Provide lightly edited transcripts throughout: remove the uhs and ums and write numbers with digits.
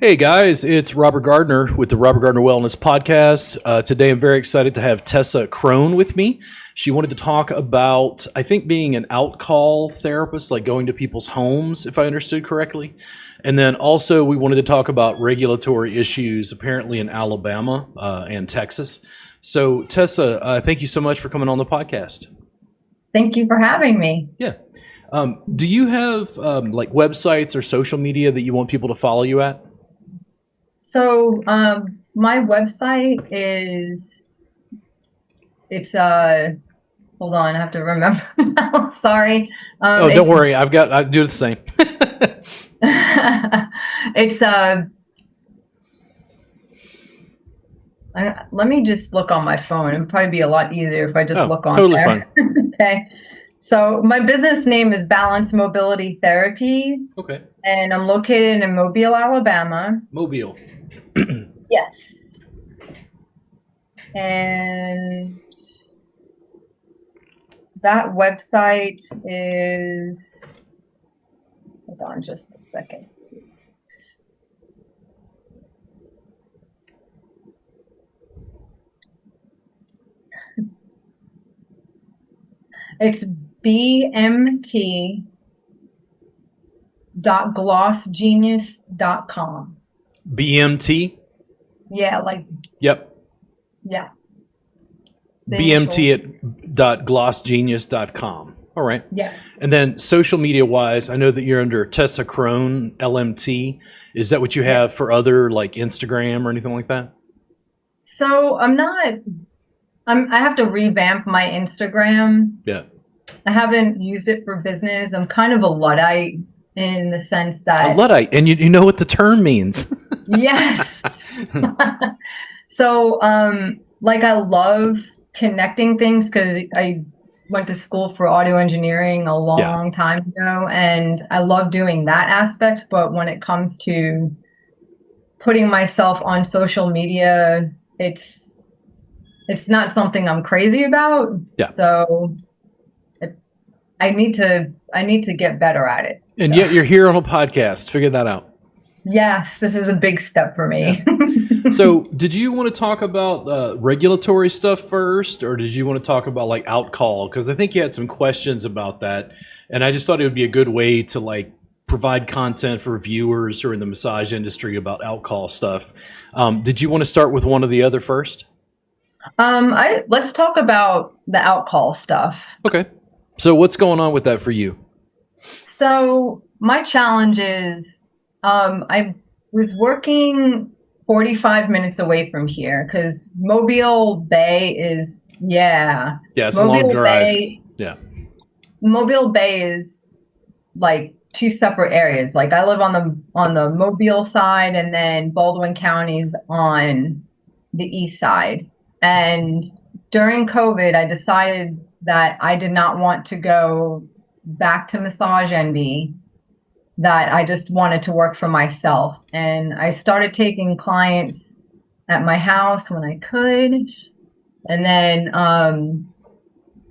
Hey guys, it's Robert Gardner with the Robert Gardner Wellness Podcast. Today I'm very excited to have Tessa Krone with me. She wanted to talk about, I think, being an outcall therapist, like going to people's homes, if I understood correctly. And then also we wanted to talk about regulatory issues apparently in Alabama and Texas. So Tessa, thank you so much for coming on the podcast. Thank you for having me. Yeah. Do you have like websites or social media that you want people to follow you at? So my website hold on, I have to remember now. Sorry. Don't worry. I do the same. It's let me just look on my phone. It'd probably be a lot easier if I just look on totally there. Fine. Okay. So my business name is Balanced Mobility Therapy. Okay. And I'm located in Mobile, Alabama. Mobile. Yes. And that website is, hold on just a second. It's bmt.glossgenius.com. BMT? Yeah, like. Yep. Yeah. BMT@glossgenius.com. All right. Yes. And then social media wise, I know that you're under Tessa Krone, LMT. Is that what you have for other like Instagram or anything like that? So I have to revamp my Instagram. Yeah. I haven't used it for business. I'm kind of a Luddite in the sense that... A Luddite, and you know what the term means. Yes. So, like I love connecting things because I went to school for audio engineering a long time ago, and I love doing that aspect. But when it comes to putting myself on social media, it's not something I'm crazy about. Yeah. So I need to get better at it. And yet you're here on a podcast. Figure that out. Yes, this is a big step for me. Yeah. So did you want to talk about regulatory stuff first, or did you want to talk about like outcall? Because I think you had some questions about that. And I just thought it would be a good way to like provide content for viewers who are in the massage industry about outcall stuff. Did you want to start with one or the other first? Let's talk about the outcall stuff. Okay. So what's going on with that for you? So my challenge is I was working 45 minutes away from here because Mobile Bay is, Yeah, it's a long drive. Mobile Bay is like two separate areas. Like I live on the Mobile side, and then Baldwin County's on the east side. And during COVID, I decided that I did not want to go back to Massage Envy, that I just wanted to work for myself. And I started taking clients at my house when I could. And then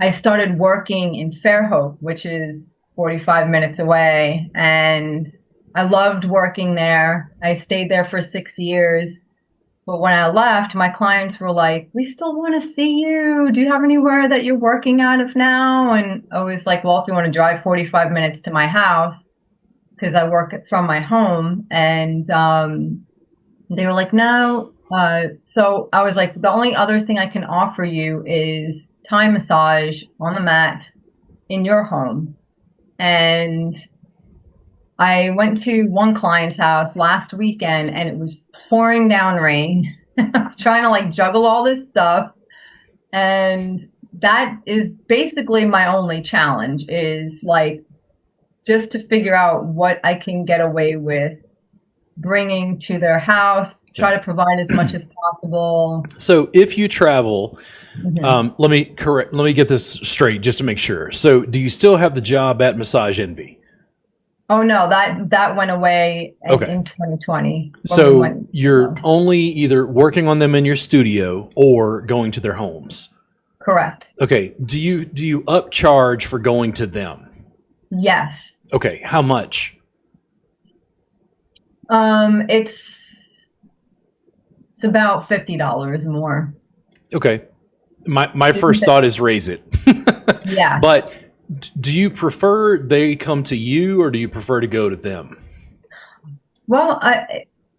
I started working in Fairhope, which is 45 minutes away. And I loved working there. I stayed there for 6 years. But when I left, my clients were like, we still want to see you. Do you have anywhere that you're working out of now? And I was like, well, if you want to drive 45 minutes to my house, because I work from my home. And they were like, no. So I was like, the only other thing I can offer you is Thai massage on the mat in your home. And I went to one client's house last weekend, and it was pouring down rain. I was trying to like juggle all this stuff. And that is basically my only challenge, is like just to figure out what I can get away with bringing to their house, try to provide as much as possible. So if you travel, let me get this straight just to make sure. So do you still have the job at Massage Envy? Oh no, that went away in 2020. So you're only either working on them in your studio or going to their homes. Correct. Okay. Do you upcharge for going to them? Yes. Okay. How much? It's about $50 more. Okay. My first thought is raise it. Yeah. But do you prefer they come to you or do you prefer to go to them? Well,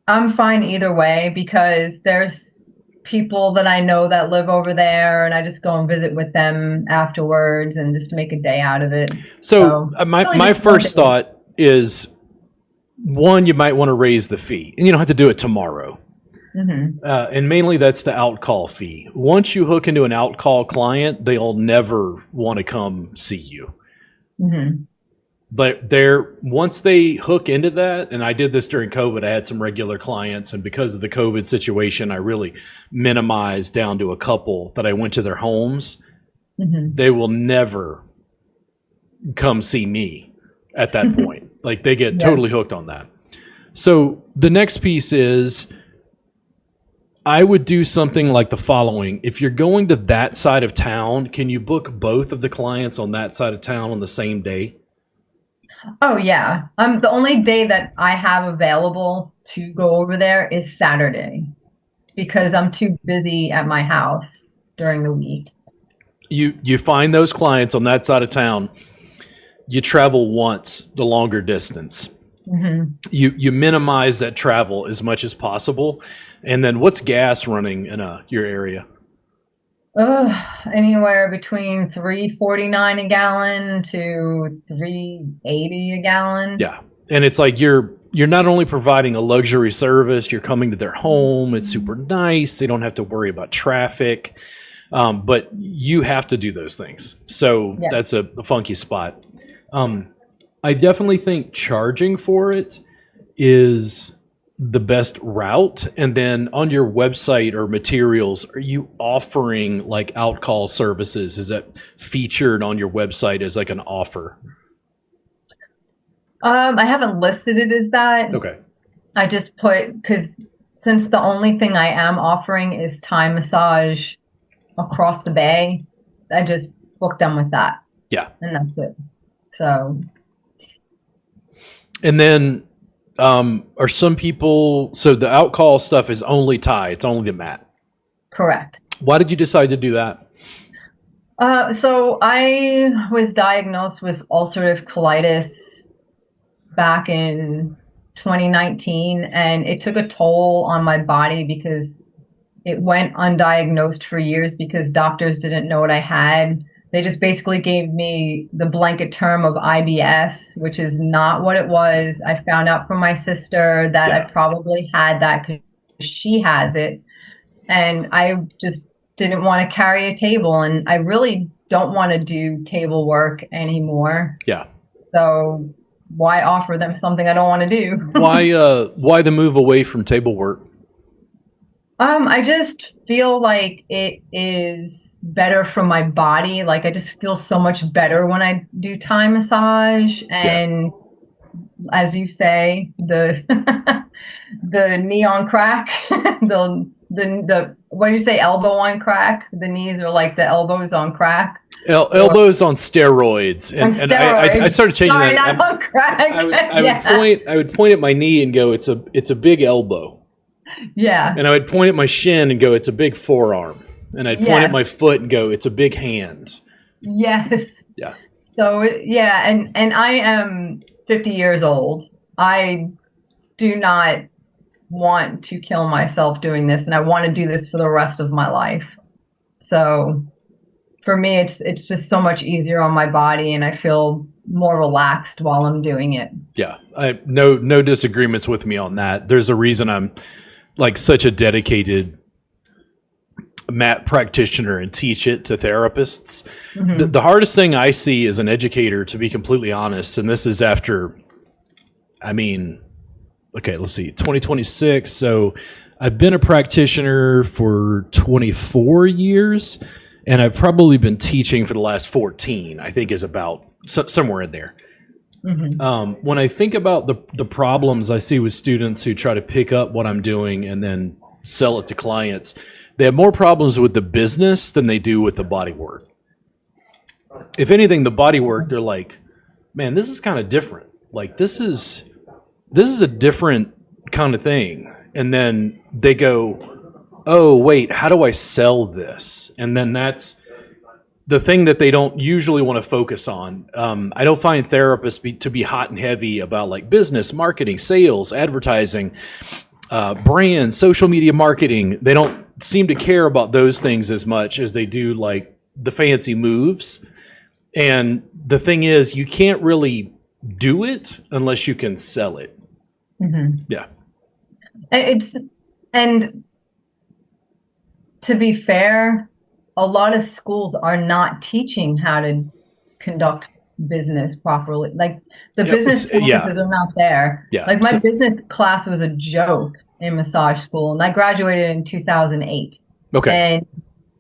I'm fine either way because there's people that I know that live over there, and I just go and visit with them afterwards and just make a day out of it. So my really first thought is, one, you might want to raise the fee, and you don't have to do it tomorrow. Mm-hmm. And mainly that's the outcall fee. Once you hook into an outcall client, they'll never want to come see you. Mm-hmm. But once they hook into that, and I did this during COVID, I had some regular clients, and because of the COVID situation, I really minimized down to a couple that I went to their homes. Mm-hmm. They will never come see me at that point. Like they get totally hooked on that. So the next piece is, I would do something like the following. If you're going to that side of town, can you book both of the clients on that side of town on the same day? Oh, yeah. The only day that I have available to go over there is Saturday because I'm too busy at my house during the week. You find those clients on that side of town. You travel once the longer distance. Mm-hmm. You minimize that travel as much as possible. And then what's gas running in your area? Anywhere between $3.49 a gallon to $3.80 a gallon. Yeah. And it's like you're not only providing a luxury service, you're coming to their home. It's super nice. They don't have to worry about traffic. But you have to do those things. So that's a funky spot. I definitely think charging for it is the best route. And then on your website or materials, are you offering like outcall services? Is that featured on your website as like an offer? I haven't listed it as that. Okay. I just put, because since the only thing I am offering is Thai massage across the bay, I just booked them with that. Yeah. And that's it. So. And then are some people, so the outcall stuff is only Thai, it's only the mat. Correct. Why did you decide to do that? So I was diagnosed with ulcerative colitis back in 2019, and it took a toll on my body because it went undiagnosed for years because doctors didn't know what I had. They just basically gave me the blanket term of IBS, which is not what it was. I found out from my sister that I probably had that because she has it. And I just didn't want to carry a table. And I really don't want to do table work anymore. Yeah. So why offer them something I don't want to do? Why the move away from table work? I just feel like it is better for my body. Like I just feel so much better when I do Thai massage. And as you say, the the knee on crack, the what do you say, elbow on crack? The knees are like the elbows on crack. Elbows on steroids. And I started changing Sorry, that. not on crack. I would point at my knee and go, it's a big elbow. Yeah. And I would point at my shin and go, it's a big forearm. And I'd point at my foot and go, it's a big hand. Yes. Yeah. So, and I am 50 years old. I do not want to kill myself doing this, and I want to do this for the rest of my life. So for me, it's just so much easier on my body, and I feel more relaxed while I'm doing it. Yeah. No disagreements with me on that. There's a reason I'm like such a dedicated mat practitioner and teach it to therapists. Mm-hmm. The hardest thing I see as an educator, to be completely honest, and this is after, let's see, 2026. So I've been a practitioner for 24 years, and I've probably been teaching for the last 14, I think is about somewhere in there. Mm-hmm. When I think about the problems I see with students who try to pick up what I'm doing and then sell it to clients, they have more problems with the business than they do with the body work. If anything, the body work, they're like, man, this is kind of different. Like this is a different kind of thing. And then they go, oh, wait, how do I sell this? And then that's the thing that they don't usually want to focus on. I don't find therapists to be hot and heavy about like business, marketing, sales, advertising, brand, social media marketing. They don't seem to care about those things as much as they do like the fancy moves. And the thing is, you can't really do it unless you can sell it. Mm-hmm. Yeah. And to be fair, a lot of schools are not teaching how to conduct business properly. Like the business classes are not there. Yeah. Like my business class was a joke in massage school, and I graduated in 2008. Okay. And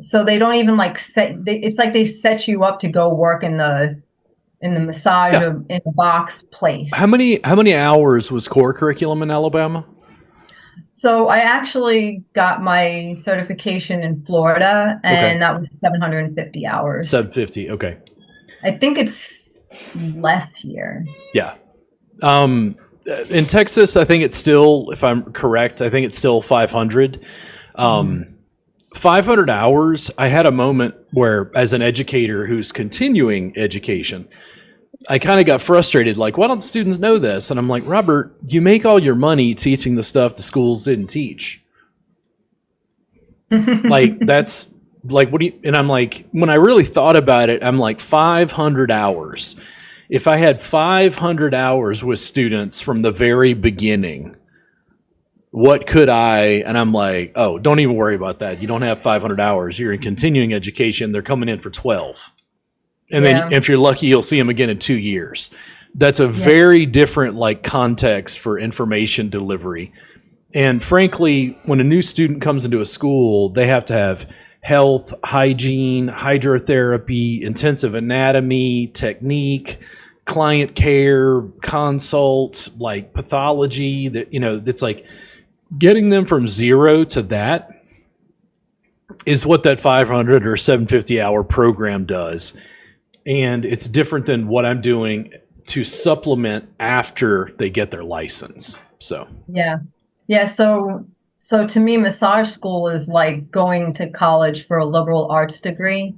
so they don't even like it's like they set you up to go work in the massage in a box place. How many hours was core curriculum in Alabama? So I actually got my certification in Florida, and that was 750 hours. 750, okay. I think it's less here. Yeah. In Texas, I think it's still, if I'm correct, I think it's still 500. 500 hours, I had a moment where, as an educator who's continuing education, I kind of got frustrated, like, why don't the students know this? And I'm like, Robert, you make all your money teaching the stuff the schools didn't teach. Like, that's, like, what do you, and I'm like, when I really thought about it, I'm like, 500 hours. If I had 500 hours with students from the very beginning, what could and I'm like, oh, don't even worry about that. You don't have 500 hours. You're in continuing education. They're coming in for 12. And then if you're lucky, you'll see them again in 2 years. That's a very different like context for information delivery. And frankly, when a new student comes into a school, they have to have health, hygiene, hydrotherapy, intensive anatomy, technique, client care, consult, like pathology, that, you know, it's like getting them from zero to that is what that 500 or 750 hour program does. And it's different than what I'm doing to supplement after they get their license. So yeah. So to me, massage school is like going to college for a liberal arts degree,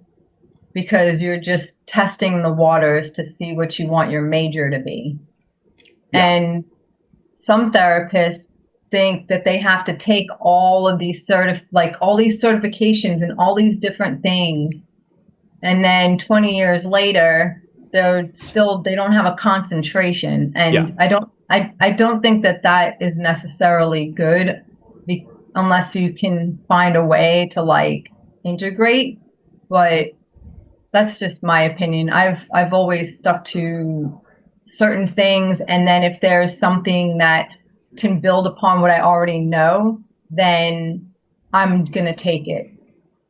because you're just testing the waters to see what you want your major to be. Yeah. And some therapists think that they have to take all of these all these certifications and all these different things, and then 20 years later they don't have a concentration. And I don't think that is necessarily good, unless you can find a way to like integrate. But that's just my opinion. I've always stuck to certain things, and then if there's something that can build upon what I already know, then I'm gonna take it.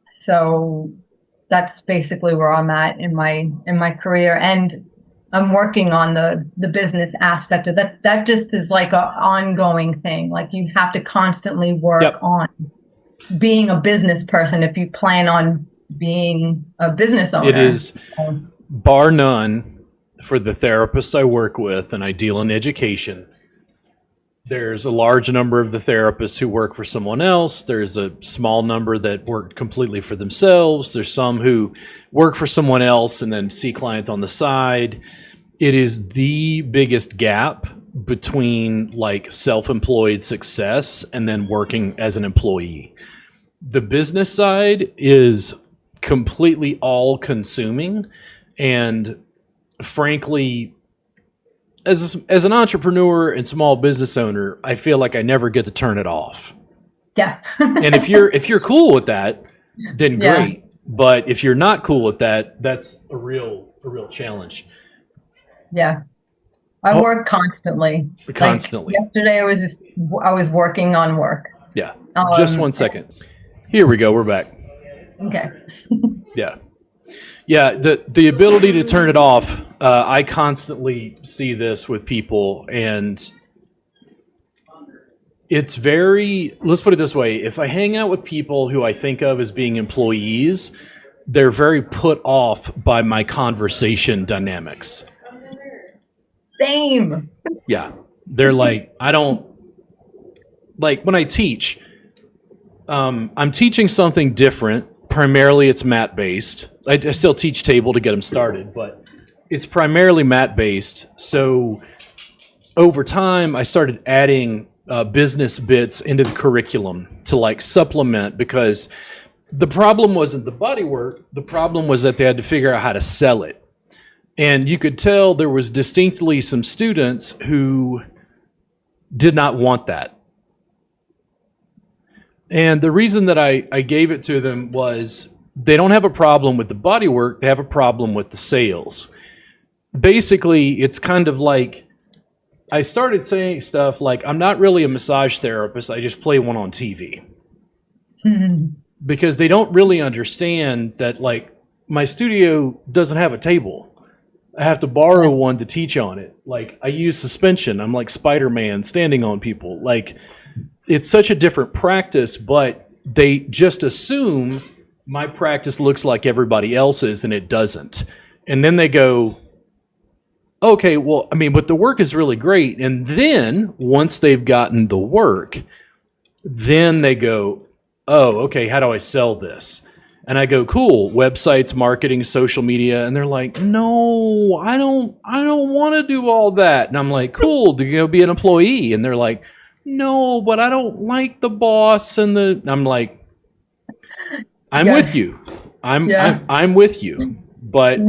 So that's basically where I'm at in my career, and I'm working on the business aspect of that. That just is like an ongoing thing. Like you have to constantly work on being a business person if you plan on being a business owner. It is bar none for the therapists I work with, and I deal in education. There's a large number of the therapists who work for someone else. There's a small number that work completely for themselves. There's some who work for someone else and then see clients on the side. It is the biggest gap between like self-employed success and then working as an employee. The business side is completely all-consuming, and frankly, as an entrepreneur and small business owner, I feel like I never get to turn it off. Yeah. And if you're cool with that, then great. But if you're not cool with that, that's a real challenge. Yeah. I work constantly. Constantly. Like yesterday I was working on work. Yeah. Just 1 second. Here we go. We're back. Okay. Yeah. Yeah, the ability to turn it off, I constantly see this with people, and it's very, let's put it this way, if I hang out with people who I think of as being employees, they're very put off by my conversation dynamics. Same. Yeah, they're like, I don't like when I teach, I'm teaching something different. Primarily, it's mat based. I still teach table to get them started, but it's primarily mat based. So over time, I started adding business bits into the curriculum to like supplement, because the problem wasn't the body work. The problem was that they had to figure out how to sell it. And you could tell there was distinctly some students who did not want that. And the reason that I gave it to them was they don't have a problem with the body work. They have a problem with the sales. Basically, it's kind of like I started saying stuff like, I'm not really a massage therapist. I just play one on TV. Because they don't really understand that, like, my studio doesn't have a table. I have to borrow one to teach on it. Like, I use suspension. I'm like Spider-Man standing on people. Like, it's such a different practice, but they just assume my practice looks like everybody else's, and it doesn't. And then they go, okay, well, I mean, but the work is really great. And then once they've gotten the work, then they go, oh, okay, how do I sell this? And I go, cool, websites, marketing, social media. And they're like, no, I don't want to do all that. And I'm like, cool, do you be an employee? And they're like, no, but I don't like the boss. And I'm like, I'm with you. I'm with you. But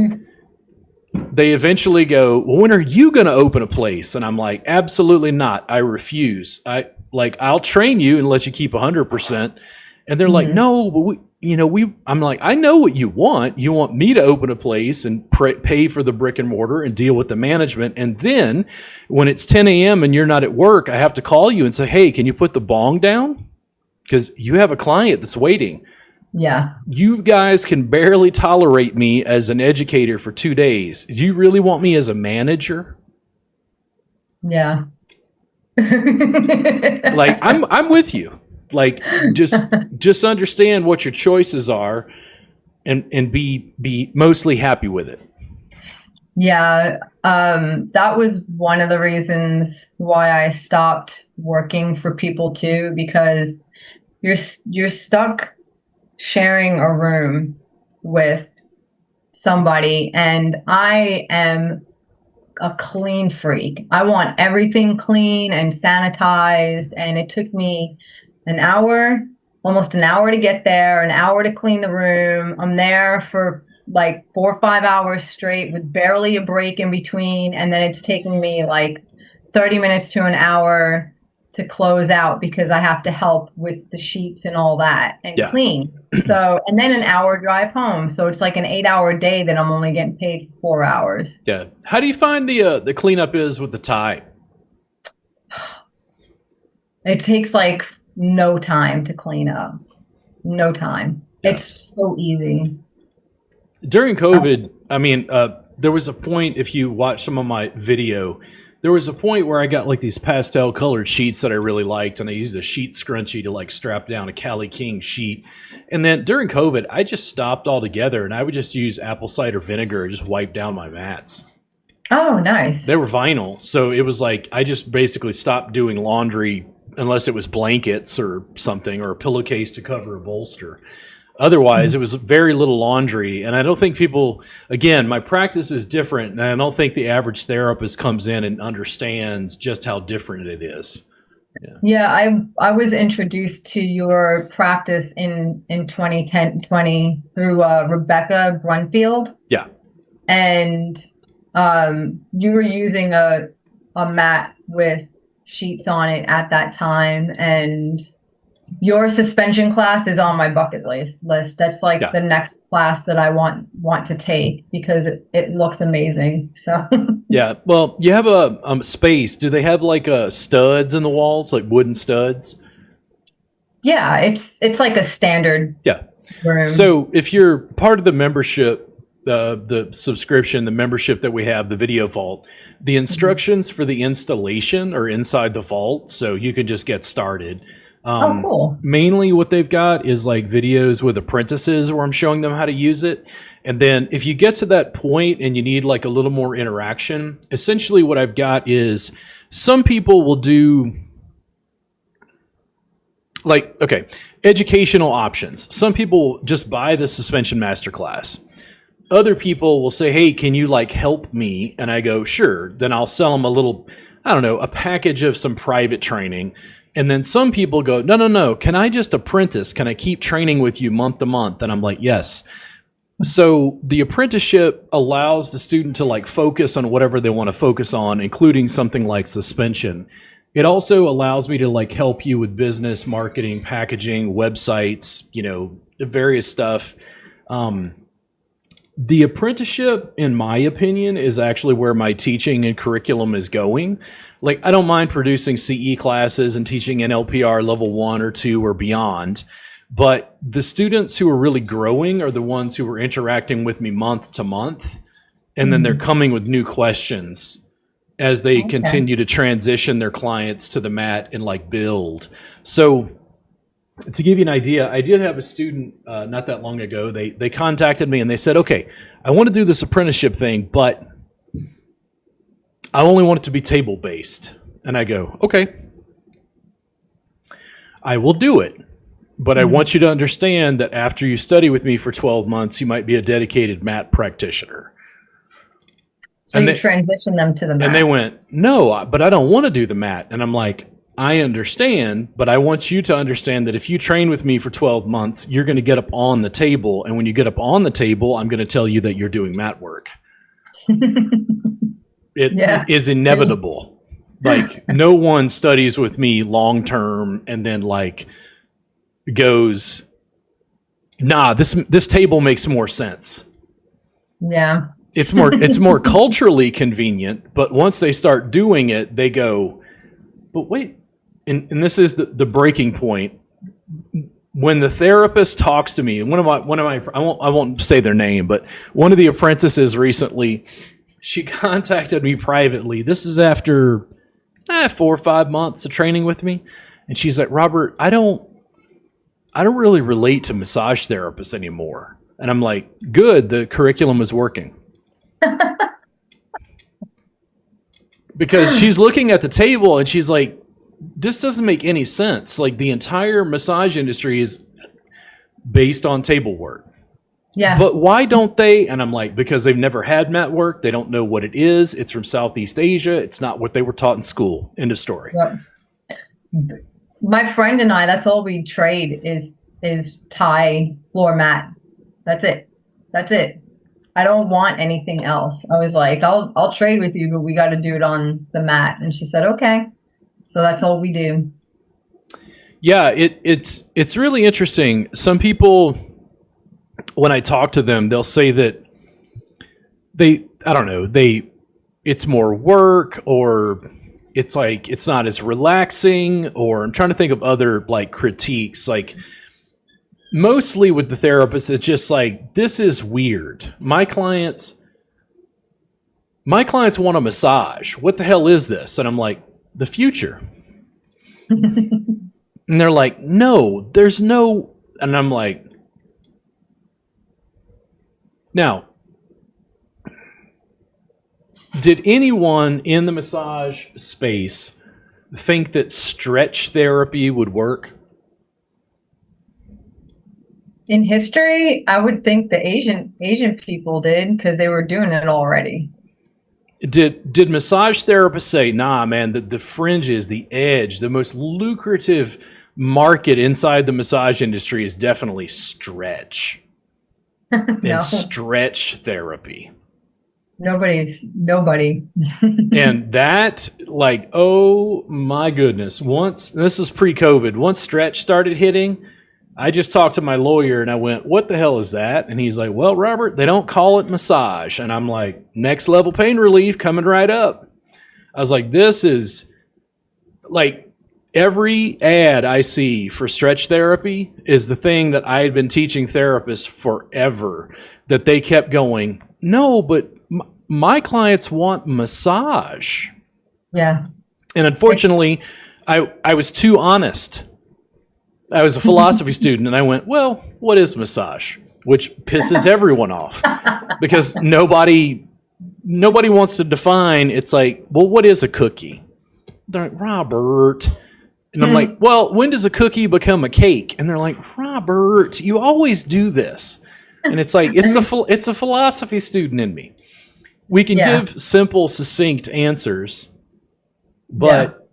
they eventually go, well, when are you going to open a place? And I'm like, absolutely not. I refuse. I'll train you and let you keep 100%. And they're like, no, but I'm like, I know what you want. You want me to open a place and pay for the brick and mortar and deal with the management. And then when it's 10 a.m. and you're not at work, I have to call you and say, hey, can you put the bong down? Because you have a client that's waiting. Yeah. You guys can barely tolerate me as an educator for 2 days. Do you really want me as a manager? Yeah. Like, I'm with you. Like, just understand what your choices are and be mostly happy with it. Yeah. That was one of the reasons why I stopped working for people too, because you're stuck sharing a room with somebody, and I am a clean freak. I want everything clean and sanitized, and it took me almost an hour to get there, an hour to clean the room. I'm there for like 4 or 5 hours straight with barely a break in between, and then it's taking me like 30 minutes to an hour to close out because I have to help with the sheets and all that and clean. So, and then an hour drive home. So it's like an 8-hour day that I'm only getting paid for 4 hours. Yeah. How do you find the cleanup is with the Thai? It takes like no time to clean up. No time. Yeah. It's so easy. During COVID, there was a point, if you watch some of my video, there was a point where I got like these pastel colored sheets that I really liked, and I used a sheet scrunchie to like strap down a Cali King sheet. And then during COVID, I just stopped altogether, and I would just use apple cider vinegar and just wipe down my mats. Oh, nice. They were vinyl, so it was like I just basically stopped doing laundry unless it was blankets or something, or a pillowcase to cover a bolster. Otherwise, it was very little laundry. And I don't think people, again, my practice is different, and I don't think the average therapist comes in and understands just how different it is. Yeah, I was introduced to your practice in 2010-20 through Rebecca Brunfield. Yeah. And you were using a mat with sheets on it at that time, and your suspension class is on my bucket list. That's like the next class that I want to take because it looks amazing. So yeah, well, you have a space. Do they have like studs in the walls, like wooden studs? Yeah, it's like a standard room. So if you're part of the membership, the subscription, the membership that we have, the video vault, the instructions for the installation are inside the vault, so you can just get started. Cool. Mainly what they've got is like videos with apprentices where I'm showing them how to use it. And then if you get to that point and you need like a little more interaction, essentially what I've got is some people will do like, okay, educational options. Some people just buy the suspension masterclass. Other people will say, hey, can you like help me? And I go, sure. Then I'll sell them a little, I don't know, a package of some private training. And then some people go, no. Can I just apprentice? Can I keep training with you month to month? And I'm like, yes. So the apprenticeship allows the student to like focus on whatever they want to focus on, including something like suspension. It also allows me to like help you with business, marketing, packaging, websites, various stuff. The apprenticeship, in my opinion, is actually where my teaching and curriculum is going. Like, I don't mind producing CE classes and teaching NLPR level 1 or 2 or beyond. But the students who are really growing are the ones who are interacting with me month to month. And then they're coming with new questions as they continue to transition their clients to the mat and like build. So to give you an idea, I did have a student not that long ago. They contacted me and they said, okay, I want to do this apprenticeship thing, but I only want it to be table based. And I go, okay, I will do it. But I want you to understand that after you study with me for 12 months, you might be a dedicated mat practitioner. So you transition them to the mat. And they went, no, but I don't want to do the mat. And I'm like, I understand, but I want you to understand that if you train with me for 12 months, you're going to get up on the table. And when you get up on the table, I'm going to tell you that you're doing mat work. It is inevitable. Like, no one studies with me long term and then like goes, nah, this table makes more sense. Yeah. It's more culturally convenient, but once they start doing it, they go, but wait, and this is the breaking point. When the therapist talks to me, one of my I won't say their name, but one of the apprentices recently, she contacted me privately. This is after 4 or 5 months of training with me, and she's like, Robert, I don't really relate to massage therapists anymore. And I'm like, good, the curriculum is working. Because she's looking at the table and she's like, this doesn't make any sense. Like, the entire massage industry is based on table work. Yeah. But why don't they? And I'm like, because they've never had mat work. They don't know what it is. It's from Southeast Asia. It's not what they were taught in school. End of story. Yep. My friend and I, that's all we trade is Thai floor mat. That's it. I don't want anything else. I was like, I'll trade with you, but we got to do it on the mat. And she said, okay. So that's all we do. Yeah, it's really interesting. Some people, when I talk to them, they'll say that it's more work, or it's like, it's not as relaxing, or I'm trying to think of other like critiques. Like, mostly with the therapist, it's just like, this is weird. My clients want a massage. What the hell is this? And I'm like, the future. And they're like, no, there's no. And I'm like, now, did anyone in the massage space think that stretch therapy would work? In history, I would think the Asian people did, because they were doing it already. Did massage therapists say, nah, man, the fringes, the edge, the most lucrative market inside the massage industry is definitely stretch. No. And stretch therapy. Nobody. And that, like, oh my goodness. This is pre-COVID, once stretch started hitting, I just talked to my lawyer and I went, what the hell is that? And he's like, well, Robert, they don't call it massage. And I'm like, next level pain relief coming right up. I was like, this is like, every ad I see for stretch therapy is the thing that I had been teaching therapists forever, that they kept going, no, but my clients want massage. Yeah. And unfortunately, I was too honest. I was a philosophy student, and I went, well, what is massage? Which pisses everyone off, because nobody wants to define. It's like, well, what is a cookie? They're like, Robert. And I'm like, well, when does a cookie become a cake? And they're like, Robert, you always do this. And it's like, it's a philosophy student in me. We can give simple, succinct answers, but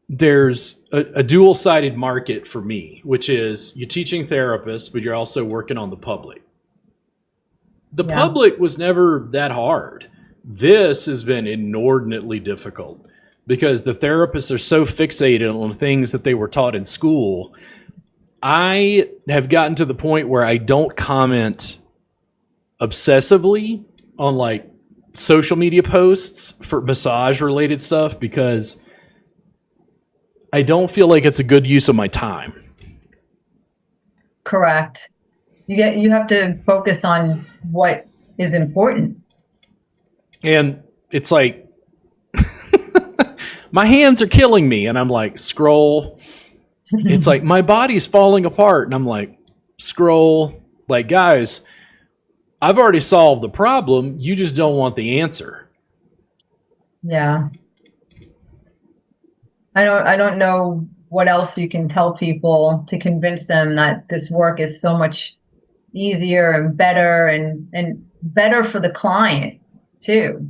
there's a dual-sided market for me, which is you're teaching therapists, but you're also working on the public. The public was never that hard. This has been inordinately difficult because the therapists are so fixated on things that they were taught in school. I have gotten to the point where I don't comment obsessively on like social media posts for massage related stuff because I don't feel like it's a good use of my time. Correct. You have to focus on what is important. And it's like, my hands are killing me. And I'm like, scroll. It's like, my body's falling apart. And I'm like, scroll. Like, guys, I've already solved the problem. You just don't want the answer. Yeah. I don't know what else you can tell people to convince them that this work is so much easier and better for the client too.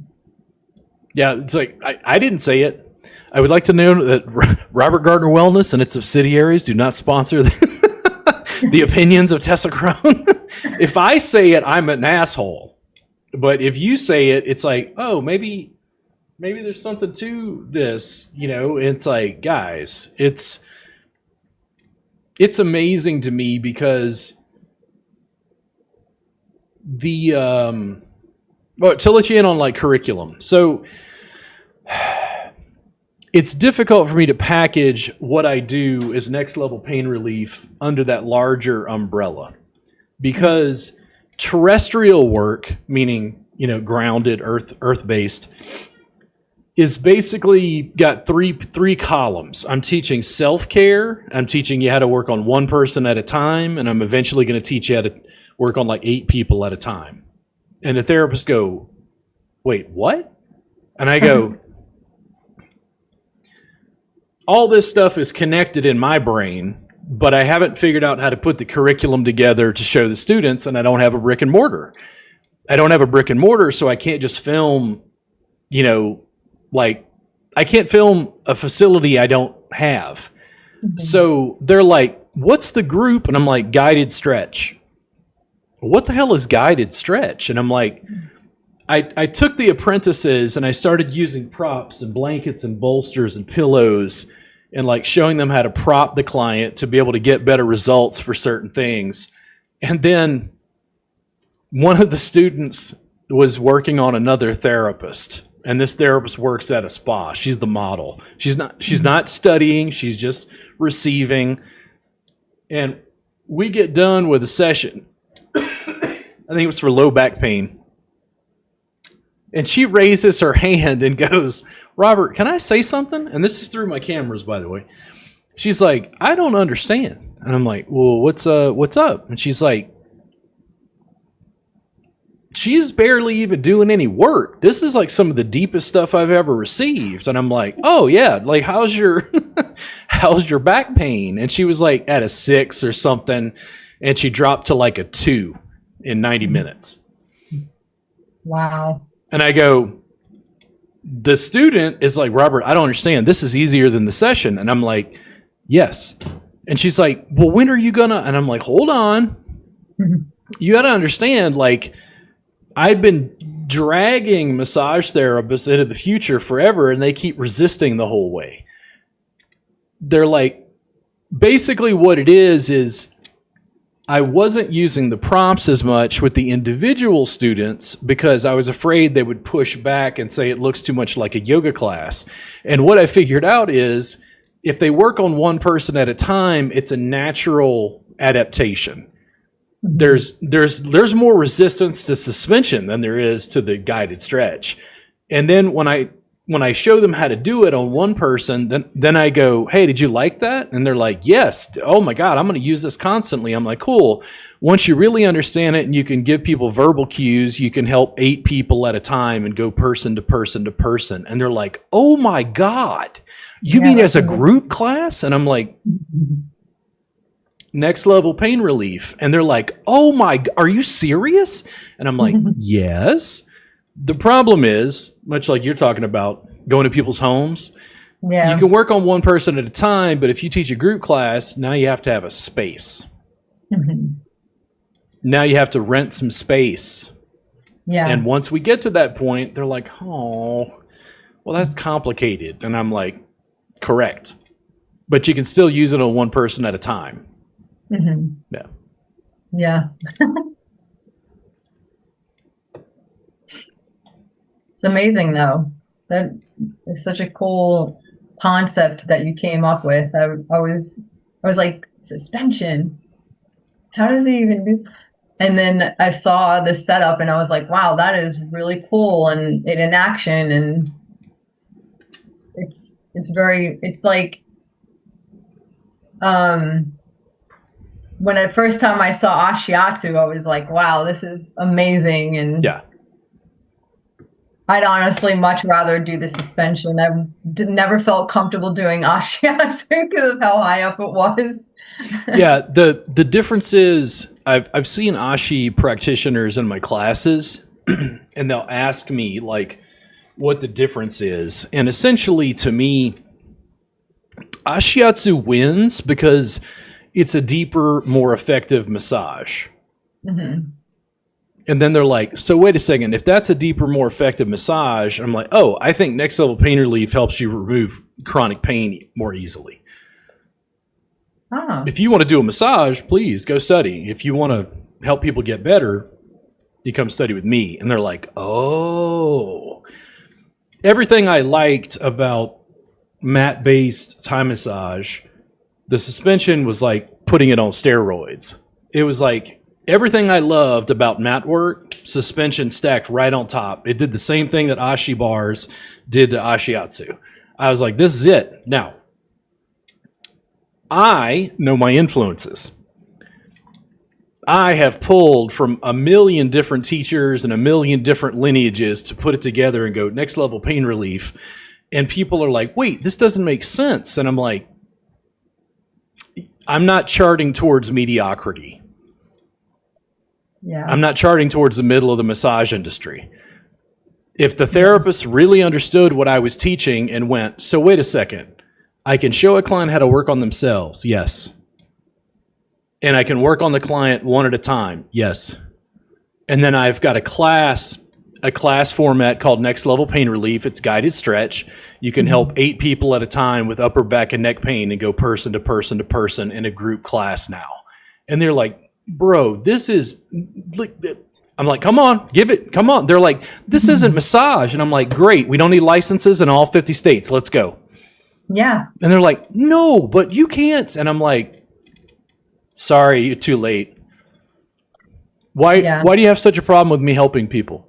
Yeah, it's like I didn't say it. I would like to know that Robert Gardner Wellness and its subsidiaries do not sponsor the opinions of Tessa Krone. If I say it, I'm an asshole. But if you say it, it's like, oh, maybe there's something to this, you know. It's like, guys, it's amazing to me because to let you in on like curriculum. So it's difficult for me to package what I do as next level pain relief under that larger umbrella because terrestrial work, meaning, you know, grounded, earth-based, is basically got three columns. I'm teaching self-care. I'm teaching you how to work on one person at a time, and I'm eventually going to teach you how to work on like 8 people at a time. And the therapists go, wait, what? And I go, all this stuff is connected in my brain, but I haven't figured out how to put the curriculum together to show the students, and I don't have a brick and mortar. So I can't just film, you know, like I can't film a facility I don't have. Mm-hmm. So they're like, what's the group? And I'm like, guided stretch. What the hell is guided stretch? And I'm like, I took the apprentices and I started using props and blankets and bolsters and pillows and like showing them how to prop the client to be able to get better results for certain things. And then one of the students was working on another therapist, and this therapist works at a spa. She's the model. She's not studying. She's just receiving. And we get done with a session. I think it was for low back pain. And she raises her hand and goes, Robert, can I say something? And this is through my cameras, by the way. She's like, I don't understand. And I'm like, well, what's up? And she's like, she's barely even doing any work. This is like some of the deepest stuff I've ever received. And I'm like, oh yeah, like how's your back pain? And she was like at a 6 or something, and she dropped to like a 2 in 90 minutes. Wow. And I go, the student is like, Robert, I don't understand. This is easier than the session. And I'm like, yes. And she's like, well, when are you gonna? And I'm like, hold on. You got to understand, like, I've been dragging massage therapists into the future forever, and they keep resisting the whole way. They're like, basically what it is I wasn't using the prompts as much with the individual students because I was afraid they would push back and say it looks too much like a yoga class. And what I figured out is if they work on one person at a time, it's a natural adaptation. There's more resistance to suspension than there is to the guided stretch. And then when when I show them how to do it on one person, then I go, hey, did you like that? And they're like, yes. Oh my God, I'm going to use this constantly. I'm like, cool. Once you really understand it and you can give people verbal cues, you can help 8 people at a time and go person to person to person. And they're like, oh my God, you mean as a group class? And I'm like, next level pain relief. And they're like, oh my, are you serious? And I'm like, yes. The problem is, much like you're talking about, going to people's homes. Yeah. You can work on one person at a time, but if you teach a group class, now you have to have a space. Mm-hmm. Now you have to rent some space. Yeah. And once we get to that point, they're like, oh, well, that's complicated. And I'm like, correct. But you can still use it on one person at a time. Mm-hmm. Yeah. Yeah. It's amazing, though. That is such a cool concept that you came up with. I was like, suspension. How does he even do? And then I saw the setup, and I was like, wow, that is really cool, and it in action, and it's like, when the first time I saw Ashiatsu, I was like, wow, this is amazing, and yeah. I'd honestly much rather do the suspension. I never felt comfortable doing Ashiatsu because of how high up it was. Yeah, the difference is I've seen Ashi practitioners in my classes, and they'll ask me like what the difference is. And essentially to me, Ashiatsu wins because it's a deeper, more effective massage. Mm-hmm. And then they're like, so wait a second, if that's a deeper, more effective massage, I'm like, oh, I think next level pain relief helps you remove chronic pain more easily. Oh. If you want to do a massage, please go study. If you want to help people get better, you come study with me. And they're like, oh. Everything I liked about mat-based Thai massage, the suspension was like putting it on steroids. It was like, everything I loved about mat work, suspension stacked right on top. It did the same thing that Ashi bars did to Ashiatsu. I was like, this is it. Now, I know my influences. I have pulled from a million different teachers and a million different lineages to put it together and go next level pain relief. And people are like, wait, this doesn't make sense. And I'm like, I'm not charting towards mediocrity. Yeah. I'm not charting towards the middle of the massage industry. If the therapist really understood what I was teaching and went, so wait a second, I can show a client how to work on themselves, yes. And I can work on the client one at a time, yes. And then I've got a class format called Next Level Pain Relief. It's guided stretch. You can help 8 people at a time with upper back and neck pain and go person to person to person in a group class now. And they're like, bro, this is, I'm like, come on, give it, come on. They're like, this isn't massage. And I'm like, great, we don't need licenses in all 50 states. Let's go. Yeah. And they're like, no, but you can't. And I'm like, sorry, you're too late. Why do you have such a problem with me helping people?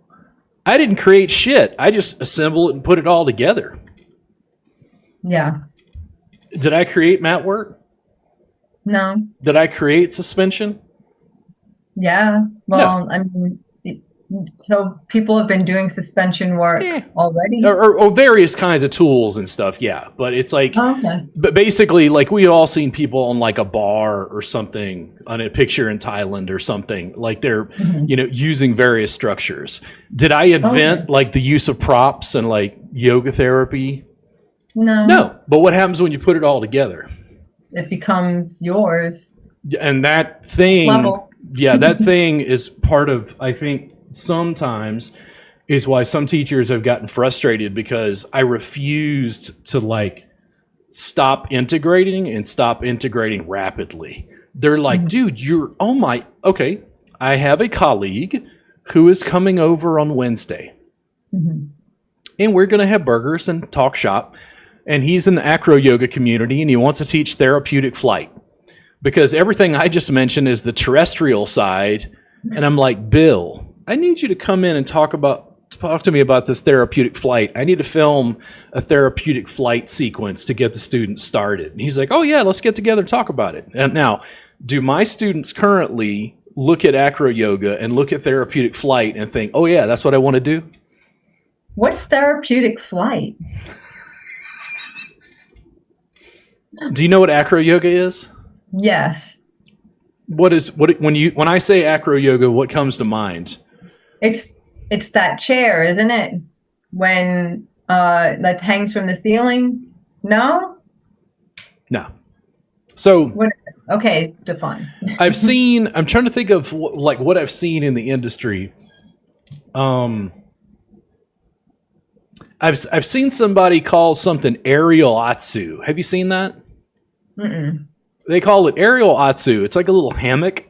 I didn't create shit. I just assemble it and put it all together. Yeah. Did I create mat work? No. Did I create suspension? Yeah. Well, no. I mean, so people have been doing suspension work already? Or various kinds of tools and stuff, yeah. But it's like, but basically, like we've all seen people on like a bar or something on a picture in Thailand or something. Like they're, using various structures. Did I invent like the use of props and like yoga therapy? No. No. But what happens when you put it all together? It becomes yours. And that thing, that thing is part of, I think, sometimes is why some teachers have gotten frustrated because I refused to like stop integrating rapidly. They're like, dude, I have a colleague who is coming over on Wednesday and we're going to have burgers and talk shop. And he's in the acro yoga community and he wants to teach therapeutic flight because everything I just mentioned is the terrestrial side. And I'm like, Bill, I need you to come in and talk talk to me about this therapeutic flight. I need to film a therapeutic flight sequence to get the students started. And he's like, oh yeah, let's get together and talk about it. And now, do my students currently look at acro yoga and look at therapeutic flight and think, oh yeah, that's what I want to do? What's therapeutic flight? Do you know what acro yoga is? Yes. When I say acro yoga, what comes to mind? It's that chair, isn't it? When that hangs from the ceiling? No? No. So What? Okay, define. I'm trying to think of what I've seen in the industry. I've seen somebody call something aerial atsu. Have you seen that? Mm-mm. They call it aerial atsu. It's like a little hammock.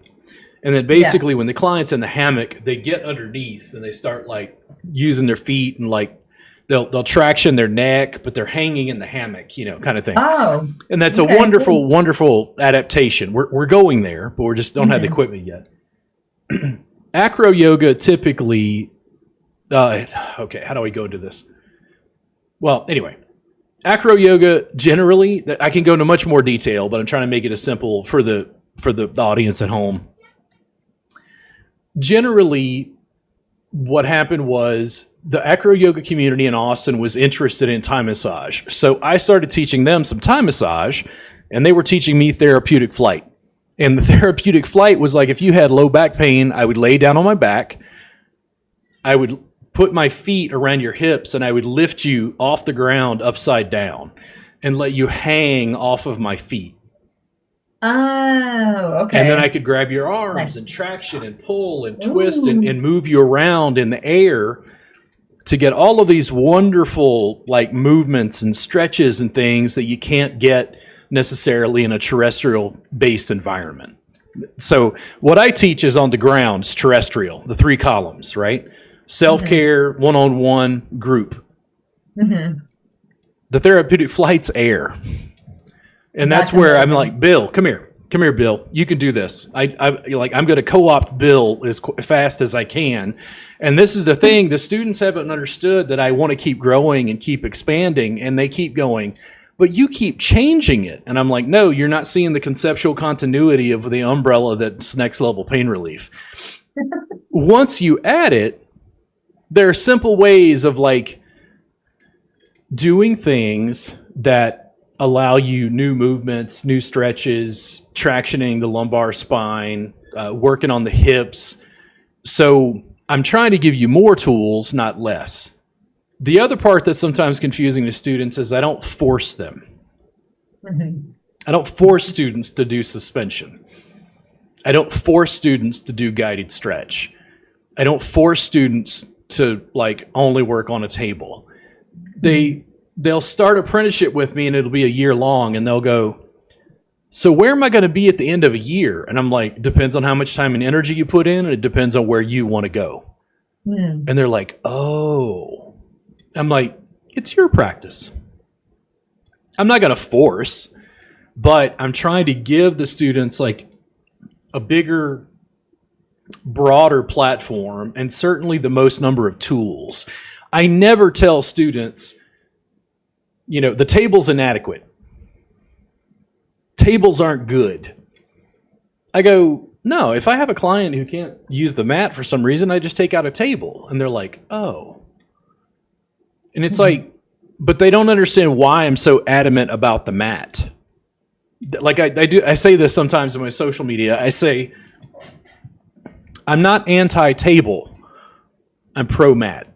And then basically when the client's in the hammock, they get underneath and they start like using their feet and like they'll traction their neck, but they're hanging in the hammock, kind of thing. Oh. And that's a wonderful, wonderful adaptation. We're going there, but we just don't have the equipment yet. Acro yoga typically, okay, how do I go into this? Well, anyway, acro yoga generally, I can go into much more detail, but I'm trying to make it as simple for the audience at home. Generally, what happened was the acro yoga community in Austin was interested in Thai massage. So I started teaching them some Thai massage, and they were teaching me therapeutic flight. And the therapeutic flight was like, if you had low back pain, I would lay down on my back. I would put my feet around your hips, and I would lift you off the ground upside down and let you hang off of my feet. Oh, okay. And then I could grab your arms and traction and pull and twist and move you around in the air to get all of these wonderful like movements and stretches and things that you can't get necessarily in a terrestrial based environment. So what I teach is on the ground, it's terrestrial, the 3 columns, right? Self-care, one-on-one, group. Mm-hmm. The therapeutic flight's air. And that's where I'm like, Bill, come here, Bill. You can do this. I'm going to co-opt Bill as fast as I can. And this is the thing: the students haven't understood that I want to keep growing and keep expanding, and they keep going, but you keep changing it. And I'm like, no, you're not seeing the conceptual continuity of the umbrella that's next level pain relief. Once you add it, there are simple ways of like doing things that allow you new movements, new stretches, tractioning the lumbar spine, working on the hips. So I'm trying to give you more tools, not less. The other part that's sometimes confusing to students is I don't force them. Mm-hmm. I don't force students to do suspension. I don't force students to do guided stretch. I don't force students to like only work on a table. They'll start apprenticeship with me and it'll be a year long, and they'll go, so where am I going to be at the end of a year? And I'm like, depends on how much time and energy you put in, and it depends on where you want to go. And they're like, oh. I'm like, it's your practice. I'm not going to force, but I'm trying to give the students like a bigger, broader platform and certainly the most number of tools. I never tell students, the table's inadequate. Tables aren't good. I go, no, if I have a client who can't use the mat for some reason, I just take out a table. And they're like, oh. And it's like, but they don't understand why I'm so adamant about the mat. Like I say this sometimes in my social media. I say, I'm not anti-table. I'm pro-mat.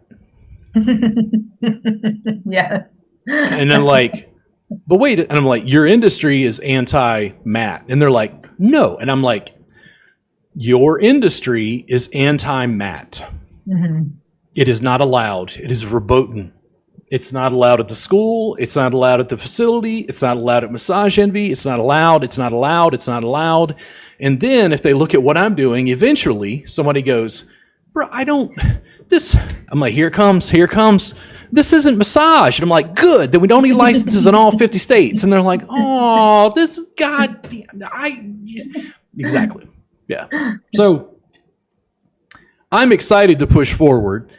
Yes. And then like, but wait, and I'm like, your industry is anti-mat. And they're like, no. And I'm like, your industry is anti-mat. Mm-hmm. It is not allowed. It is verboten. It's not allowed at the school. It's not allowed at the facility. It's not allowed at Massage Envy. It's not allowed. It's not allowed. It's not allowed. And then if they look at what I'm doing, eventually somebody goes, bro, I'm like, here it comes. This isn't massage. And I'm like, good, then we don't need licenses in all 50 states. And they're like, oh, this is exactly. Yeah. So I'm excited to push forward.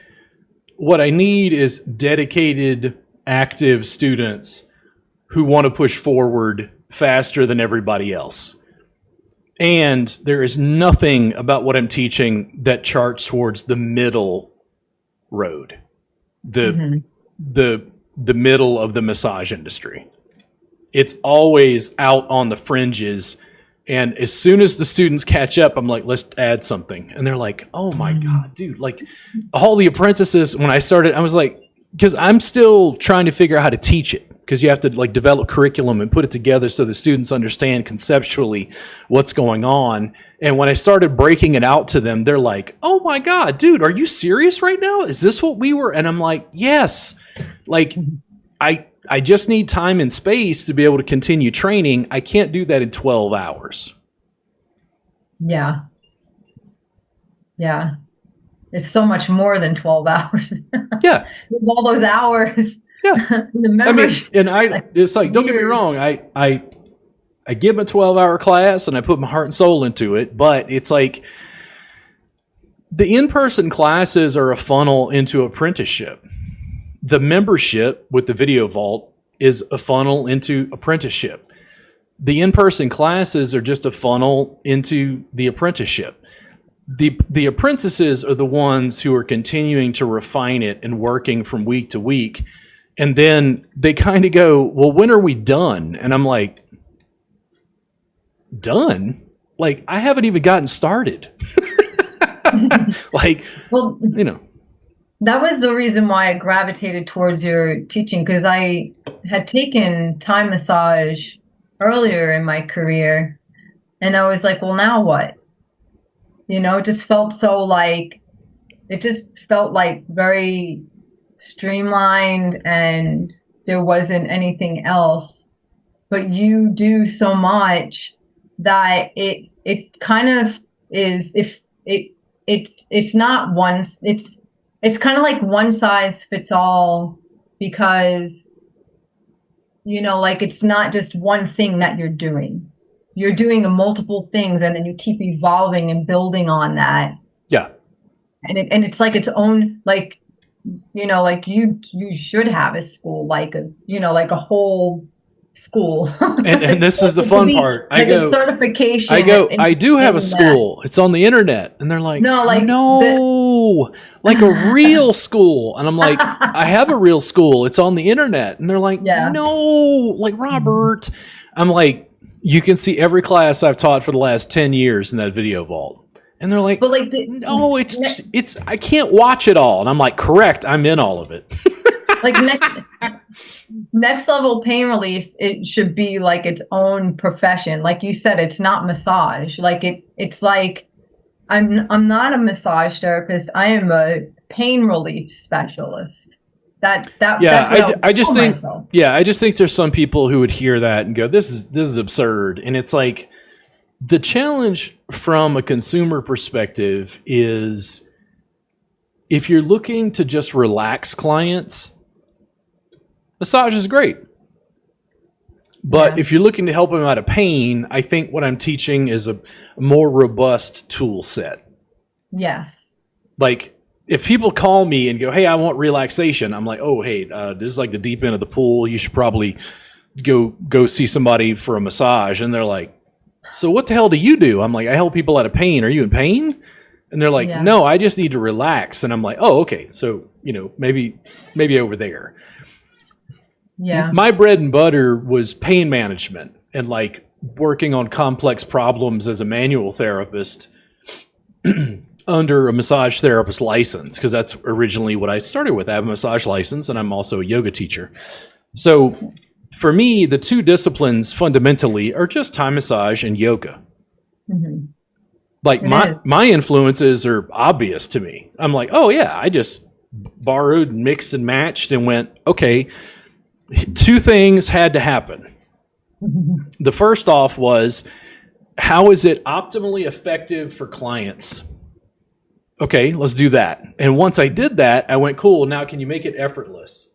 what I need is dedicated, active students who want to push forward faster than everybody else. And there is nothing about what I'm teaching that charts towards the middle road, the middle of the massage industry. It's always out on the fringes. And as soon as the students catch up, I'm like, let's add something. And they're like, oh my God, dude. Like all the apprentices, when I started, I was like, because I'm still trying to figure out how to teach it. Because you have to like develop curriculum and put it together so the students understand conceptually what's going on. And when I started breaking it out to them, they're like, oh my God, dude, are you serious right now? Is this what we were? And I'm like, yes. Like I just need time and space to be able to continue training. I can't do that in 12 hours. Yeah. Yeah. It's so much more than 12 hours. Yeah. With all those hours. Yeah. The membership, it's like, don't get me wrong. I give them a 12-hour class and I put my heart and soul into it, but it's like the in-person classes are a funnel into apprenticeship. The membership with the Video Vault is a funnel into apprenticeship. The in-person classes are just a funnel into the apprenticeship. The apprentices are the ones who are continuing to refine it and working from week to week. And then they kind of go, well, when are we done? And I'm like, done? Like, I haven't even gotten started. Like, well, you know. That was the reason why I gravitated towards your teaching, because I had taken Thai massage earlier in my career. And I was like, well, now what? You know, it just felt very streamlined and there wasn't anything else. But you do so much that it kind of is, it's not one, it's kind of like one size fits all, because, you know, like it's not just one thing that you're doing. You're doing multiple things and then you keep evolving and building on that. Yeah. And it's like its own, like, you know, like you should have a school, like a whole school. And this is the fun part. I go a certification. I do have a school. It's on the internet. And they're like, no, like a real school. And I'm like, I have a real school. It's on the internet. And they're like, no, like Robert. I'm like, you can see every class I've taught for the last 10 years in that Video Vault. And they're like, but like no, it's I can't watch it all. And I'm like, correct, I'm in all of it. Like next level pain relief, it should be like its own profession. Like you said, it's not massage. Like it's like I'm not a massage therapist. I am a pain relief specialist. I just think there's some people who would hear that and go, this is absurd. And it's like, the challenge from a consumer perspective is if you're looking to just relax clients, massage is great. But if you're looking to help them out of pain, I think what I'm teaching is a more robust tool set. Yes. Like if people call me and go, hey, I want relaxation, I'm like, oh, hey, this is like the deep end of the pool. You should probably go see somebody for a massage. And they're like, so what the hell do you do? I'm like, I help people out of pain. Are you in pain? And they're like, no, I just need to relax. And I'm like, oh, okay. So, you know, maybe over there. Yeah. My bread and butter was pain management and like working on complex problems as a manual therapist under a massage therapist license, because that's originally what I started with. I have a massage license and I'm also a yoga teacher. So for me, the two disciplines fundamentally are just Thai massage and yoga. Mm-hmm. Like my influences are obvious to me. I'm like, oh yeah, I just borrowed, mixed and matched and went, okay, two things had to happen. Mm-hmm. The first off was, how is it optimally effective for clients? Okay, let's do that. And once I did that, I went, cool, now can you make it effortless?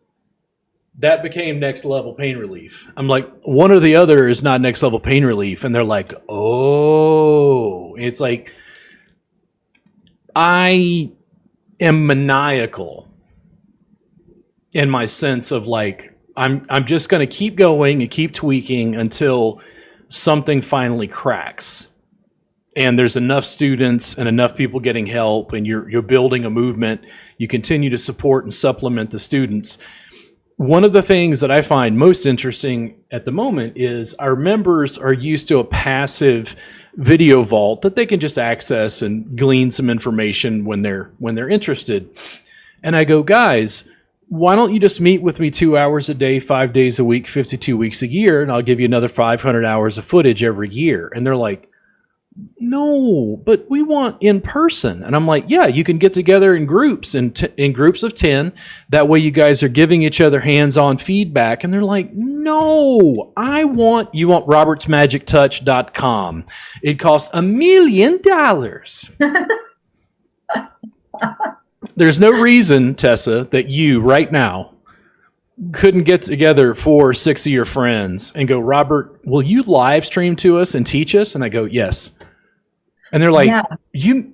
That became next level pain relief. I'm like, one or the other is not next level pain relief. And they're like, oh, it's like, I am maniacal in my sense of like, I'm just going to keep going and keep tweaking until something finally cracks. And there's enough students and enough people getting help, and you're building a movement. You continue to support and supplement the students. One of the things that I find most interesting at the moment is our members are used to a passive video vault that they can just access and glean some information when they're interested. And I go, guys, why don't you just meet with me 2 hours a day, 5 days a week, 52 weeks a year, and I'll give you another 500 hours of footage every year. And they're like, no, but we want in person. And I'm like, yeah, you can get together in groups in groups of 10. That way you guys are giving each other hands-on feedback. And they're like, no, you want robertsmagictouch.com. It costs $1 million. There's no reason, Tessa, that you right now couldn't get together 4 or 6 of your friends and go, Robert, will you live stream to us and teach us? And I go, yes. And they're like, you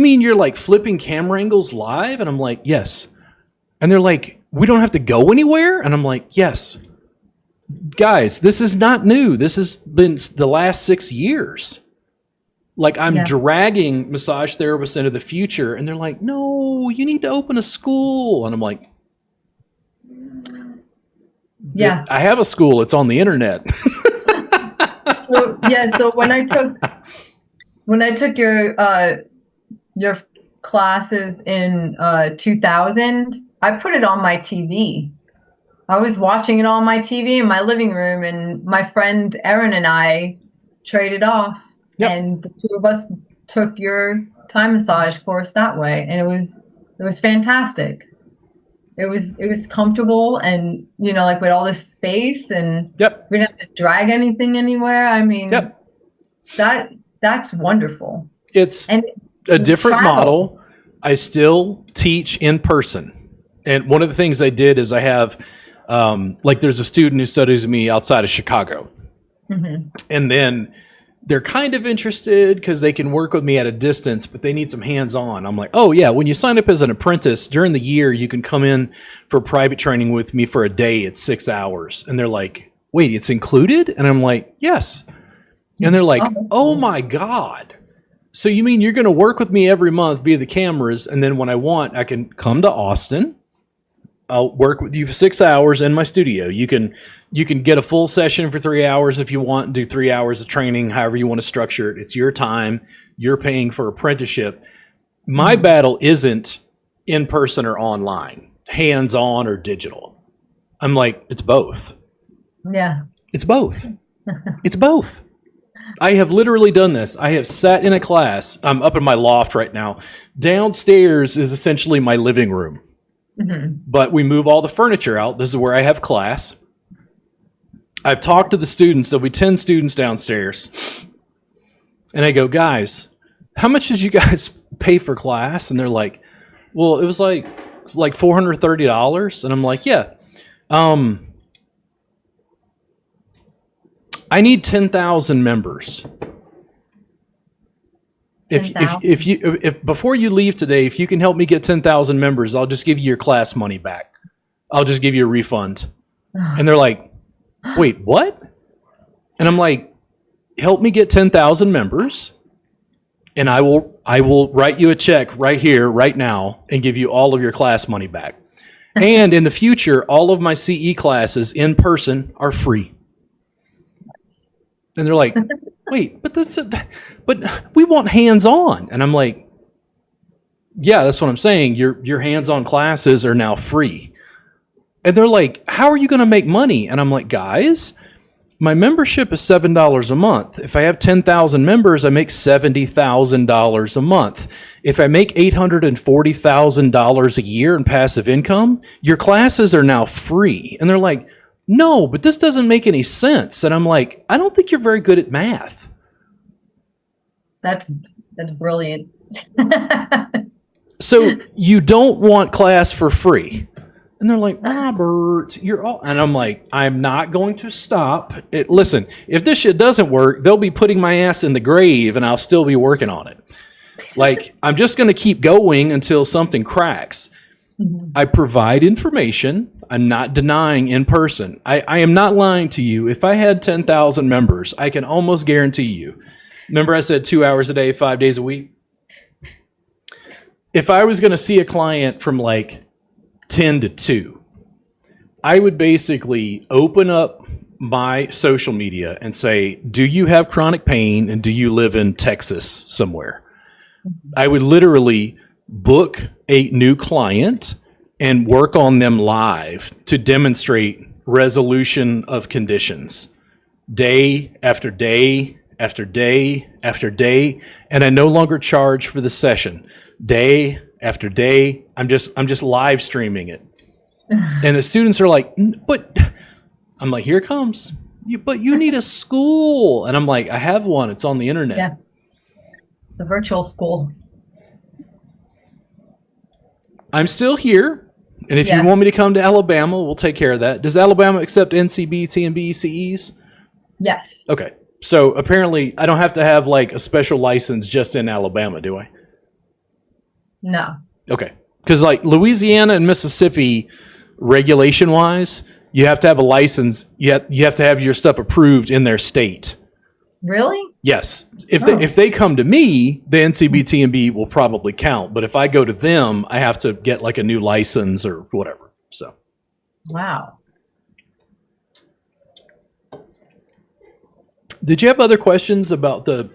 mean you're like flipping camera angles live? And I'm like, yes. And they're like, we don't have to go anywhere? And I'm like, yes. Guys, this is not new. This has been the last 6 years. Like, I'm dragging massage therapists into the future, and they're like, no, you need to open a school. And I'm like, yeah, I have a school. It's on the internet. So when I took your classes in 2000, I put it on my TV. I was watching it on my TV in my living room, and my friend Erin and I traded off. Yep. And the two of us took your Thai massage course that way, and it was fantastic. It was comfortable, and like with all this space, and we didn't have to drag anything anywhere. I mean, that's wonderful. It's a different model. I still teach in person, and one of the things I did is I have there's a student who studies with me outside of Chicago, and then they're kind of interested because they can work with me at a distance, but they need some hands-on. I'm like, oh yeah, when you sign up as an apprentice during the year, you can come in for private training with me for a day. It's 6 hours. And they're like, wait, it's included? And I'm like, yes. And they're like, oh my God. So you mean you're going to work with me every month via the cameras, and then when I want, I can come to Austin. I'll work with you for 6 hours in my studio. You can get a full session for 3 hours if you want, and do 3 hours of training, however you want to structure it. It's your time. You're paying for apprenticeship. My battle isn't in person or online, hands-on or digital. I'm like, it's both. Yeah. It's both. It's both. I have literally done this. I have sat in a class. I'm up in my loft right now. Downstairs is essentially my living room. But we move all the furniture out. This is where I have class. I've talked to the students. There'll be 10 students downstairs. And I go, guys, how much did you guys pay for class? And they're like, well, it was like $430. And I'm like, yeah. I need 10,000 members. If before you leave today, if you can help me get 10,000 members, I'll just give you your class money back. I'll just give you a refund. And they're like, wait, what? And I'm like, help me get 10,000 members, and I will write you a check right here, right now, and give you all of your class money back. And in the future, all of my CE classes in person are free. And they're like, wait, but we want hands-on. And I'm like, yeah, that's what I'm saying. Your hands-on classes are now free. And they're like, how are you going to make money? And I'm like, guys, my membership is $7 a month. If I have 10,000 members, I make $70,000 a month. If I make $840,000 a year in passive income, your classes are now free. And they're like, no, but this doesn't make any sense. And I'm like, I don't think you're very good at math. That's brilliant. So you don't want class for free. And they're like, Robert, you're all... And I'm like, I'm not going to stop. Listen, if this shit doesn't work, they'll be putting my ass in the grave and I'll still be working on it. Like, I'm just going to keep going until something cracks. I provide information. I'm not denying in person. I am not lying to you. If I had 10,000 members, I can almost guarantee you. Remember I said 2 hours a day, 5 days a week? If I was going to see a client from like 10 to 2, I would basically open up my social media and say, do you have chronic pain and do you live in Texas somewhere? I would literally book a new client and work on them live to demonstrate resolution of conditions day after day after day after day. And I no longer charge for the session day after day. I'm just live streaming it. And the students are like, but I'm like, here it comes. But you need a school. And I'm like, I have one. It's on the internet. Yeah. The virtual school. I'm still here. And if you want me to come to Alabama, we'll take care of that. Does Alabama accept NCB, TNB, CEs? Yes. Okay. So apparently I don't have to have like a special license just in Alabama, do I? No. Okay. Because like Louisiana and Mississippi, regulation-wise, you have to have a license. You have to have your stuff approved in their state. Really? Yes. If they come to me, the NCB-TNB will probably count. But if I go to them, I have to get like a new license or whatever. So. Wow. Did you have other questions about the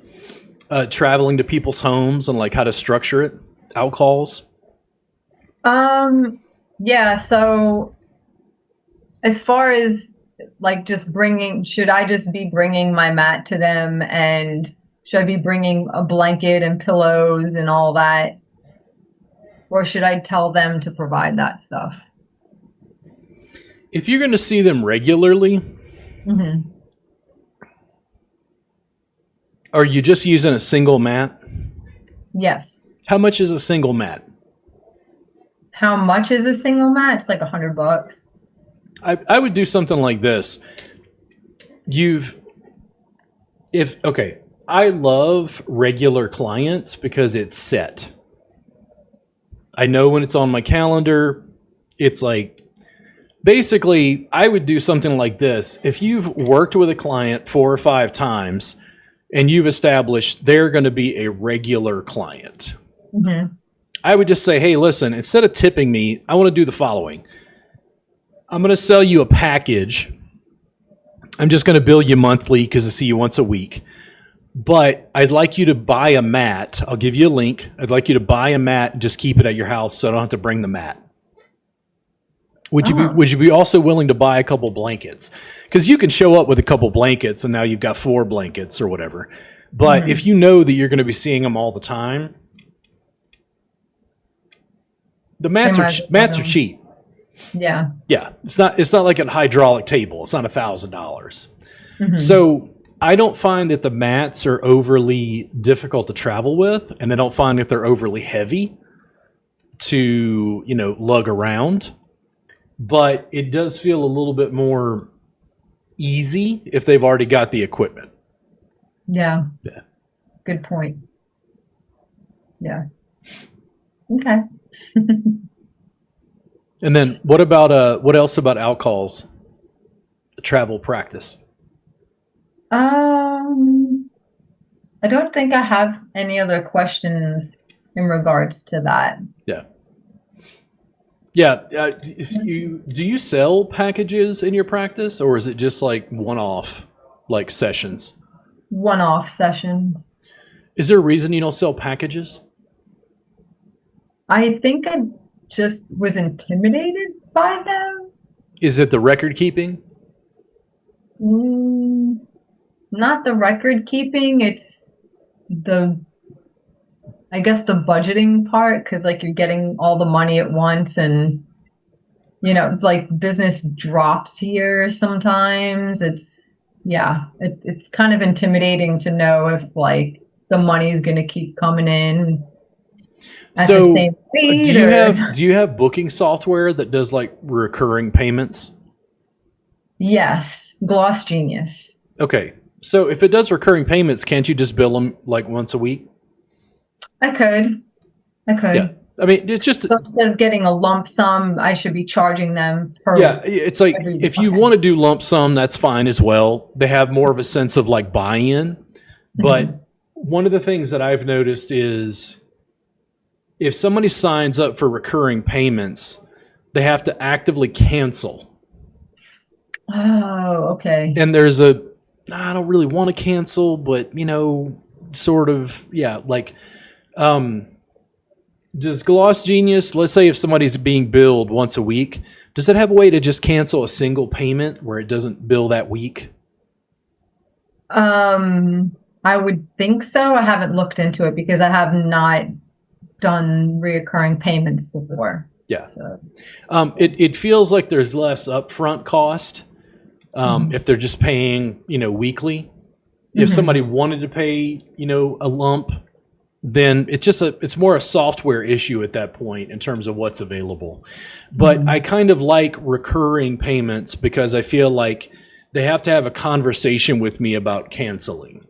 traveling to people's homes and like how to structure it? Outcalls? Yeah. So as far as like just should I just be bringing my mat to them, and should I be bringing a blanket and pillows and all that? Or should I tell them to provide that stuff? If you're going to see them regularly, are you just using a single mat? Yes. How much is a single mat? How much is a single mat? It's like $100. I would do something like this. I love regular clients because it's set. I know when it's on my calendar. It's like, basically, I would do something like this. If you've worked with a client 4 or 5 times and you've established they're going to be a regular client, I would just say, hey, listen, instead of tipping me, I want to do the following. I'm going to sell you a package. I'm just going to bill you monthly because I see you once a week. But I'd like you to buy a mat. I'll give you a link. I'd like you to buy a mat and just keep it at your house so I don't have to bring the mat. Would you be also willing to buy a couple blankets? Because you can show up with a couple blankets and now you've got 4 blankets or whatever. But if you know that you're going to be seeing them all the time, the mats are cheap. Yeah. Yeah. It's not like a hydraulic table. It's not $1,000. So I don't find that the mats are overly difficult to travel with, and I don't find that they're overly heavy to, lug around. But it does feel a little bit more easy if they've already got the equipment. Yeah. Yeah. Good point. Yeah. Okay. And then what else about outcalls? Travel practice. I don't think I have any other questions in regards to that. Yeah. Yeah. Do you sell packages in your practice, or is it just like one-off, like sessions? One-off sessions. Is there a reason you don't sell packages? I think I just was intimidated by them. Is it the record keeping? Not the record keeping. It's I guess the budgeting part, because like you're getting all the money at once, and it's like business drops here sometimes. It's kind of intimidating to know if like the money is going to keep coming in at the same speed. Do you have booking software that does like recurring payments? Yes, Gloss Genius. Okay. So if it does recurring payments, can't you just bill them like once a week? I could. Yeah. I mean, it's just So instead of getting a lump sum, I should be charging them per. yeah. It's like if you want to do lump sum, that's fine as well. They have more of a sense of like buy-in. But one of the things that I've noticed is if somebody signs up for recurring payments, they have to actively cancel. Oh, okay. And there's I don't really want to cancel, but sort of, yeah, like, does Gloss Genius, let's say if somebody's being billed once a week, does it have a way to just cancel a single payment where it doesn't bill that week? I would think so. I haven't looked into it because I have not done reoccurring payments before. Yeah. So. It feels like there's less upfront cost if they're just paying, weekly. If somebody wanted to pay, a lump, then it's more a software issue at that point in terms of what's available. But I kind of like recurring payments because I feel like they have to have a conversation with me about canceling.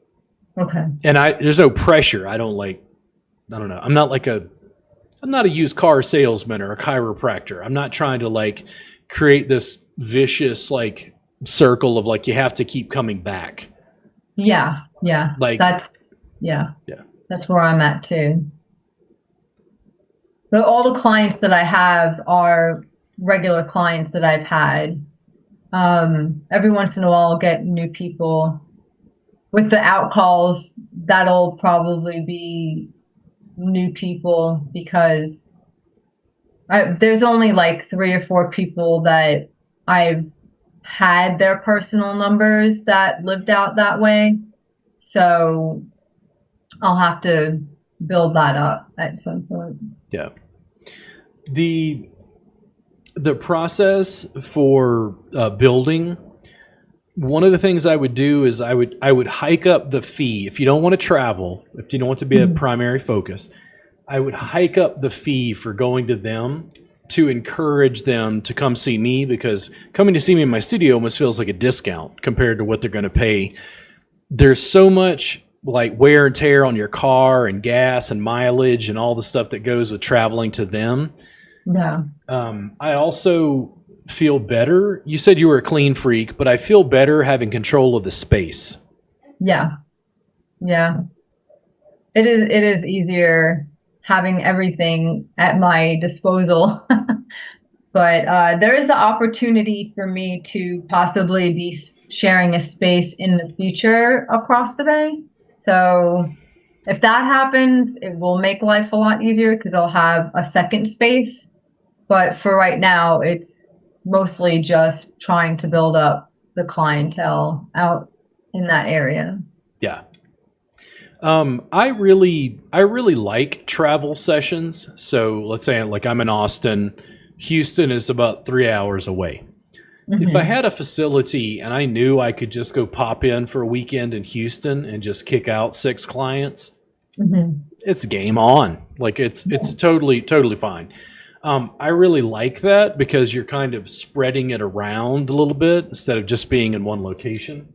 Okay. And there's no pressure. I don't know. I'm not a used car salesman or a chiropractor. I'm not trying to like create this vicious like circle of like you have to keep coming back. Yeah. Like that's where I'm at too. But all the clients that I have are regular clients that I've had. Every once in a while I'll get new people. With the outcalls, that'll probably be new people because there's only like 3 or 4 people that I've had their personal numbers that lived out that way. So I'll have to build that up at some point. Yeah. The process for building, one of the things I would do is I would hike up the fee. If you don't want to travel, if you don't want to be a primary focus, I would hike up the fee for going to them to encourage them to come see me, because coming to see me in my studio almost feels like a discount compared to what they're going to pay. There's so much like wear and tear on your car and gas and mileage and all the stuff that goes with traveling to them. Yeah. I also feel better. You said you were a clean freak, but I feel better having control of the space. Yeah. It is easier having everything at my disposal. But there is the opportunity for me to possibly be sharing a space in the future across the bay. So if that happens, it will make life a lot easier because I'll have a second space. But for right now, it's mostly just trying to build up the clientele out in that area. Yeah. I really like travel sessions. So let's say like I'm in Austin, Houston is about 3 hours away. If I had a facility and I knew I could just go pop in for a weekend in Houston and just kick out 6 clients, it's game on. Like it's totally fine. I really like that because you're kind of spreading it around a little bit instead of just being in one location.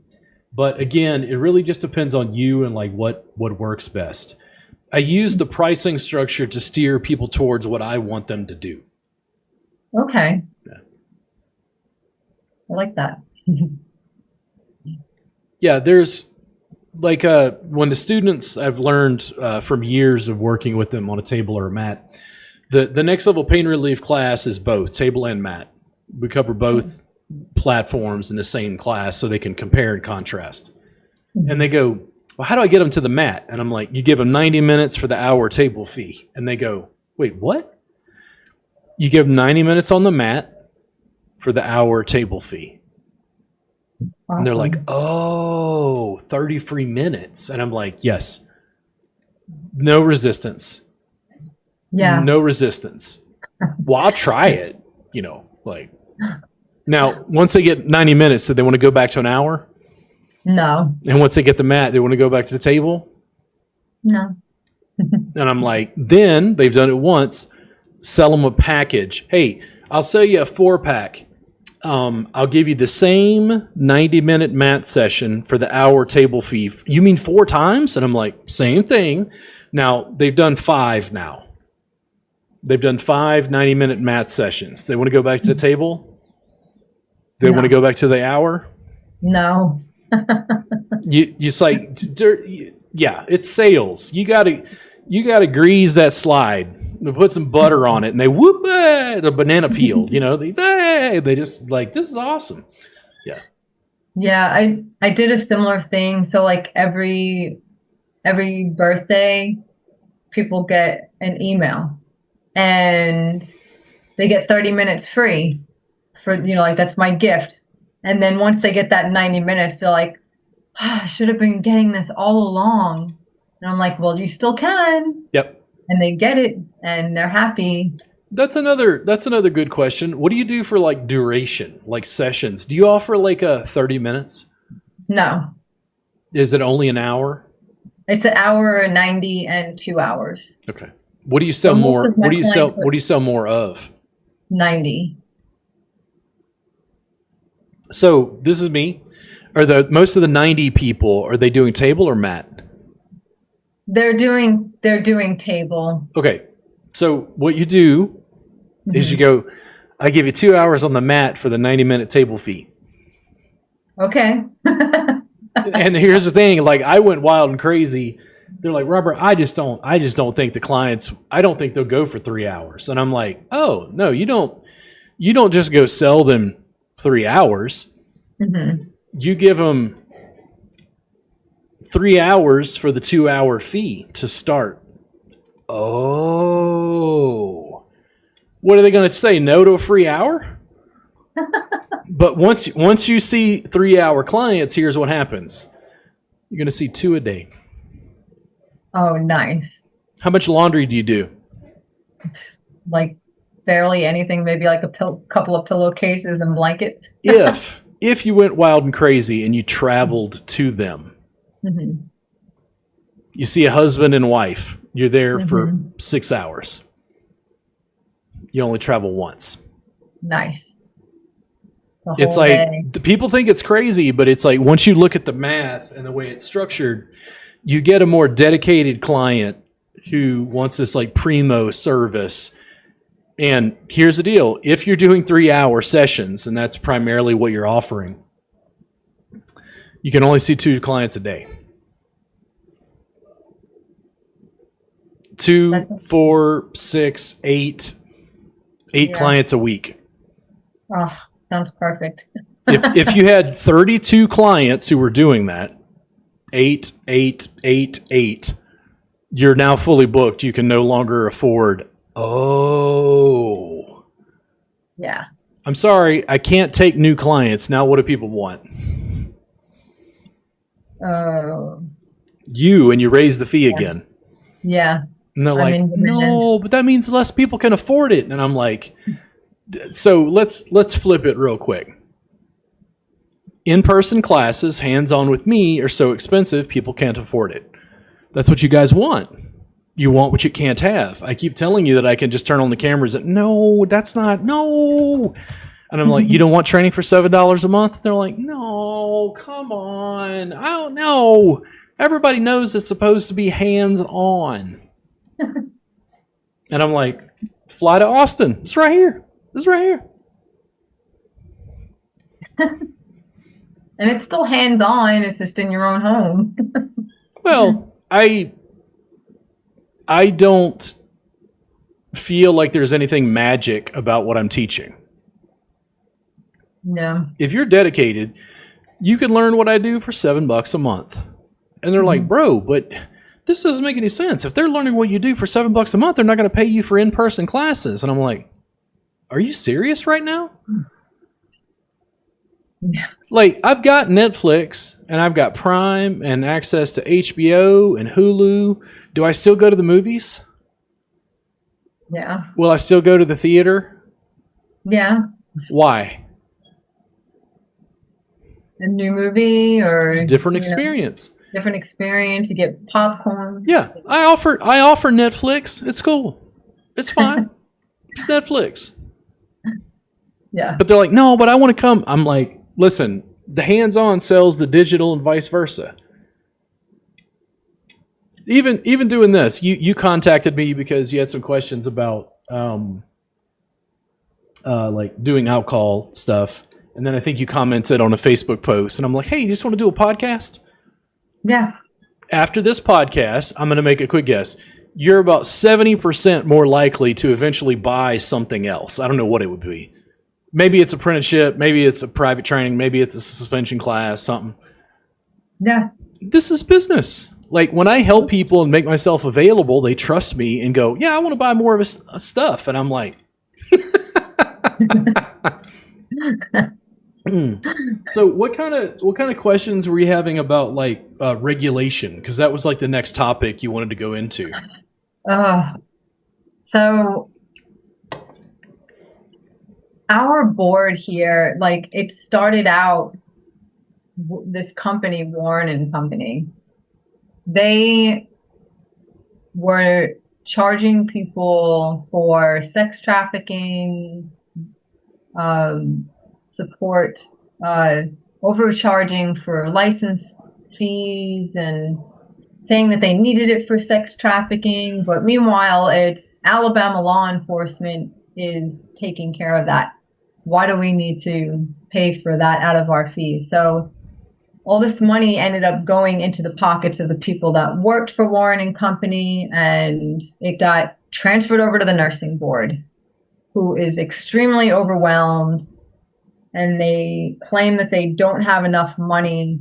But again, it really just depends on you and like what works best. I use the pricing structure to steer people towards what I want them to do. Okay. Yeah. I like that. Yeah, there's like when the students I've learned from years of working with them on a table or a mat, the next level pain relief class is both table and mat. We cover both platforms in the same class so they can compare and contrast. And they go, well, how do I get them to the mat? And I'm like, you give them 90 minutes for the hour table fee. And they go, wait, what? You give them 90 minutes on the mat for the hour table fee. Awesome. And they're like, oh, 30 free minutes. And I'm like, yes. No resistance. Yeah. No resistance. Well, I'll try it, like. Now, once they get 90 minutes, do they want to go back to an hour? No. And once they get the mat, they want to go back to the table? No. And I'm like, then they've done it once. Sell them a package. Hey, I'll sell you a 4-pack. I'll give you the same 90-minute mat session for the hour table fee. You mean 4 times? And I'm like, same thing. Now, they've done 5 now. They've done 5 90-minute mat sessions. They want to go back to the table? They want to go back to the hour? No. It's like, yeah, it's sales. You gotta grease that slide. They put some butter on it, and they whoop it, a banana peel. They just like, this is awesome. Yeah. Yeah, I did a similar thing. So like every birthday, people get an email, and they get 30 minutes free for, like that's my gift. And then once they get that 90 minutes, they're like, I should have been getting this all along. And I'm like, well, you still can. Yep. And they get it, and they're happy. That's another good question. What do you do for like duration, like sessions? Do you offer like a 30 minutes? No. Is it only an hour? It's an hour, 90, and 2 hours. Okay. What do you sell more? What do you sell more of? 90. So this is me. Are most of the 90 people, are they doing table or mat? They're doing table. Okay. So what you do is you go, I give you 2 hours on the mat for the 90-minute table fee. Okay. And here's the thing, like I went wild and crazy. They're like, Robert, I just don't think the clients, I don't think they'll go for 3 hours. And I'm like, oh no, you don't just go sell them 3 hours. Mm-hmm. You give them 3 hours for the 2 hour fee to start. Oh, what are they going to say? No to a free hour? But once you see 3 hour clients, here's what happens. You're going to see 2 a day. Oh, nice. How much laundry do you do? Like barely anything, maybe like a couple of pillowcases and blankets. If you went wild and crazy and you traveled to them, mm-hmm. you see a husband and wife, you're there for 6 hours. You only travel once. Nice. It's like, people think it's crazy, but it's like once you look at the math and the way it's structured, you get a more dedicated client who wants this like primo service. And here's the deal. If you're doing 3 hour sessions, and that's primarily what you're offering, you can only see 2 clients a day. 2, 4, 6, 8 clients a week. Oh, sounds perfect. If you had 32 clients who were doing that, 8, you're now fully booked. You can no longer afford. Oh. Yeah. I'm sorry, I can't take new clients. Now what do people want? You, and you raise the fee again. Yeah. And they're like, no, but that means less people can afford it. And I'm like, so let's flip it real quick. In-person classes, hands-on with me, are so expensive, people can't afford it. That's what you guys want. You want what you can't have. I keep telling you that I can just turn on the cameras and no, that's not, no. And I'm like, you don't want training for $7 a month? They're like, no, come on. I don't know. Everybody knows it's supposed to be hands-on. And I'm like, fly to Austin. It's right here. It's right here. And it's still hands-on. It's just in your own home. Well, I don't feel like there's anything magic about what I'm teaching. No. If you're dedicated, you can learn what I do for $7 a month. And they're like, bro, but this doesn't make any sense. If they're learning what you do for $7 a month, they're not going to pay you for in-person classes. And I'm like, are you serious right now? Yeah. Like, I've got Netflix and I've got Prime and access to HBO and Hulu. Do I still go to the movies? Yeah. Will I still go to the theater? Yeah. Why? A new movie or It's a different experience. Different experience. You get popcorn. Yeah. I offer Netflix. It's cool. It's fine. It's Netflix. Yeah. But they're like, no, but I want to come. I'm like, listen, the hands-on sells the digital and vice versa. Even doing this, you contacted me because you had some questions about like doing outcall stuff. And then I think you commented on a Facebook post, and I'm like, hey, you just want to do a podcast? Yeah. After this podcast, I'm going to make a quick guess. You're about 70% more likely to eventually buy something else. I don't know what it would be. Maybe it's apprenticeship. Maybe it's a private training. Maybe it's a suspension class, something. Yeah. This is business. Like when I help people and make myself available, they trust me and go, yeah, I want to buy more of his stuff. And I'm like, So what kind of questions were you having about like regulation? Because that was like the next topic you wanted to go into. So our board here, like it started out, this company, Warren and Company, they were charging people for sex trafficking, support, overcharging for license fees and saying that they needed it for sex trafficking. But meanwhile, it's Alabama law enforcement is taking care of that. Why do we need to pay for that out of our fees? So all this money ended up going into the pockets of the people that worked for Warren and Company, and it got transferred over to the nursing board, who is extremely overwhelmed, and they claim that they don't have enough money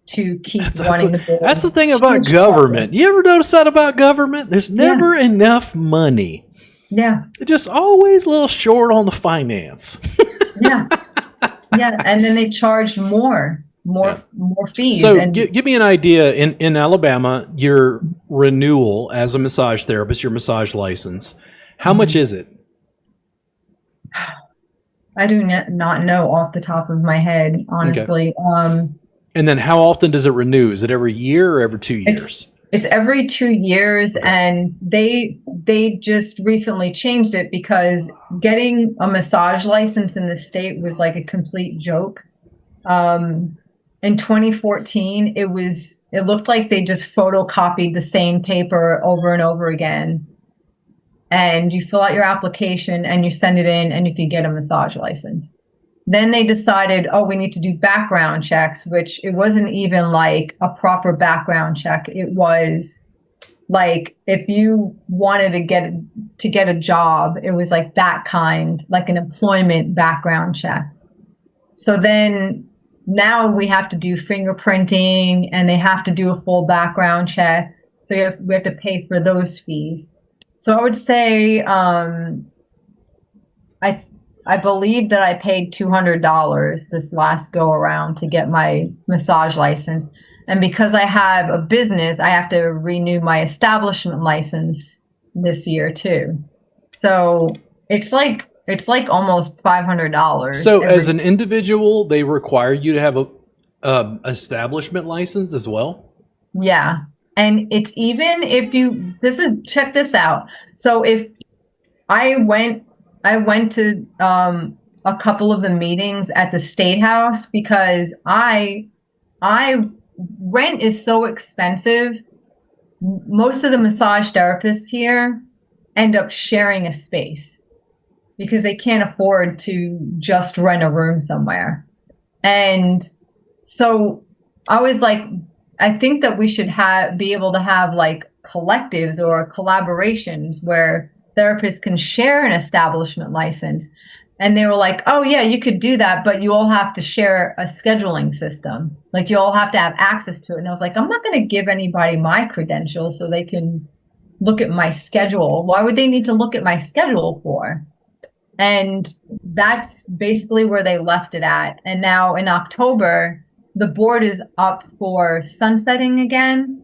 to keep running the board. That's the thing about government. You ever notice that about government? There's never enough money. Yeah. They're just always a little short on the finance. Yeah. Yeah. And then they charge more fees. So give me an idea. In Alabama, your renewal as a massage therapist, your massage license, how much is it? I do not know off the top of my head, honestly. Okay. And then how often does it renew? Is it every year or every 2 years? It's every 2 years, and they just recently changed it because getting a massage license in the state was like a complete joke. In 2014, it looked like they just photocopied the same paper over and over again. And you fill out your application and you send it in, and you could get a massage license. Then they decided, we need to do background checks, which it wasn't even like a proper background check. It was like if you wanted to get a job, it was like that kind, like an employment background check. So then now we have to do fingerprinting, and they have to do a full background check. So we have to pay for those fees. So I would say I believe that I paid $200 this last go around to get my massage license. And because I have a business, I have to renew my establishment license this year too. So it's like almost $500. So as an individual, they require you to have a establishment license as well? Yeah. And it's even if check this out. So if I went to a couple of the meetings at the State House because rent is so expensive. Most of the massage therapists here end up sharing a space because they can't afford to just rent a room somewhere. And so I was like, I think that we should be able to have like collectives or collaborations where therapists can share an establishment license. And they were like, oh yeah, you could do that, but you all have to share a scheduling system. Like you all have to have access to it. And I was like, I'm not going to give anybody my credentials so they can look at my schedule. Why would they need to look at my schedule for? And that's basically where they left it at. And now in October, the board is up for sunsetting again.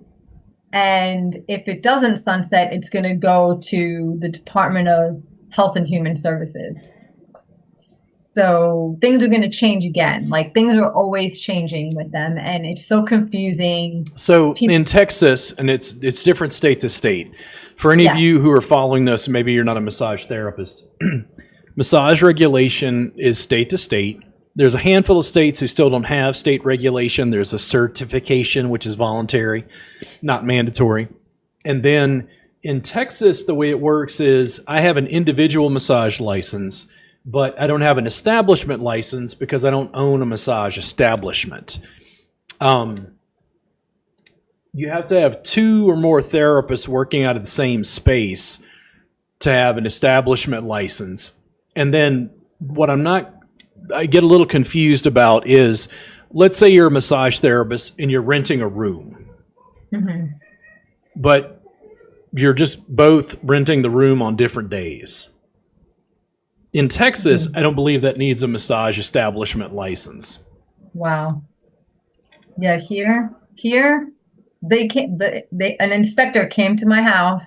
And if it doesn't sunset, it's going to go to the Department of Health and Human Services. So things are going to change again. Like things are always changing with them, and it's so confusing. So in Texas, and it's different state to state. For any of you who are following this, maybe you're not a massage therapist. Massage regulation is state to state. There's a handful of states who still don't have state regulation. There's a certification, which is voluntary, not mandatory. And then In Texas, the way it works is I have an individual massage license, but I don't have an establishment license because I don't own a massage establishment. You have to have 2 or more therapists working out of the same space to have an establishment license. And then what I get a little confused about is, let's say you're a massage therapist and you're renting a room, but you're just both renting the room on different days. In Texas, I don't believe that needs a massage establishment license. Wow. Yeah, here an inspector came to my house,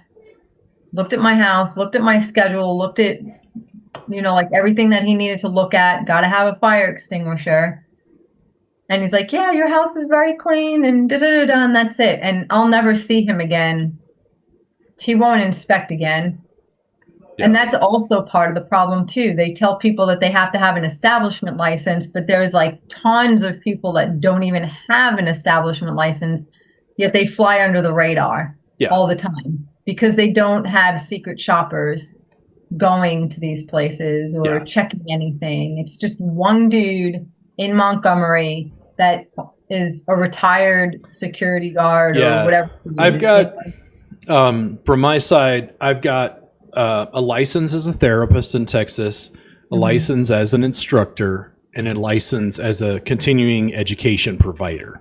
looked at my schedule, looked at, like everything that he needed to look at, got to have a fire extinguisher. And he's like, yeah, your house is very clean and da-da-da-da, and that's it. And I'll never see him again. He won't inspect again. Yeah. And that's also part of the problem too. They tell people that they have to have an establishment license, but there's like tons of people that don't even have an establishment license, yet they fly under the radar all the time because they don't have secret shoppers going to these places or checking anything. It's just one dude in Montgomery that is a retired security guard or whatever. I've got, from my side, I've got a license as a therapist in Texas, a license as an instructor, and a license as a continuing education provider.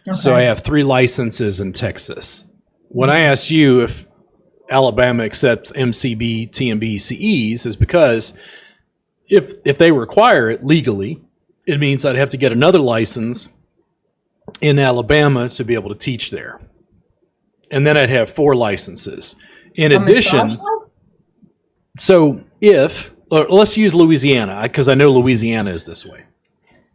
Okay. So I have 3 licenses in Texas. When I asked you if Alabama accepts MCB, TMB, CEs, is because if they require it legally, it means I'd have to get another license in Alabama to be able to teach there. And then I'd have 4 licenses. In addition, so let's use Louisiana, because I know Louisiana is this way.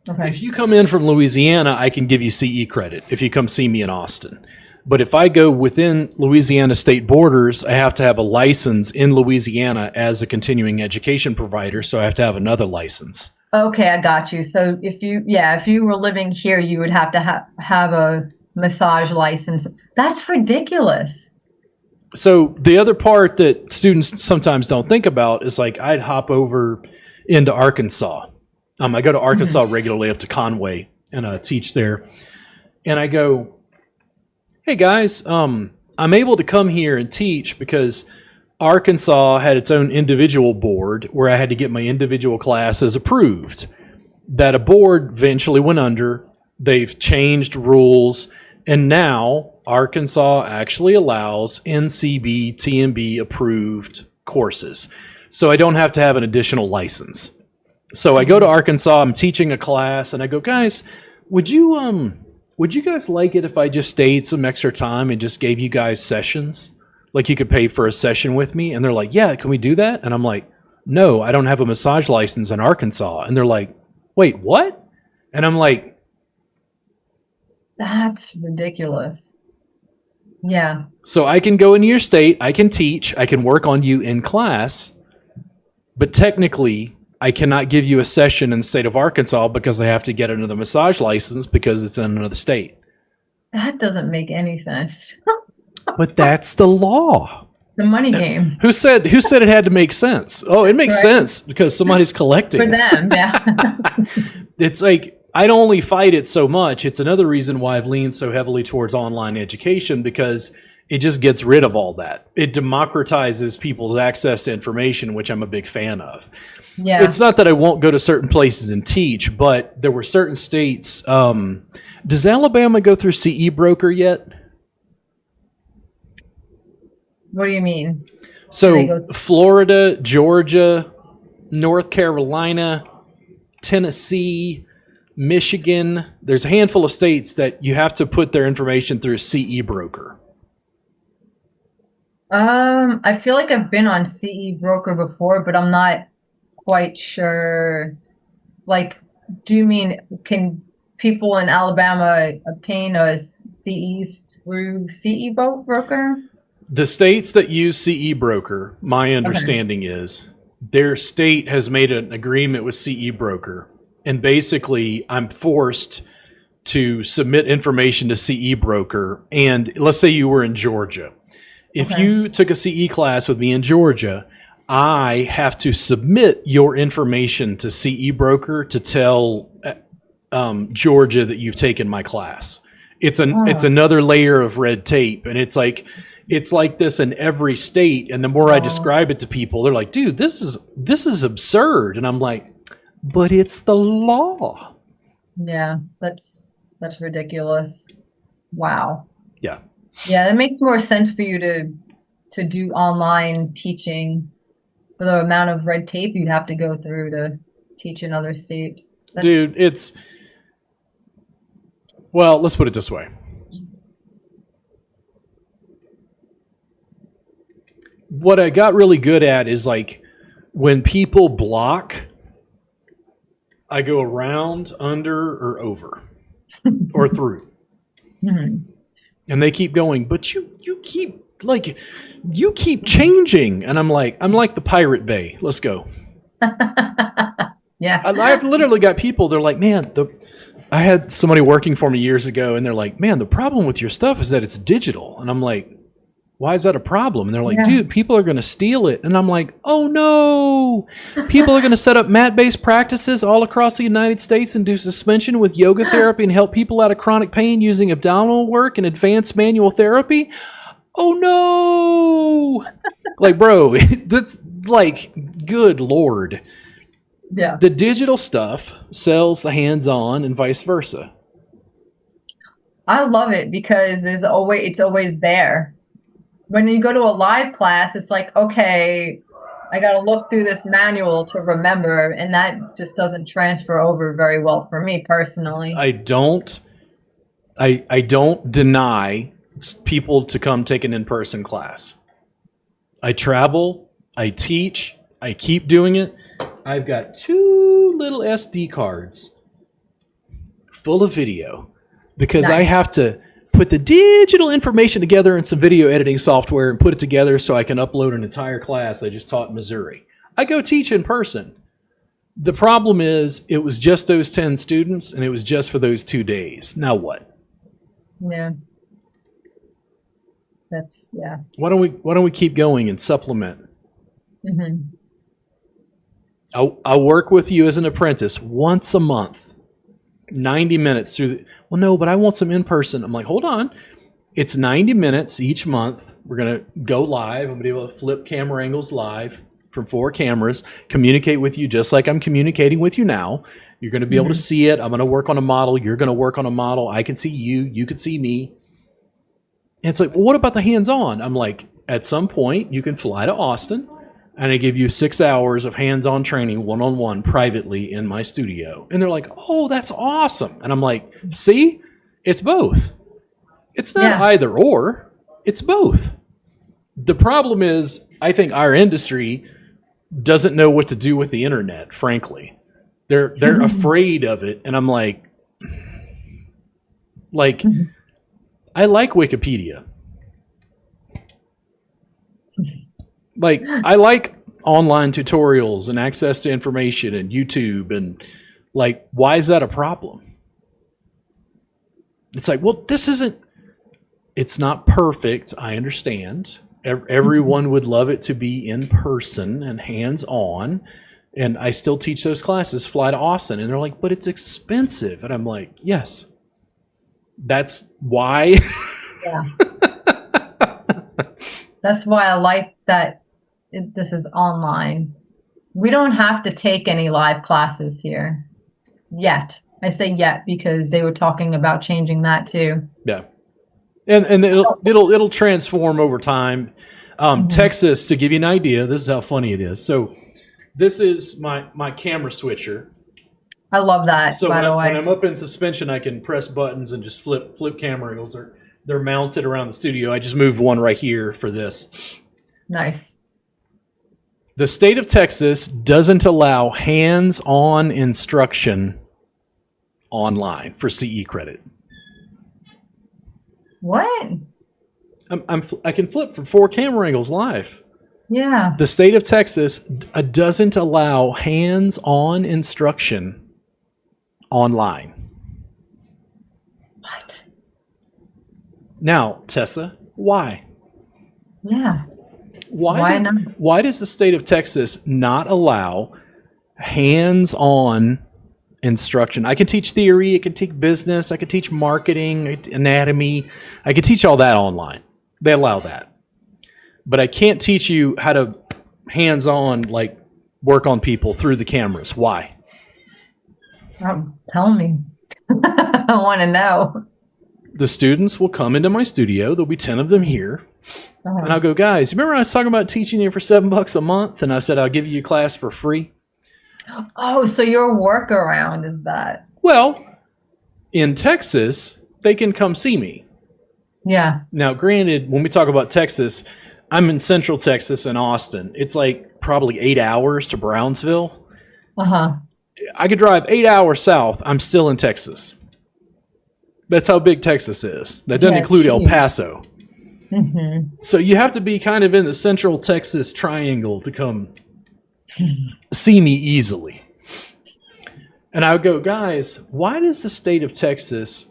Okay. If you come in from Louisiana, I can give you CE credit if you come see me in Austin. But if I go within Louisiana state borders, I have to have a license in Louisiana as a continuing education provider, so I have to have another license. Okay, I got you. So if you were living here, you would have to have a massage license. That's ridiculous. So the other part that students sometimes don't think about is like I'd hop over into Arkansas. I go to Arkansas regularly up to Conway and teach there. And I go, hey guys, I'm able to come here and teach because Arkansas had its own individual board where I had to get my individual classes approved. That a board eventually went under. They've changed rules. And now Arkansas actually allows NCB, TMB approved courses. So I don't have to have an additional license. So I go to Arkansas, I'm teaching a class, and I go, guys, would you guys like it if I just stayed some extra time and just gave you guys sessions? Like you could pay for a session with me? And they're like, yeah, can we do that? And I'm like, no, I don't have a massage license in Arkansas. And they're like, wait, what? And I'm like, that's ridiculous. Yeah. So I can go into your state, I can teach, I can work on you in class, but technically I cannot give you a session in the state of Arkansas because I have to get another massage license because it's in another state. That doesn't make any sense. But that's the law. The money game. Who said it had to make sense? Oh, it makes sense because somebody's collecting. For them, yeah. It's like, I'd only fight it so much. It's another reason why I've leaned so heavily towards online education because it just gets rid of all that. It democratizes people's access to information, which I'm a big fan of. Yeah. It's not that I won't go to certain places and teach, but there were certain states. Does Alabama go through CE broker yet? What do you mean? So Florida, Georgia, North Carolina, Tennessee, Michigan, there's a handful of states that you have to put their information through a CE broker. I feel like I've been on CE broker before, but I'm not quite sure. Like, do you mean can people in Alabama obtain a CEs through CE broker? The states that use CE broker, my understanding is their state has made an agreement with CE broker. And basically, I'm forced to submit information to CE broker. And let's say you were in Georgia. If Okay. you took a CE class with me in Georgia, I have to submit your information to CE broker to tell Georgia that you've taken my class. It's another layer of red tape, and it's like this in every state. And the more I describe it to people, they're like, "Dude, this is absurd." And I'm like, "But it's the law." Yeah, that's ridiculous. Wow. Yeah. Yeah, it makes more sense for you to do online teaching for the amount of red tape you'd have to go through to teach in other states. Dude, well, let's put it this way. What I got really good at is like when people block, I go around, under, or over, or through. Mhm. And they keep going, but you keep changing. And I'm like the Pirate Bay. Let's go. Yeah. I've literally got people, they're like, man, I had somebody working for me years ago, and they're like, man, the problem with your stuff is that it's digital. And I'm like, why is that a problem? And they're like, dude, people are going to steal it. And I'm like, oh no, people are going to set up mat-based practices all across the United States and do suspension with yoga therapy and help people out of chronic pain using abdominal work and advanced manual therapy. Oh no. Like, bro, that's like, good Lord. Yeah. The digital stuff sells the hands-on and vice versa. I love it because it's always there. When you go to a live class, it's like, okay, I got to look through this manual to remember, and that just doesn't transfer over very well for me personally. I don't deny people to come take an in-person class. I travel, I teach, I keep doing it. I've got 2 little SD cards full of video because I have to put the digital information together in some video editing software and put it together so I can upload an entire class I just taught in Missouri. I go teach in person. The problem is it was just those 10 students and it was just for those 2 days. Now what? Yeah. Why don't we keep going and supplement? Mm-hmm. I'll work with you as an apprentice once a month, 90 minutes through. Well, no, but I want some in person. I'm like, hold on. It's 90 minutes each month. We're going to go live. I'm going to be able to flip camera angles live from 4 cameras, communicate with you just like I'm communicating with you now. You're going to be able to see it. I'm going to work on a model. You're going to work on a model. I can see you. You can see me. And it's like, well, what about the hands-on? I'm like, at some point, you can fly to Austin, and I give you 6 hours of hands-on training one-on-one privately in my studio. And they're like, oh, that's awesome. And I'm like, see, it's both. It's not either or. It's both. The problem is, I think our industry doesn't know what to do with the internet, frankly. They're afraid of it. And I'm like, I like Wikipedia. Like, I like online tutorials and access to information and YouTube, and like, why is that a problem? It's like, well, it's not perfect. I understand. Everyone would love it to be in person and hands-on. And I still teach those classes, fly to Austin. And they're like, but it's expensive. And I'm like, yes, that's why. Yeah. That's why I like that this is online. We don't have to take any live classes here yet. I say yet because they were talking about changing that too. Yeah. And it'll transform over time. Texas, to give you an idea, this is how funny it is. So this is my camera switcher. I love that. So by the way, when I'm up in suspension, I can press buttons and just flip camera angles. They're mounted around the studio. I just moved one right here for this. Nice. The state of Texas doesn't allow hands-on instruction online for CE credit. What? I can flip from 4 camera angles live. Yeah. The state of Texas doesn't allow hands-on instruction online. What? Now, Tessa, why? Yeah. Why not? Why does the state of Texas not allow hands-on instruction? I can teach theory, I can teach business, I can teach marketing, anatomy. I can teach all that online. They allow that. But I can't teach you how to hands-on, like, work on people through the cameras. Why? Tell me. I want to know. The students will come into my studio. There'll be 10 of them here. And I'll go, guys, remember I was talking about teaching you for $7 a month? And I said, I'll give you a class for free. Oh, so your workaround is that? Well, in Texas, they can come see me. Yeah. Now, granted, when we talk about Texas, I'm in Central Texas in Austin. It's like probably 8 hours to Brownsville. I could drive 8 hours south. I'm still in Texas. That's how big Texas is. That doesn't include El Paso. So you have to be kind of in the Central Texas triangle to come see me easily. And I would go, guys, why does the state of Texas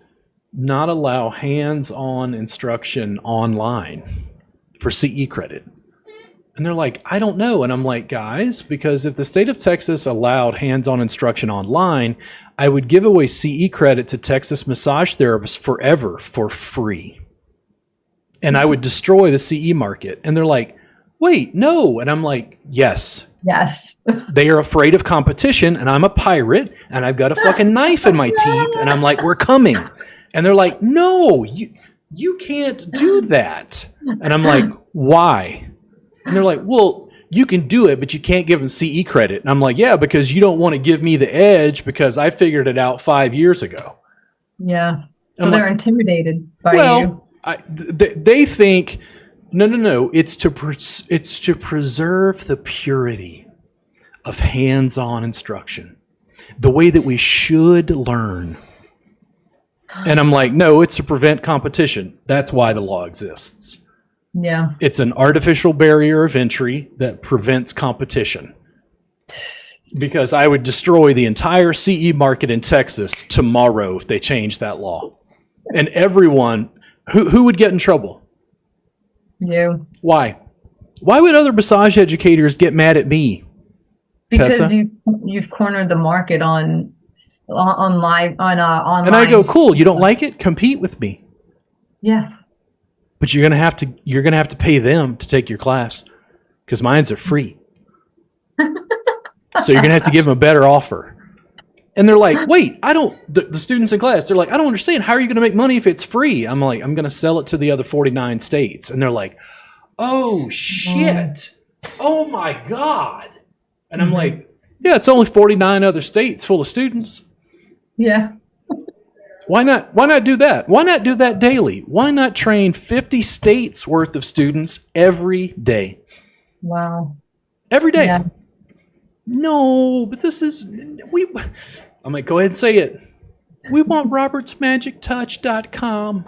not allow hands-on instruction online for CE credit? And they're like, I don't know. And I'm like, guys, because if the state of Texas allowed hands-on instruction online, I would give away CE credit to Texas massage therapists forever for free. And I would destroy the CE market. And they're like, wait, no. And I'm like, yes. Yes. They are afraid of competition, and I'm a pirate, and I've got a fucking knife in my teeth, and I'm like, we're coming. And they're like, no, you can't do that. And I'm like, why? And they're like, well, you can do it, but you can't give them CE credit. And I'm like, yeah, because you don't want to give me the edge because I figured it out 5 years ago. Yeah. So I'm they're like, intimidated by you. They think, no. It's to preserve the purity of hands-on instruction, the way that we should learn. And I'm like, no, it's to prevent competition. That's why the law exists. Yeah. It's an artificial barrier of entry that prevents competition. Because I would destroy the entire CE market in Texas tomorrow if they changed that law. And everyone, who would get in trouble? You. Why? Why would other massage educators get mad at me? Because Tessa? you've cornered the market on online. And I go, cool. You don't like it? Compete with me. Yeah. But you're gonna have to pay them to take your class because mine's are free. So you're gonna have to give them a better offer. And they're like, wait, the students in class, they're like, I don't understand. How are you going to make money if it's free? I'm like, I'm going to sell it to the other 49 states. And they're like, oh, shit. Oh, my God. And I'm like, yeah, it's only 49 other states full of students. Yeah. Why not do that? Why not do that daily? Why not train 50 states worth of students every day? Wow. Every day. Yeah. No, but I'm like, go ahead and say it. We want robertsmagictouch.com.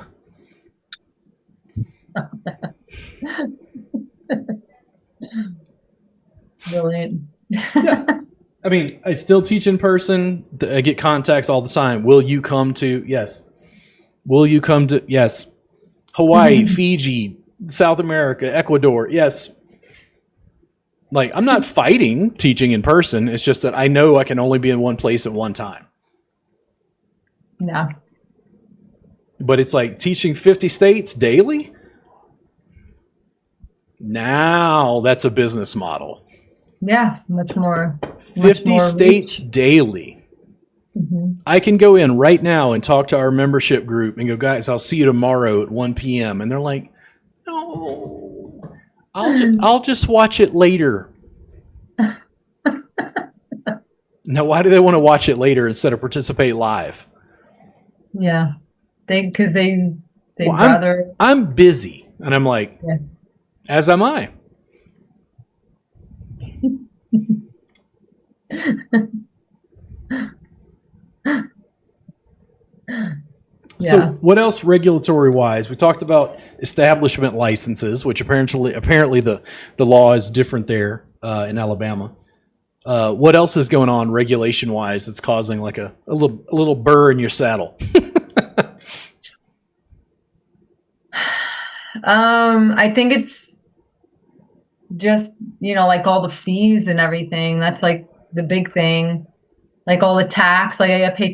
Brilliant. Yeah. I mean, I still teach in person. I get contacts all the time. Will you come to? Yes. Will you come to? Yes. Hawaii, Fiji, South America, Ecuador. Yes. Like, I'm not fighting teaching in person. It's just that I know I can only be in one place at one time. Yeah. But it's like teaching 50 states daily? Now that's a business model. Yeah, much more. 50 states daily. I can go in right now and talk to our membership group and go, guys, I'll see you tomorrow at 1 p.m. And they're like, no. I'll just watch it later. Now, why do they want to watch it later instead of participate live? Yeah, because they'd rather. I'm busy, and I'm like, yeah. As am I. Yeah. So what else regulatory wise? We talked about establishment licenses, which apparently the law is different there in Alabama. What else is going on regulation wise that's causing like a little burr in your saddle? I think it's just, like all the fees and everything. That's like the big thing. Like all the tax, like I gotta pay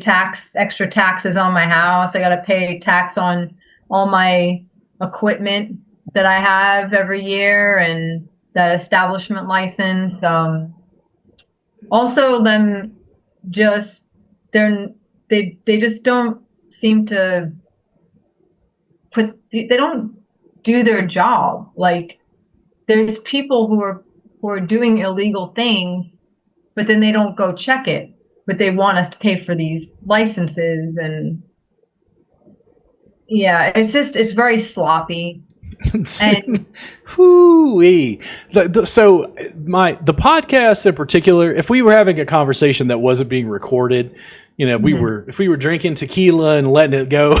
extra taxes on my house. I gotta pay tax on all my equipment that I have every year and that establishment license. Also them just they just don't seem to they don't do their job. Like there's people who are doing illegal things, but then they don't go check it. But they want us to pay for these licenses, and yeah, it's very sloppy. And Whoo-wee. So the podcast in particular, if we were having a conversation that wasn't being recorded, if we were drinking tequila and letting it go,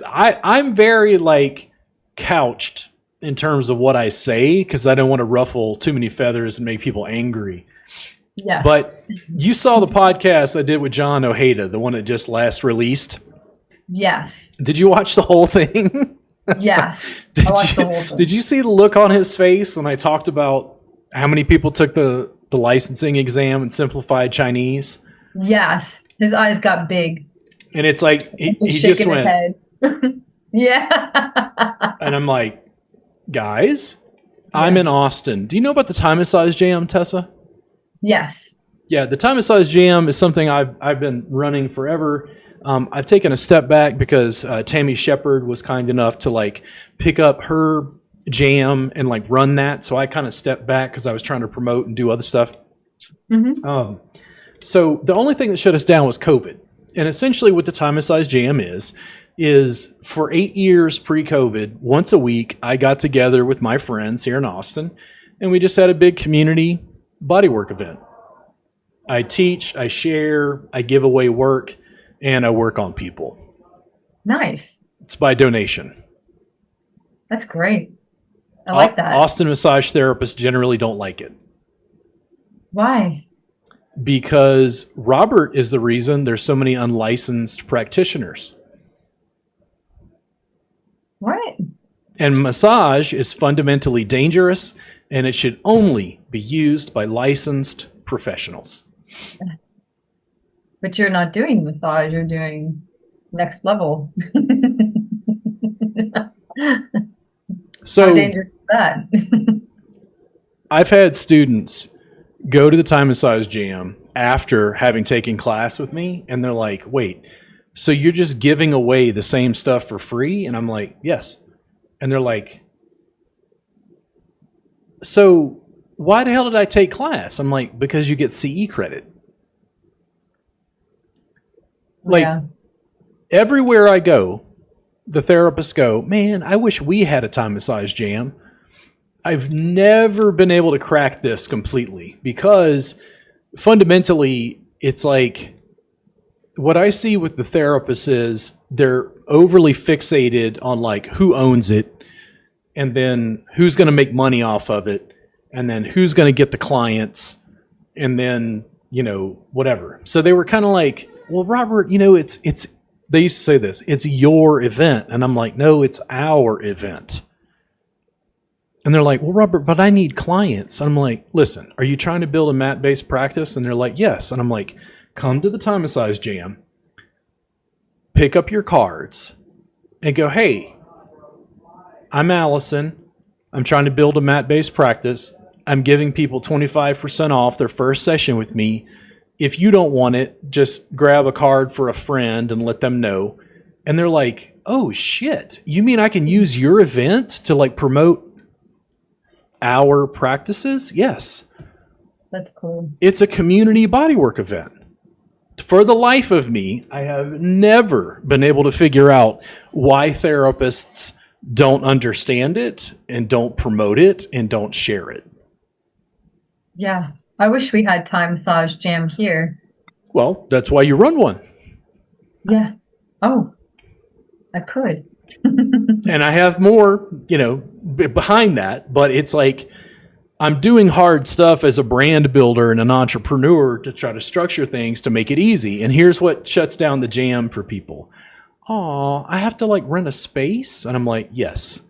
I'm very like couched in terms of what I say because I don't want to ruffle too many feathers and make people angry. yes, But you saw the podcast I did with John Ojeda, the one that just last released. yes, Did you watch the whole thing? yes. I watched the whole thing. Did you see the look on his face when I talked about how many people took the licensing exam in simplified Chinese? Yes, his eyes got big. And it's like he just shaking went, his head. Yeah. and I'm like, guys, I'm in Austin. Do you know about the time and size jam, Tessa? Yes. Yeah, the time and size jam is something I've been running forever. I've taken a step back because Tammy Shepard was kind enough to like pick up her jam and like run that. So I kind of stepped back because I was trying to promote and do other stuff. Mm-hmm. So the only thing that shut us down was COVID. And essentially what the time and size jam is for 8 years pre-COVID, once a week, I got together with my friends here in Austin and we just had a big community bodywork event. I teach, I share, I give away work, and I work on people. Nice. It's by donation. That's great. I like that. Austin massage therapists generally don't like it. Why? Because Robert is the reason there's so many unlicensed practitioners. What? And massage is fundamentally dangerous, and it should only be used by licensed professionals. But you're not doing massage, you're doing next level. So how dangerous is that? I've had students go to the time and size jam after having taken class with me, and they're like, wait, so you're just giving away the same stuff for free? And I'm like, yes. And they're like, so why the hell did I take class? I'm like, because you get CE credit. Like, Yeah. everywhere I go, the therapists go, man, I wish we had a time massage jam. I've never been able to crack this completely because fundamentally it's like what I see with the therapists is they're overly fixated on like who owns it and then who's going to make money off of it and then who's going to get the clients and then, whatever. So they were kind of like, well, Robert, it's they used to say this, it's your event. And I'm like, no, it's our event. And they're like, well, Robert, but I need clients. And I'm like, listen, are you trying to build a mat-based practice? And they're like, yes. And I'm like, come to the time and size jam, pick up your cards, and go, hey, I'm Allison. I'm trying to build a mat-based practice. I'm giving people 25% off their first session with me. If you don't want it, just grab a card for a friend and let them know. And they're like, oh, shit. You mean I can use your event to like promote our practices? Yes. That's cool. It's a community bodywork event. For the life of me, I have never been able to figure out why therapists don't understand it and don't promote it and don't share it. Yeah. I wish we had time massage jam here. Well, that's why you run one. Yeah. Oh, I could. And I have more, behind that, but it's like I'm doing hard stuff as a brand builder and an entrepreneur to try to structure things to make it easy. And here's what shuts down the jam for people. Oh, I have to like rent a space? And I'm like, yes.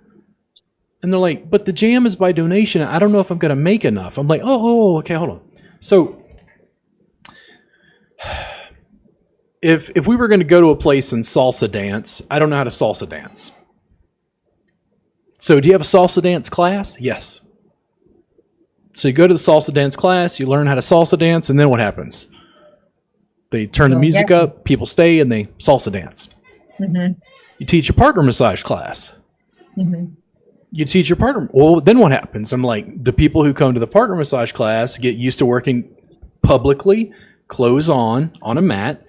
And they're like, but the jam is by donation. I don't know if I'm going to make enough. I'm like, okay, hold on. So if we were going to go to a place and salsa dance, I don't know how to salsa dance. So do you have a salsa dance class? Yes. So you go to the salsa dance class, you learn how to salsa dance, and then what happens? They turn the music up, people stay, and they salsa dance. Mm-hmm. You teach a partner massage class. Mm-hmm. You teach your partner. Well, then what happens? I'm like, the people who come to the partner massage class get used to working publicly, clothes on a mat,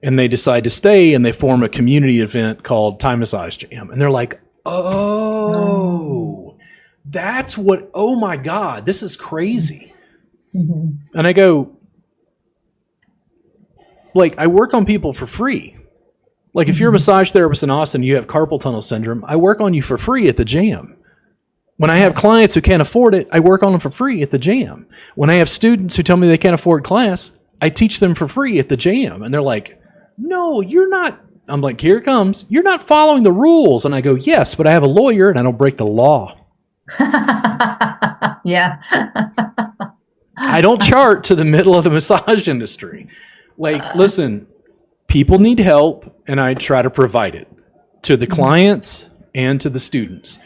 and they decide to stay, and they form a community event called Thai Massage Jam. And they're like, that's what, oh my God, this is crazy. Mm-hmm. And I go, like, I work on people for free. Like, if you're a massage therapist in Austin, you have carpal tunnel syndrome, I work on you for free at the jam. When I have clients who can't afford it, I work on them for free at the jam. When I have students who tell me they can't afford class, I teach them for free at the jam. And they're like, no, you're not. I'm like, here it comes. You're not following the rules. And I go, yes, but I have a lawyer and I don't break the law. Yeah. I don't chart to the middle of the massage industry. Like, listen, people need help, and I try to provide it to the clients and to the students.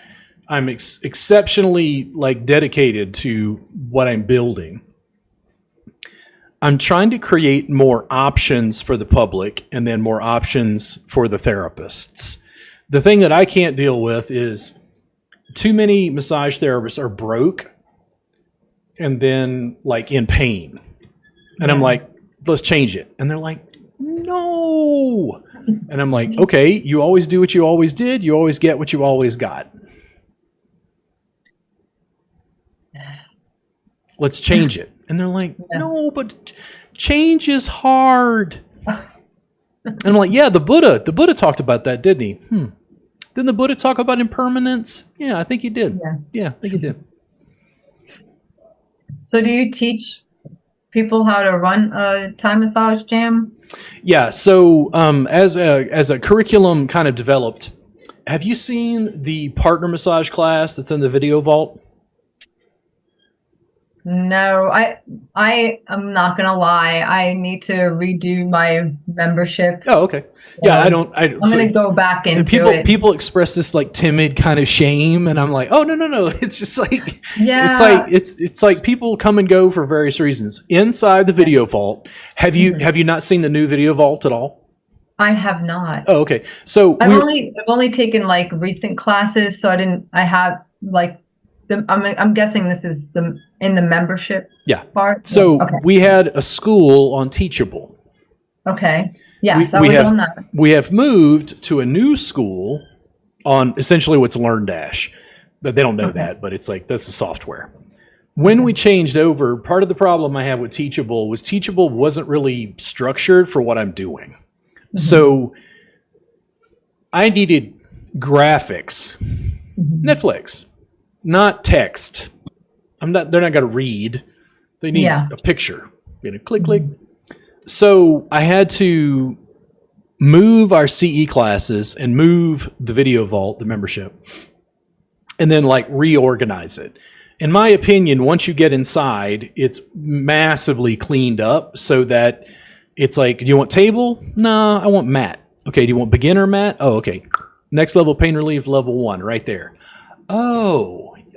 I'm exceptionally dedicated to what I'm building. I'm trying to create more options for the public and then more options for the therapists. The thing that I can't deal with is too many massage therapists are broke and then in pain. And I'm like, let's change it. And they're like, no. And I'm like, okay, you always do what you always did. You always get what you always got. Let's change it. And they're like, no, but change is hard. And I'm like, yeah, the Buddha talked about that, didn't he? Didn't the Buddha talk about impermanence? Yeah, I think he did. Yeah, I think he did. So do you teach people how to run a Thai massage jam? Yeah, so as a curriculum kind of developed, have you seen the partner massage class that's in the video vault? No, I am not gonna lie. I need to redo my membership. Oh, okay. Yeah, I'm gonna go back into it. People express this timid kind of shame, and I'm like, oh no. It's just it's like people come and go for various reasons. Inside the video vault, have you not seen the new video vault at all? I have not. Oh, okay. So I've only taken recent classes, so I have I'm guessing this is in the membership part. So we had a school on Teachable. Okay. Yes, I was on that. We have moved to a new school on essentially what's LearnDash. But they don't know that, but it's that's the software. When we changed over, part of the problem I had with Teachable was Teachable wasn't really structured for what I'm doing. Mm-hmm. So I needed graphics. Mm-hmm. Netflix. Not text. They're not going to read. They need a picture. Click, click. So I had to move our CE classes and move the video vault, the membership, and then reorganize it. In my opinion, once you get inside, it's massively cleaned up so that it's do you want table? No, I want mat. Okay, do you want beginner mat? Oh, okay. Next level pain relief, level 1, right there.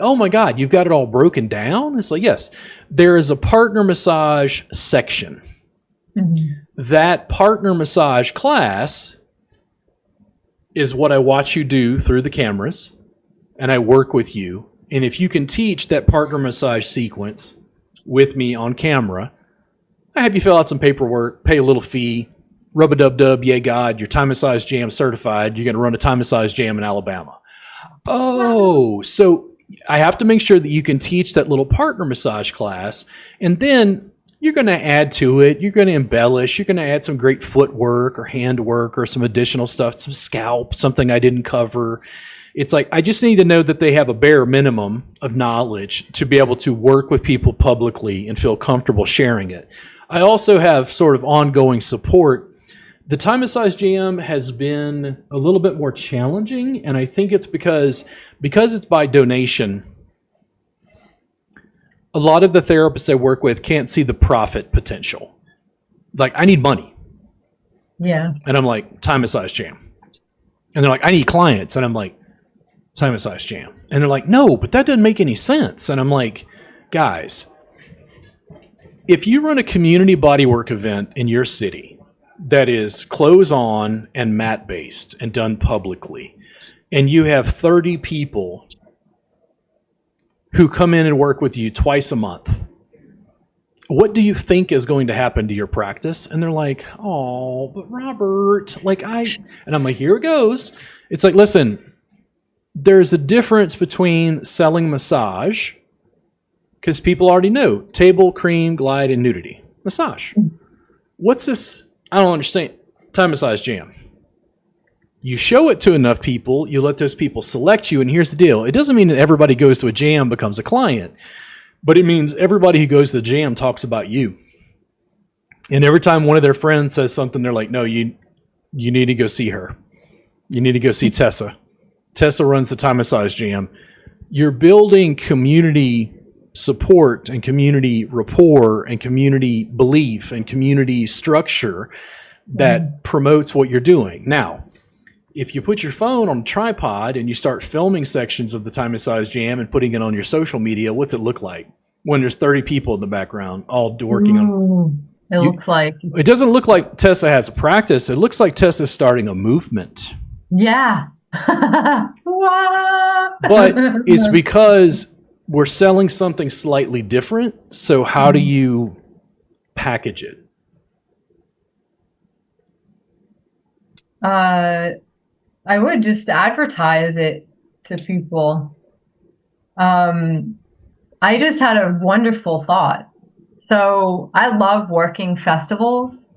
Oh my God, you've got it all broken down? It's yes, there is a partner massage section. Mm-hmm. That partner massage class is what I watch you do through the cameras, and I work with you. And if you can teach that partner massage sequence with me on camera, I have you fill out some paperwork, pay a little fee, rub-a-dub-dub, yay God, you're Thai Massage Jam certified, you're going to run a Thai Massage Jam in Alabama. Oh, so I have to make sure that you can teach that little partner massage class, and then you're going to add to it. You're going to embellish. You're going to add some great footwork or handwork or some additional stuff, some scalp, something I didn't cover. It's I just need to know that they have a bare minimum of knowledge to be able to work with people publicly and feel comfortable sharing it. I also have sort of ongoing support The Thai massage jam has been a little bit more challenging, and I think it's because it's by donation. A lot of the therapists I work with can't see the profit potential. Like, I need money. Yeah. And I'm like, Thai massage jam. And they're like, I need clients. And I'm like, Thai massage jam. And they're like, no, but that doesn't make any sense. And I'm like, guys, if you run a community bodywork event in your city that is clothes on and mat based and done publicly, and you have 30 people who come in and work with you twice a month, what do you think is going to happen to your practice? And they're like, oh, but Robert, and I'm like, here it goes. It's like, listen, there's a difference between selling massage, because people already know table, cream, glide, and nudity. Massage. What's this? I don't understand. Thai massage jam. You show it to enough people, you let those people select you, and here's the deal. It doesn't mean that everybody goes to a jam becomes a client, but it means everybody who goes to the jam talks about you. And every time one of their friends says something, they're like, no, you need to go see her. You need to go see Tessa. Tessa runs the Thai massage jam. You're building community support and community rapport and community belief and community structure that promotes what you're doing. Now, if you put your phone on a tripod and you start filming sections of the Thai massage jam and putting it on your social media, what's it look like when there's 30 people in the background all working on it? Looks like it doesn't look like Tessa has a practice. It looks like Tessa's starting a movement. Yeah. But it's because we're selling something slightly different. So how do you package it? I would just advertise it to people. I just had a wonderful thought. So I love working festivals,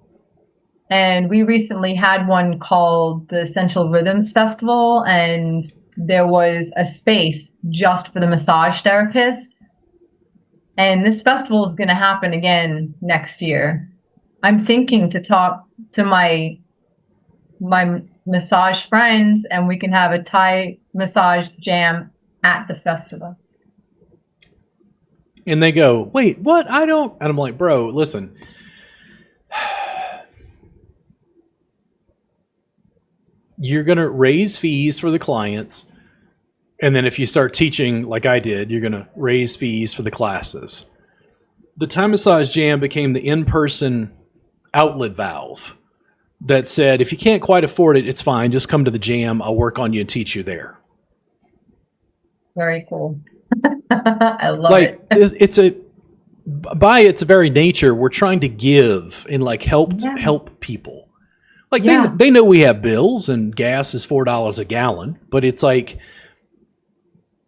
and we recently had one called the Essential Rhythms Festival, and there was a space just for the massage therapists. And this festival is going to happen again next year. I'm thinking to talk to my massage friends, and we can have a Thai massage jam at the festival. And they go, wait, what? I don't. And I'm like, bro, listen. You're going to raise fees for the clients. And then if you start teaching like I did, you're going to raise fees for the classes. The Thai massage jam became the in-person outlet valve that said, if you can't quite afford it, it's fine. Just come to the jam. I'll work on you and teach you there. Very cool. I love it. It's by its very nature, we're trying to give and help people. Like they know we have bills and gas is $4 a gallon, but it's like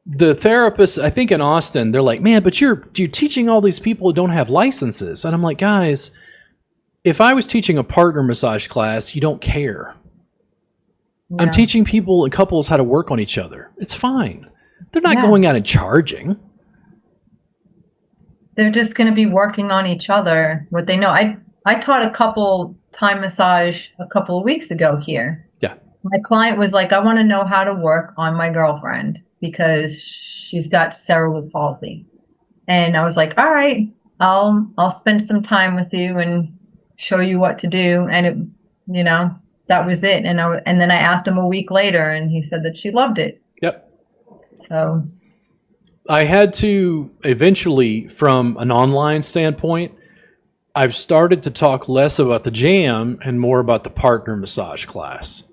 the therapists, I think in Austin, they're like, man, but you're teaching all these people who don't have licenses. And I'm like, guys, if I was teaching a partner massage class, you don't care. Yeah. I'm teaching people and couples how to work on each other. It's fine. They're not going out and charging. They're just going to be working on each other, what they know. I taught a couple Thai massage a couple of weeks ago here. Yeah. My client was like, I want to know how to work on my girlfriend because she's got cerebral palsy. And I was like, all right, I'll spend some time with you and show you what to do. And it, that was it. And then I asked him a week later, and he said that she loved it. Yep. So I had to eventually, from an online standpoint, I've started to talk less about the jam and more about the partner massage class.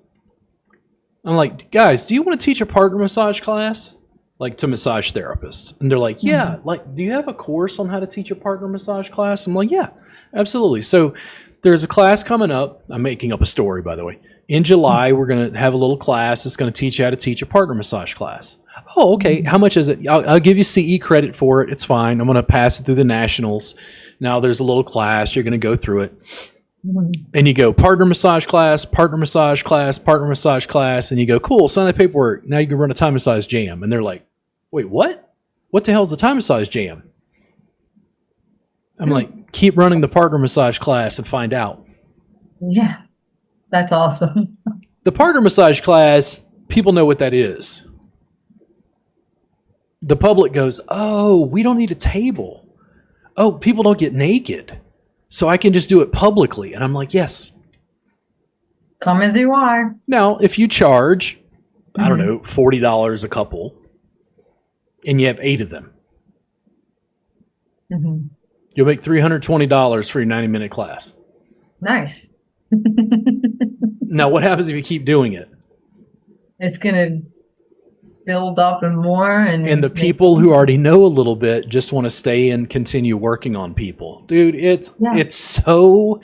I'm like, guys, do you want to teach a partner massage class? Like to massage therapists? And they're like, yeah. Like, do you have a course on how to teach a partner massage class? I'm like, yeah, absolutely. So there's a class coming up. I'm making up a story, by the way. In July, we're going to have a little class that's going to teach you how to teach a partner massage class. Oh, okay. How much is it? I'll give you CE credit for it. It's fine. I'm going to pass it through the nationals. Now there's a little class. You're going to go through it. And you go partner massage class, partner massage class, partner massage class. And you go, cool, sign the paperwork. Now you can run a Thai massage jam. And they're like, wait, what? What the hell is a Thai massage jam? I'm like, keep running the partner massage class and find out. Yeah. That's awesome. The partner massage class, people know what that is. The public goes, oh, we don't need a table. Oh, people don't get naked. So I can just do it publicly. And I'm like, yes. Come as you are. Now, if you charge, I don't know, $40 a couple, and you have 8 of them, you'll make $320 for your 90-minute class. Nice. Now, what happens if you keep doing it? It's going to build up and more. And the people who already know a little bit just want to stay and continue working on people. Dude, it's so...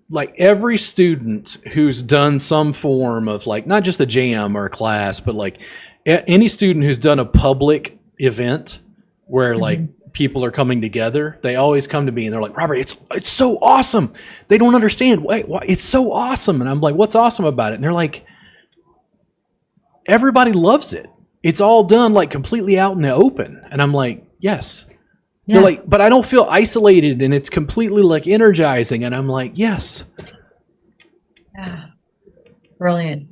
Like every student who's done some form of like, not just a jam or a class, but like any student who's done a public event where like people are coming together, they always come to me and they're like, Robert, it's so awesome. They don't understand. Why it's so awesome. And I'm like, what's awesome about it? And they're like, everybody loves it. It's all done like completely out in the open. And I'm like, yes. Yeah. They're like, but I don't feel isolated and it's completely like energizing. And I'm like, yes. Yeah. Brilliant.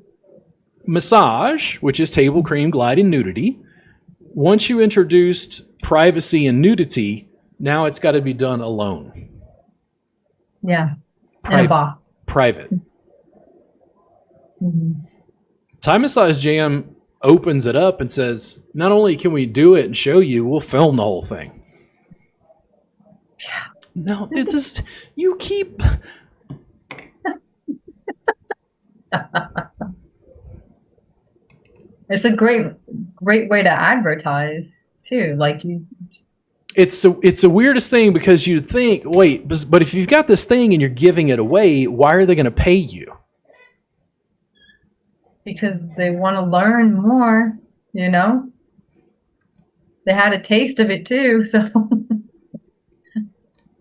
Massage, which is table, cream, glide, and nudity. Once you introduced privacy and nudity, now it's got to be done alone. Yeah. Private. Private. Thai Massage Jam opens it up and says, not only can we do it and show you, we'll film the whole thing. No, this is, you keep... It's a great way to advertise too. Like it's the weirdest thing because you think, wait, but if you've got this thing and you're giving it away, why are they going to pay you? Because they want to learn more, you know? They had a taste of it too, so...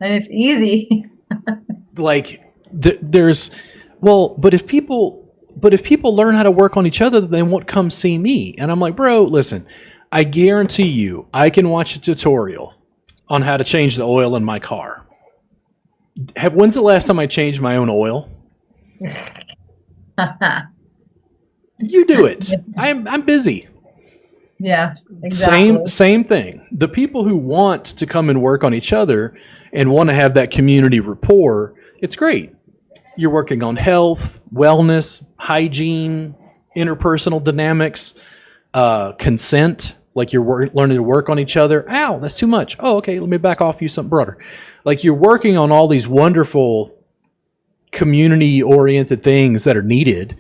And it's easy. Like there's, well, but if people learn how to work on each other, then they won't come see me. And I'm like, bro, listen, I guarantee you, I can watch a tutorial on how to change the oil in my car. When's the last time I changed my own oil? You do it. I'm busy. Yeah, exactly. Same thing. The people who want to come and work on each other and want to have that community rapport, it's great. You're working on health, wellness, hygiene, interpersonal dynamics, consent, like you're learning to work on each other. Ow, that's too much. Oh, okay, let me back off, use something broader. Like you're working on all these wonderful community-oriented things that are needed,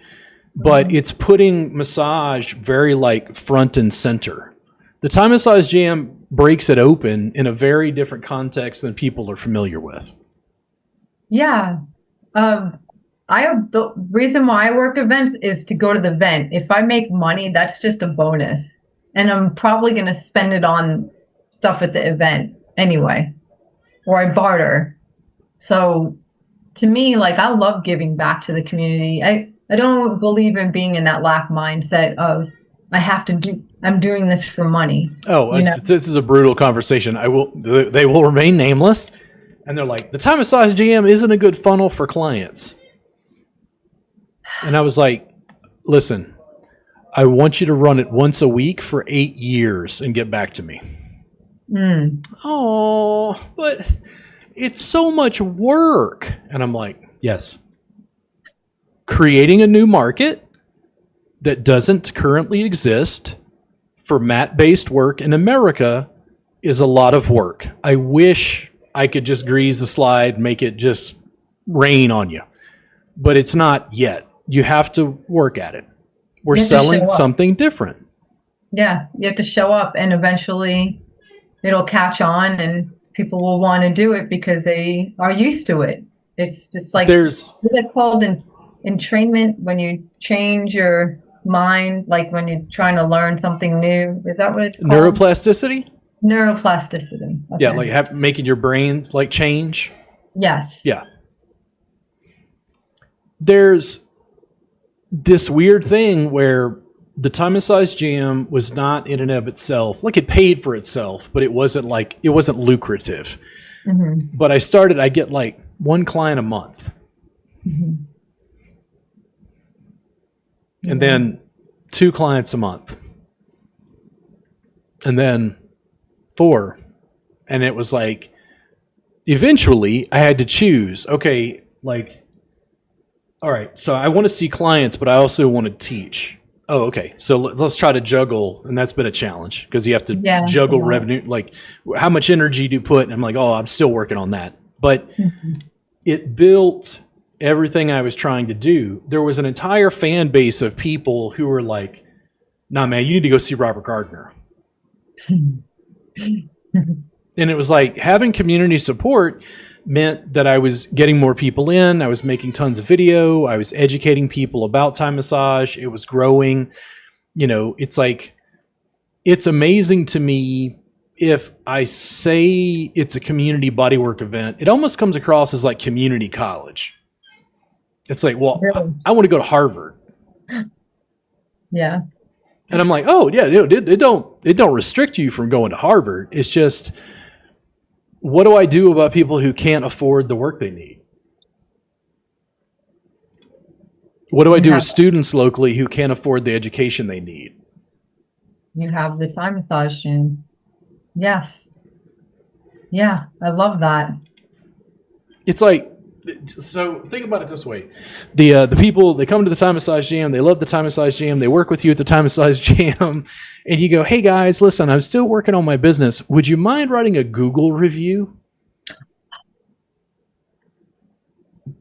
but it's putting massage very like front and center. The Thai Massage Jam breaks it open in a very different context than people are familiar with. Yeah. The reason why I work events is to go to the event. If I make money, that's just a bonus. And I'm probably going to spend it on stuff at the event anyway, or I barter. So to me, like, I love giving back to the community. I don't believe in being in that lack mindset of I'm doing this for money. Oh, you know? This is a brutal conversation. They will remain nameless. And they're like, the Thai Massage Jam isn't a good funnel for clients. And I was like, listen, I want you to run it once a week for 8 years and get back to me. Oh, but it's so much work. And I'm like, yes. Creating a new market that doesn't currently exist for mat-based work in America is a lot of work. I wish I could just grease the slide, make it just rain on you. But it's not yet. You have to work at it. We're selling something different. Yeah, you have to show up and eventually it'll catch on and people will want to do it because they are used to it. It's just like, what's it called in entrainment, when you change your mind, like when you're trying to learn something new? Is that what it's called? Neuroplasticity? Neuroplasticity. Okay. Yeah, like making your brain like change. Yes. Yeah. There's this weird thing where the Thai Massage Jam was not in and of itself, like it paid for itself, but it wasn't lucrative. Mm-hmm. But I get like one client a month. Mm-hmm. and then 2 clients a month, and then 4. And it was like, eventually I had to choose, okay, like, all right, so I want to see clients, but I also want to teach. Oh, okay. So let's try to juggle. And that's been a challenge because you have to juggle revenue. Like, how much energy do you put? And I'm like, oh, I'm still working on that. But it built everything I was trying to do. There was an entire fan base of people who were like, nah, man, you need to go see Robert Gardner. And it was like having community support meant that I was getting more people in. I was making tons of video. I was educating people about Thai massage. It was growing. You know, it's like, it's amazing to me if I say it's a community bodywork event, it almost comes across as like community college. It's like, well, really? I want to go to Harvard. Yeah. And I'm like, oh yeah, it don't restrict you from going to Harvard. It's just, what do I do about people who can't afford the work they need? What do I do with students locally who can't afford the education they need? You have the Thai massage gym. Yes. Yeah, I love that. It's like, so think about it this way. The people, they come to the Thai massage jam, they love the Thai massage jam, they work with you at the Thai massage jam, and you go, hey guys, listen, I'm still working on my business. Would you mind writing a Google review?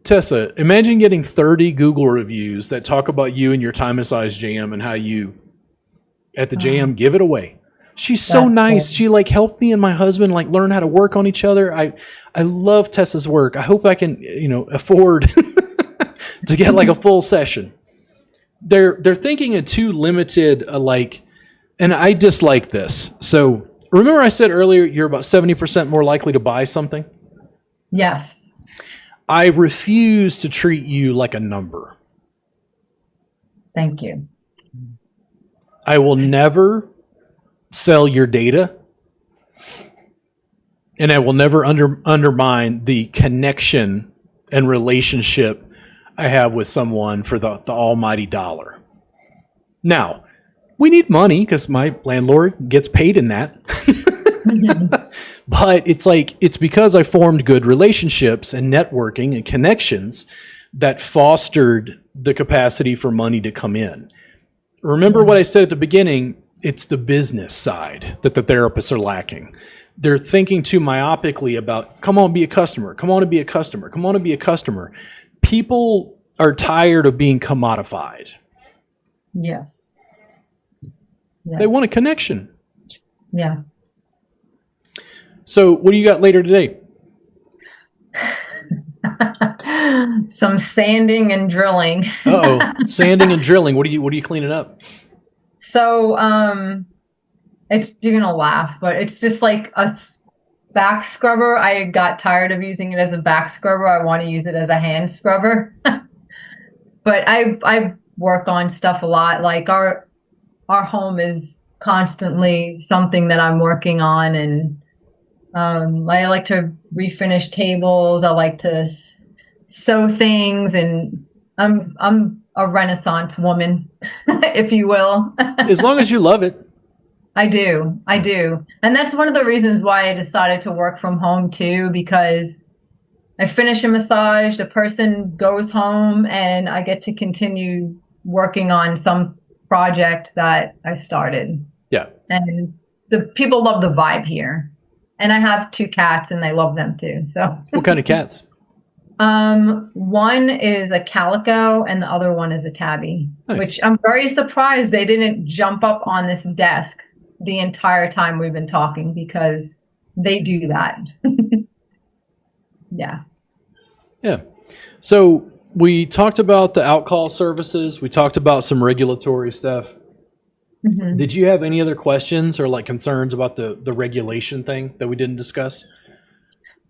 Tessa, imagine getting 30 Google reviews that talk about you and your Thai massage jam and how you, at the jam, give it away. She's so nice. Cool. She like helped me and my husband like learn how to work on each other. I love Tessa's work. I hope I can, afford to get like a full session. They're thinking in too limited and I dislike this. So remember I said earlier you're about 70% more likely to buy something? Yes. I refuse to treat you like a number. Thank you. I will never sell your data, and I will never undermine the connection and relationship I have with someone for the almighty dollar. Now, we need money because my landlord gets paid in that. But it's because I formed good relationships and networking and connections that fostered the capacity for money to come in. Remember what I said at the beginning, it's the business side that the therapists are lacking. They're thinking too myopically about, come on, be a customer. Come on and be a customer. Come on and be a customer. People are tired of being commodified. Yes. They want a connection. Yeah. So what do you got later today? Some sanding and drilling. Sanding and drilling. What are you cleaning up? So, you're gonna laugh, but it's just like a back scrubber. I got tired of using it as a back scrubber. I want to use it as a hand scrubber. But I work on stuff a lot. Like our home is constantly something that I'm working on, and I like to refinish tables. I like to sew things, and I'm a Renaissance woman, if you will. As long as you love it. I do. And that's one of the reasons why I decided to work from home too, because I finish a massage, the person goes home, and I get to continue working on some project that I started. Yeah. And the people love the vibe here. And I have 2 cats and they love them too. So what kind of cats? One is a calico and the other one is a tabby, nice. Which I'm very surprised they didn't jump up on this desk the entire time we've been talking, because they do that. Yeah. Yeah. So we talked about the outcall services. We talked about some regulatory stuff. Mm-hmm. Did you have any other questions or like concerns about the regulation thing that we didn't discuss?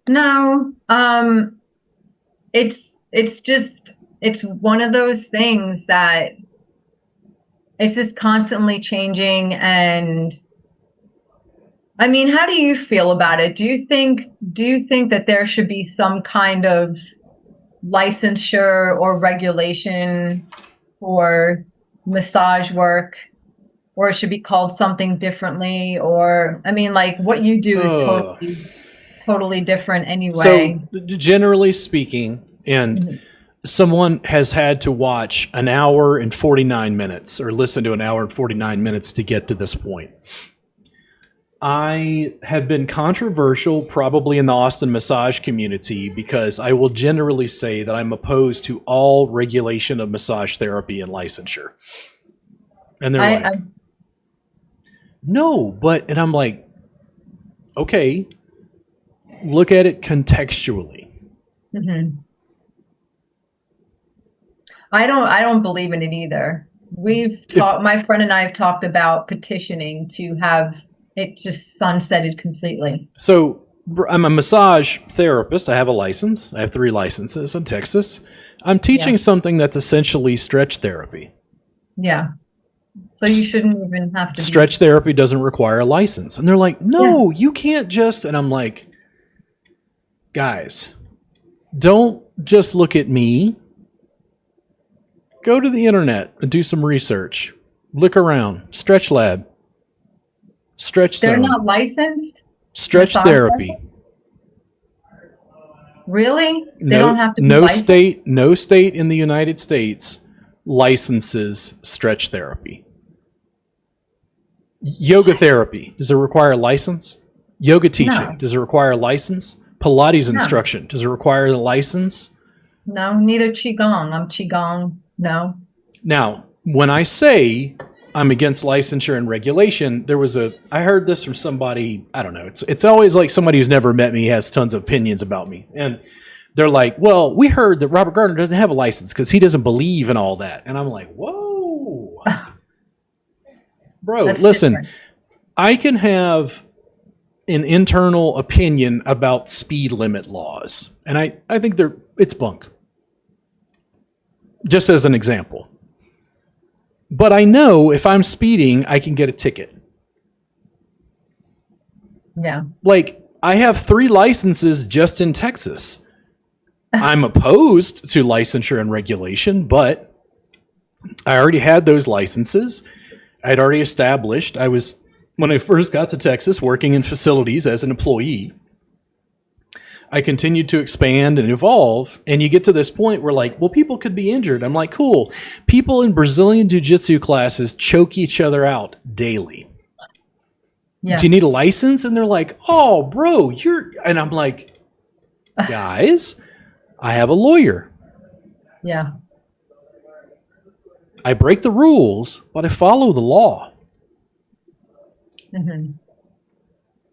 No. It's one of those things that it's just constantly changing. And I mean, how do you feel about it? Do you think that there should be some kind of licensure or regulation for, massage work, or it should be called something differently, or I mean, like what you do is totally different anyway. So generally speaking, and someone has had to watch an hour and 49 minutes or listen to an hour and 49 minutes to get to this point. I have been controversial probably in the Austin massage community because I will generally say that I'm opposed to all regulation of massage therapy and licensure. And they're no, but, and I'm like, okay, look at it contextually. Mm-hmm. I don't believe in it either. My friend and I have talked about petitioning to have it just sunsetted completely. So I'm a massage therapist. I have a license. I have 3 licenses in Texas. I'm teaching something that's essentially stretch therapy. Yeah. So you shouldn't even have to. Stretch therapy doesn't require a license. And they're like, no, you can't just. And I'm like, guys, don't just look at me. Go to the internet and do some research. Look around. Stretch Lab. Stretch They're Zone. not licensed? Stretch therapy. Really? They don't have to be licensed? No state in the United States licenses stretch therapy. Yoga therapy, does it require a license? Yoga teaching, does it require a license? Pilates instruction, does it require a license? No, neither Qigong. I'm Qigong. No. Now, when I say I'm against licensure and regulation, I heard this from somebody, I don't know, it's always like somebody who's never met me has tons of opinions about me. And they're like, well, we heard that Robert Gardner doesn't have a license because he doesn't believe in all that. And I'm like, whoa. Bro, listen, different. I can have an internal opinion about speed limit laws. And I think it's bunk. Just as an example. But I know if I'm speeding, I can get a ticket. Yeah. Like, I have 3 licenses just in Texas. I'm opposed to licensure and regulation, but I already had those licenses. I'd already established. When I first got to Texas, working in facilities as an employee. I continued to expand and evolve, and you get to this point where like, well, people could be injured. I'm like, cool. People in Brazilian jiu-jitsu classes choke each other out daily. Yeah. Do you need a license? And they're like, oh, bro, and I'm like, guys, I have a lawyer. Yeah. I break the rules, but I follow the law. Mm-hmm.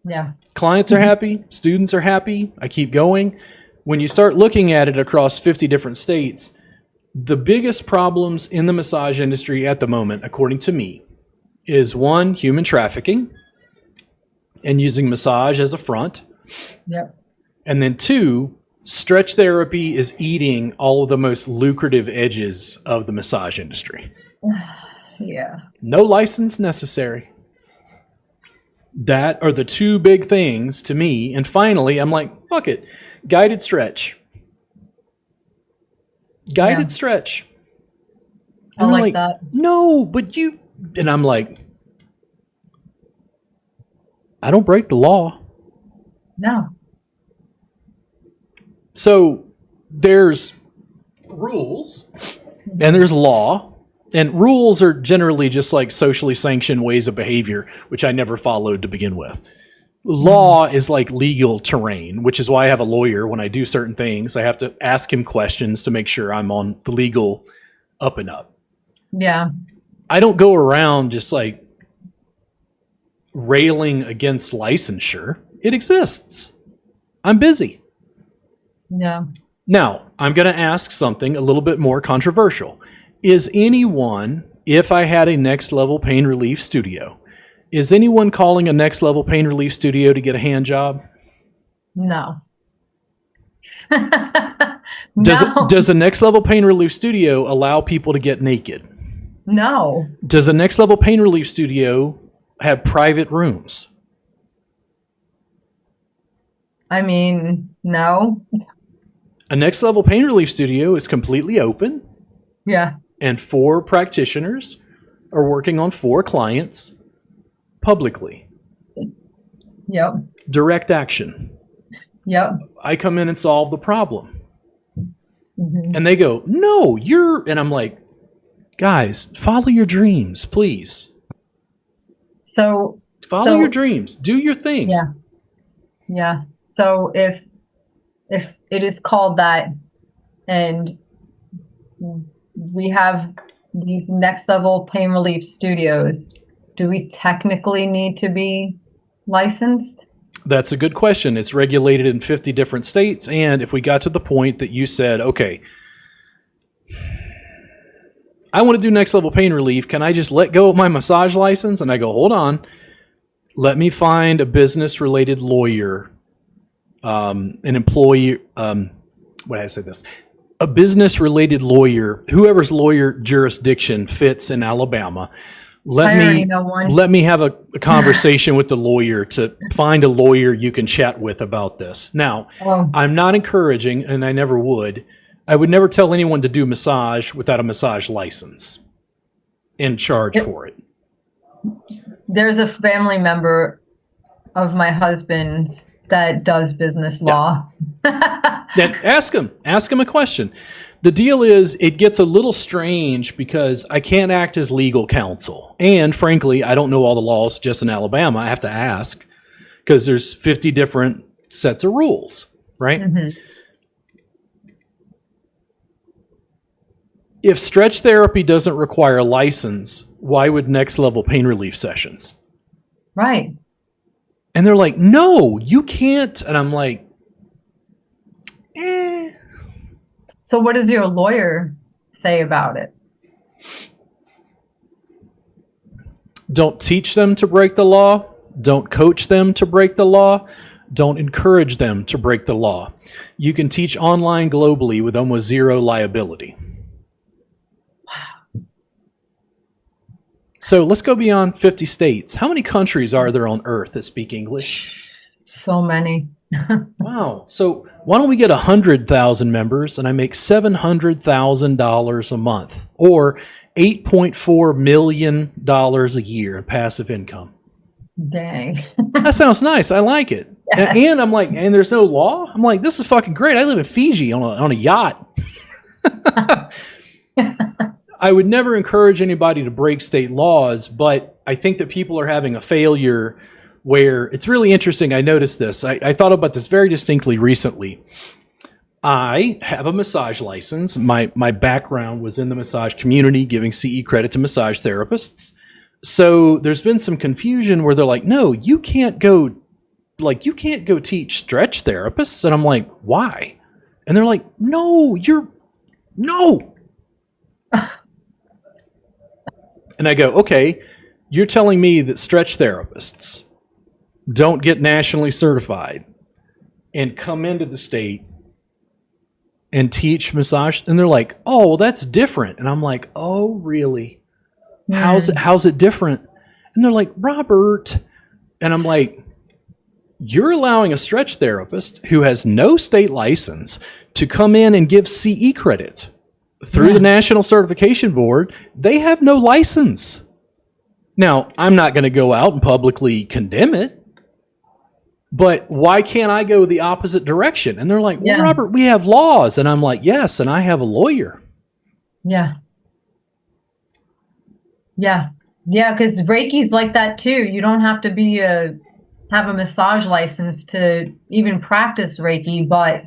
Yeah. Clients are happy. Students are happy. I keep going. When you start looking at it across 50 different states, the biggest problems in the massage industry at the moment, according to me, is 1, human trafficking and using massage as a front. Yep. And then 2, stretch therapy is eating all of the most lucrative edges of the massage industry. Yeah. No license necessary. That are the 2 big things to me. And finally, I'm like, fuck it. Guided stretch. Guided stretch. And I like that. No, but you... And I'm like, I don't break the law. No. So there's rules and there's law. And rules are generally just like socially sanctioned ways of behavior, which I never followed to begin with. Law is like legal terrain, which is why I have a lawyer. When I do certain things, I have to ask him questions to make sure I'm on the legal up and up. Yeah. I don't go around just like railing against licensure. It exists. I'm busy. Yeah. Now, I'm going to ask something a little bit more controversial. Is anyone, if I had a Next Level Pain Relief studio, is anyone calling a Next Level Pain Relief studio to get a hand job? No. Does a Next Level Pain Relief studio allow people to get naked? No. Does a Next Level Pain Relief studio have private rooms? I mean, no. A Next Level Pain Relief studio is completely open. Yeah. And for practitioners are working on 4 clients publicly. Yep. Direct action. Yep. I come in and solve the problem. Mm-hmm. And they go, no, and I'm like, guys, follow your dreams, please. So follow your dreams. Do your thing. Yeah. Yeah. So if it is called that and we have these next level pain relief studios, do we technically need to be licensed? That's a good question. It's regulated in 50 different states. And if we got to the point that you said, okay, I want to do next level pain relief, can I just let go of my massage license? And I go, hold on. Let me find a business related lawyer, an employee, what did I say this? A business related lawyer, whoever's lawyer jurisdiction fits in Alabama. Let me have a conversation with the lawyer to find a lawyer you can chat with about this. Now, I'm not encouraging, and I never would. I would never tell anyone to do massage without a massage license and charge for it. There's a family member of my husband's that does business law. Then ask him a question. The deal is it gets a little strange because I can't act as legal counsel. And frankly, I don't know all the laws just in Alabama. I have to ask because there's 50 different sets of rules, right? Mm-hmm. If stretch therapy doesn't require a license, why would next level pain relief sessions? Right. And they're like, no, you can't. And I'm like, So what does your lawyer say about it? Don't teach them to break the law. Don't coach them to break the law. Don't encourage them to break the law. You can teach online globally with almost zero liability. So let's go beyond 50 states. How many countries are there on Earth that speak English? So many. Wow. So why don't we get 100,000 members and I make $700,000 a month or $8.4 million a year in passive income? Dang. That sounds nice. I like it. Yes. And I'm like, and there's no law? I'm like, this is fucking great. I live in Fiji on a yacht. I would never encourage anybody to break state laws, but I think that people are having a failure where it's really interesting. I noticed this. I thought about this very distinctly recently. I have a massage license. My background was in the massage community, giving CE credit to massage therapists. So there's been some confusion where they're like, no, you can't go teach stretch therapists. And I'm like, why? And they're like, no. And I go, okay, you're telling me that stretch therapists don't get nationally certified and come into the state and teach massage? And they're like, oh, well, that's different. And I'm like, oh, really? How's it different? And they're like, Robert. And I'm like, you're allowing a stretch therapist who has no state license to come in and give CE credit through the National Certification Board. They have no license. Now, I'm not going to go out and publicly condemn it, but why can't I go the opposite direction? And they're like, well, Robert, we have laws. And I'm like, yes, and I have a lawyer. Yeah. Yeah. Yeah, because Reiki's like that too. You don't have to have a massage license to even practice Reiki, but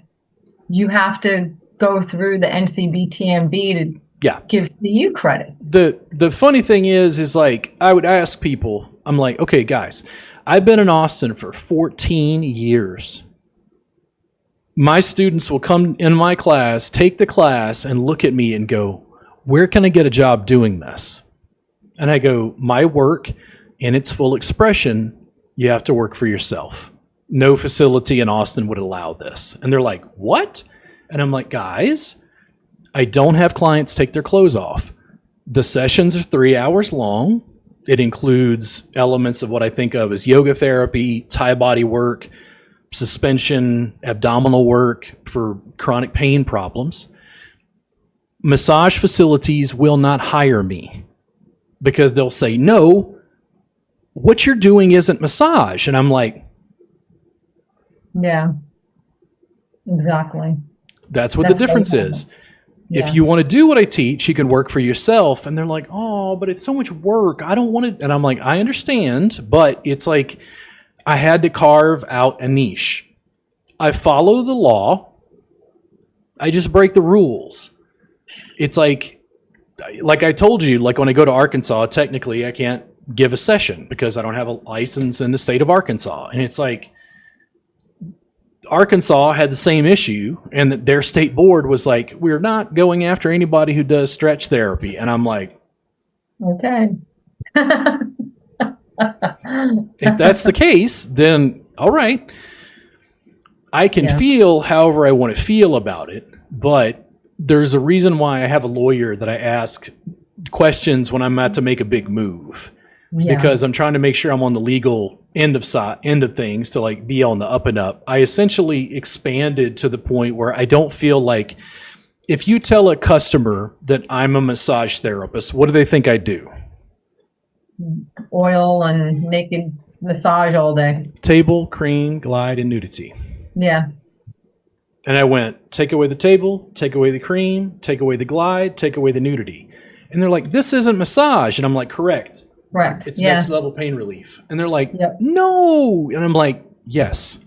you have to go through the NCBTMB to give CU credits. The funny thing is like I would ask people, I'm like, okay, guys, I've been in Austin for 14 years. My students will come in my class, take the class, and look at me and go, where can I get a job doing this? And I go, my work in its full expression, you have to work for yourself. No facility in Austin would allow this. And they're like, what? And I'm like, guys, I don't have clients take their clothes off. The sessions are 3 hours long. It includes elements of what I think of as yoga therapy, Thai body work, suspension, abdominal work for chronic pain problems. Massage facilities will not hire me. because they'll say, no, what you're doing isn't massage. And I'm like, yeah, exactly. that's what the difference is. Yeah. If you want to do what I teach, you can work for yourself. And they're like, oh, but it's so much work. I don't want to. And I'm like, I understand, but it's like I had to carve out a niche. I follow the law. I just break the rules. It's like I told you, like when I go to Arkansas, technically I can't give a session because I don't have a license in the state of Arkansas. And it's like Arkansas had the same issue, and their state board was like, we're not going after anybody who does stretch therapy. And I'm like, okay. if that's the case, then all right. I can feel however I want to feel about it, but there's a reason why I have a lawyer that I ask questions when I'm about to make a big move, because I'm trying to make sure I'm on the legal end of things to like be on the up and up. I essentially expanded to the point where I don't feel like if you tell a customer that I'm a massage therapist, what do they think I do? Oil and naked massage all day. Table, cream, glide, and nudity. Yeah. And I went, take away the table, take away the cream, take away the glide, take away the nudity. And they're like, this isn't massage. And I'm like, correct. Correct. It's next level pain relief. And they're like, no. And I'm like, yes.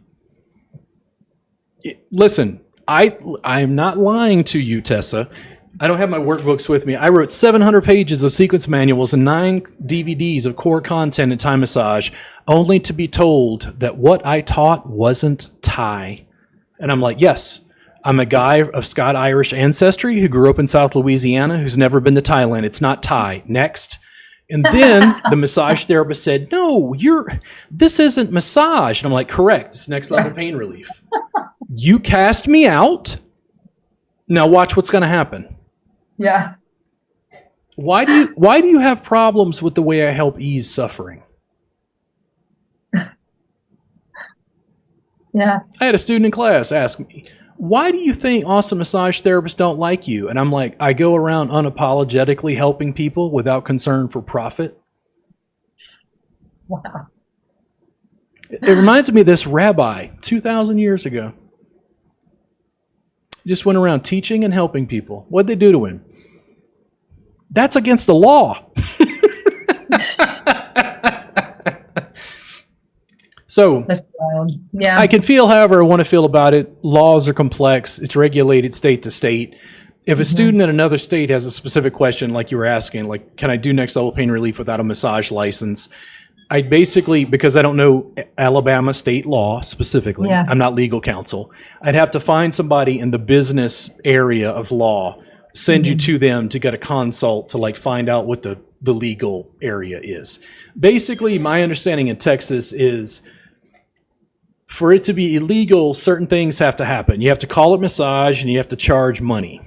Listen, I'm not lying to you, Tessa. I don't have my workbooks with me. I wrote 700 pages of sequence manuals and 9 DVDs of core content in Thai massage, only to be told that what I taught wasn't Thai. And I'm like, yes, I'm a guy of Scot-Irish ancestry who grew up in South Louisiana who's never been to Thailand. It's not Thai. Next. And then the massage therapist said, no, this isn't massage. And I'm like, correct. It's next level pain relief. You cast me out. Now watch what's going to happen. Yeah. Why do you have problems with the way I help ease suffering? Yeah. I had a student in class ask me, why do you think awesome massage therapists don't like you? And I'm like, I go around unapologetically helping people without concern for profit. Wow. It reminds me of this rabbi 2,000 years ago. He just went around teaching and helping people. What'd they do to him? That's against the law. So that's wild. Yeah. I can feel however I want to feel about it. Laws are complex. It's regulated state to state. If a student in another state has a specific question, like you were asking, like, can I do next level pain relief without a massage license? I basically, because I don't know Alabama state law specifically, I'm not legal counsel, I'd have to find somebody in the business area of law, send you to them to get a consult to like find out what the legal area is. Basically, my understanding in Texas is for it to be illegal, certain things have to happen. You have to call it massage and you have to charge money.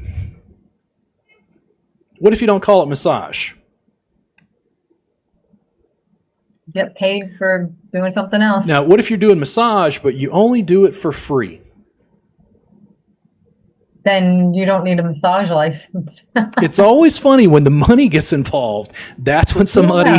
What if you don't call it massage? Get paid for doing something else. Now, what if you're doing massage, but you only do it for free? Then you don't need a massage license. It's always funny when the money gets involved. That's when somebody,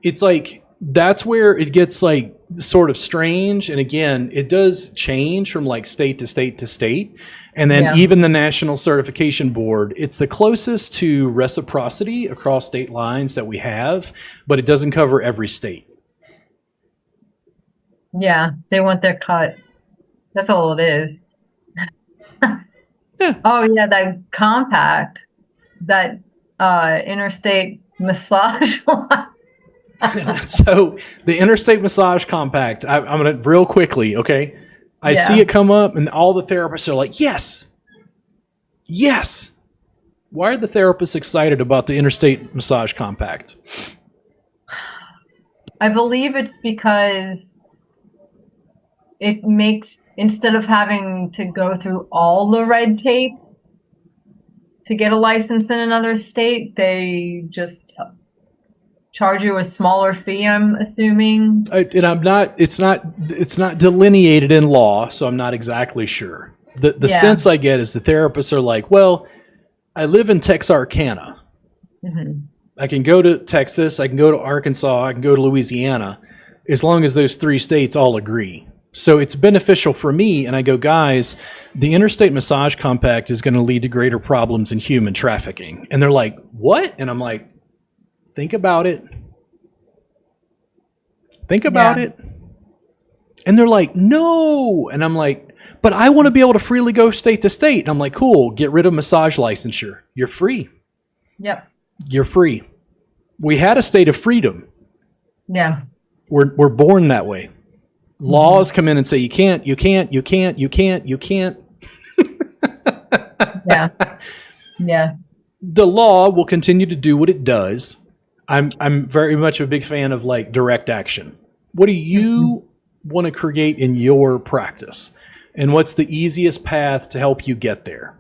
it's like, that's where it gets like sort of strange. And again, it does change from like state to state to state. And then even the National Certification Board, it's the closest to reciprocity across state lines that we have, but it doesn't cover every state. Yeah, they want their cut. That's all it is. Oh yeah, that compact, that interstate massage line. So the interstate massage compact, I'm going to real quickly, okay? I see it come up and all the therapists are like, yes. Why are the therapists excited about the interstate massage compact? I believe it's because it makes, instead of having to go through all the red tape to get a license in another state, they just charge you a smaller fee, I'm assuming. It's not delineated in law, so I'm not exactly sure. The sense I get is the therapists are like, well, I live in Texarkana. I can go to Texas, I can go to Arkansas, I can go to Louisiana, as long as those 3 states all agree. So it's beneficial for me, and I go, guys, the interstate massage compact is going to lead to greater problems in human trafficking. And they're like, what? And I'm like, think about it. Think about it. And they're like, no. And I'm like, but I want to be able to freely go state to state. And I'm like, cool, get rid of massage licensure. You're free. Yep. You're free. We had a state of freedom. Yeah. We're born that way. Laws come in and say, you can't. Yeah. Yeah. The law will continue to do what it does. I'm very much a big fan of like direct action. What do you want to create in your practice? And what's the easiest path to help you get there?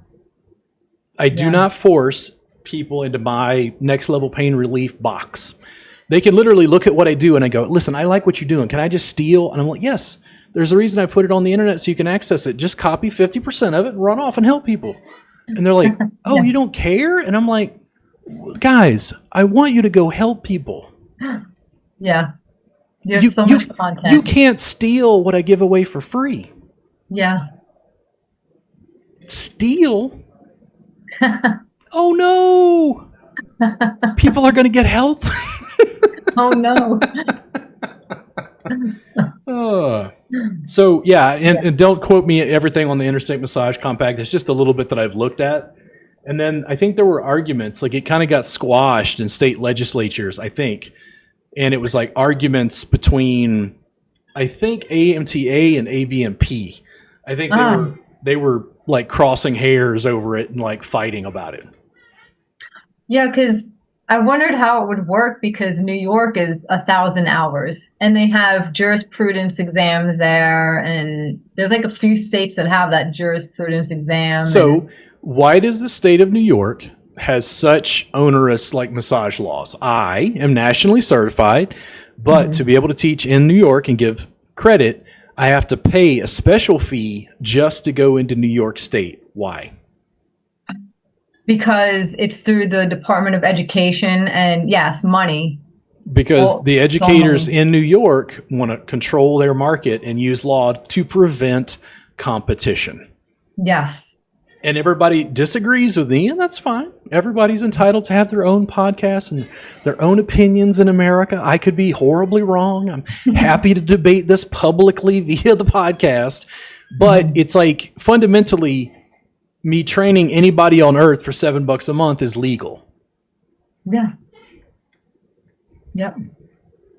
I do not force people into my next level pain relief box. They can literally look at what I do and I go, listen, I like what you're doing. Can I just steal? And I'm like, yes, there's a reason I put it on the internet so you can access it. Just copy 50% of it and run off and help people. And they're like, oh, you don't care? And I'm like, guys, I want you to go help people. Yeah. You have so much content. You can't steal what I give away for free. Yeah. Steal? Oh, no. People are going to get help. Oh, no. So, yeah, and don't quote me everything on the Interstate Massage Compact. It's just a little bit that I've looked at. And then I think there were arguments, like it kind of got squashed in state legislatures, I think. And it was like arguments between, I think, AMTA and ABMP. I think they were like crossing hairs over it and like fighting about it. Yeah, because I wondered how it would work because New York is 1,000 hours and they have jurisprudence exams there. And there's like a few states that have that jurisprudence exam. So why does the state of New York has such onerous like massage laws? I am nationally certified, but to be able to teach in New York and give credit, I have to pay a special fee just to go into New York State. Why? Because it's through the Department of Education and yes, money. Because the educators in New York want to control their market and use law to prevent competition. Yes. And everybody disagrees with me, and that's fine. Everybody's entitled to have their own podcasts and their own opinions in America. I could be horribly wrong. I'm happy to debate this publicly via the podcast. But it's like fundamentally, me training anybody on earth for $7 a month is legal. Yeah. Yep.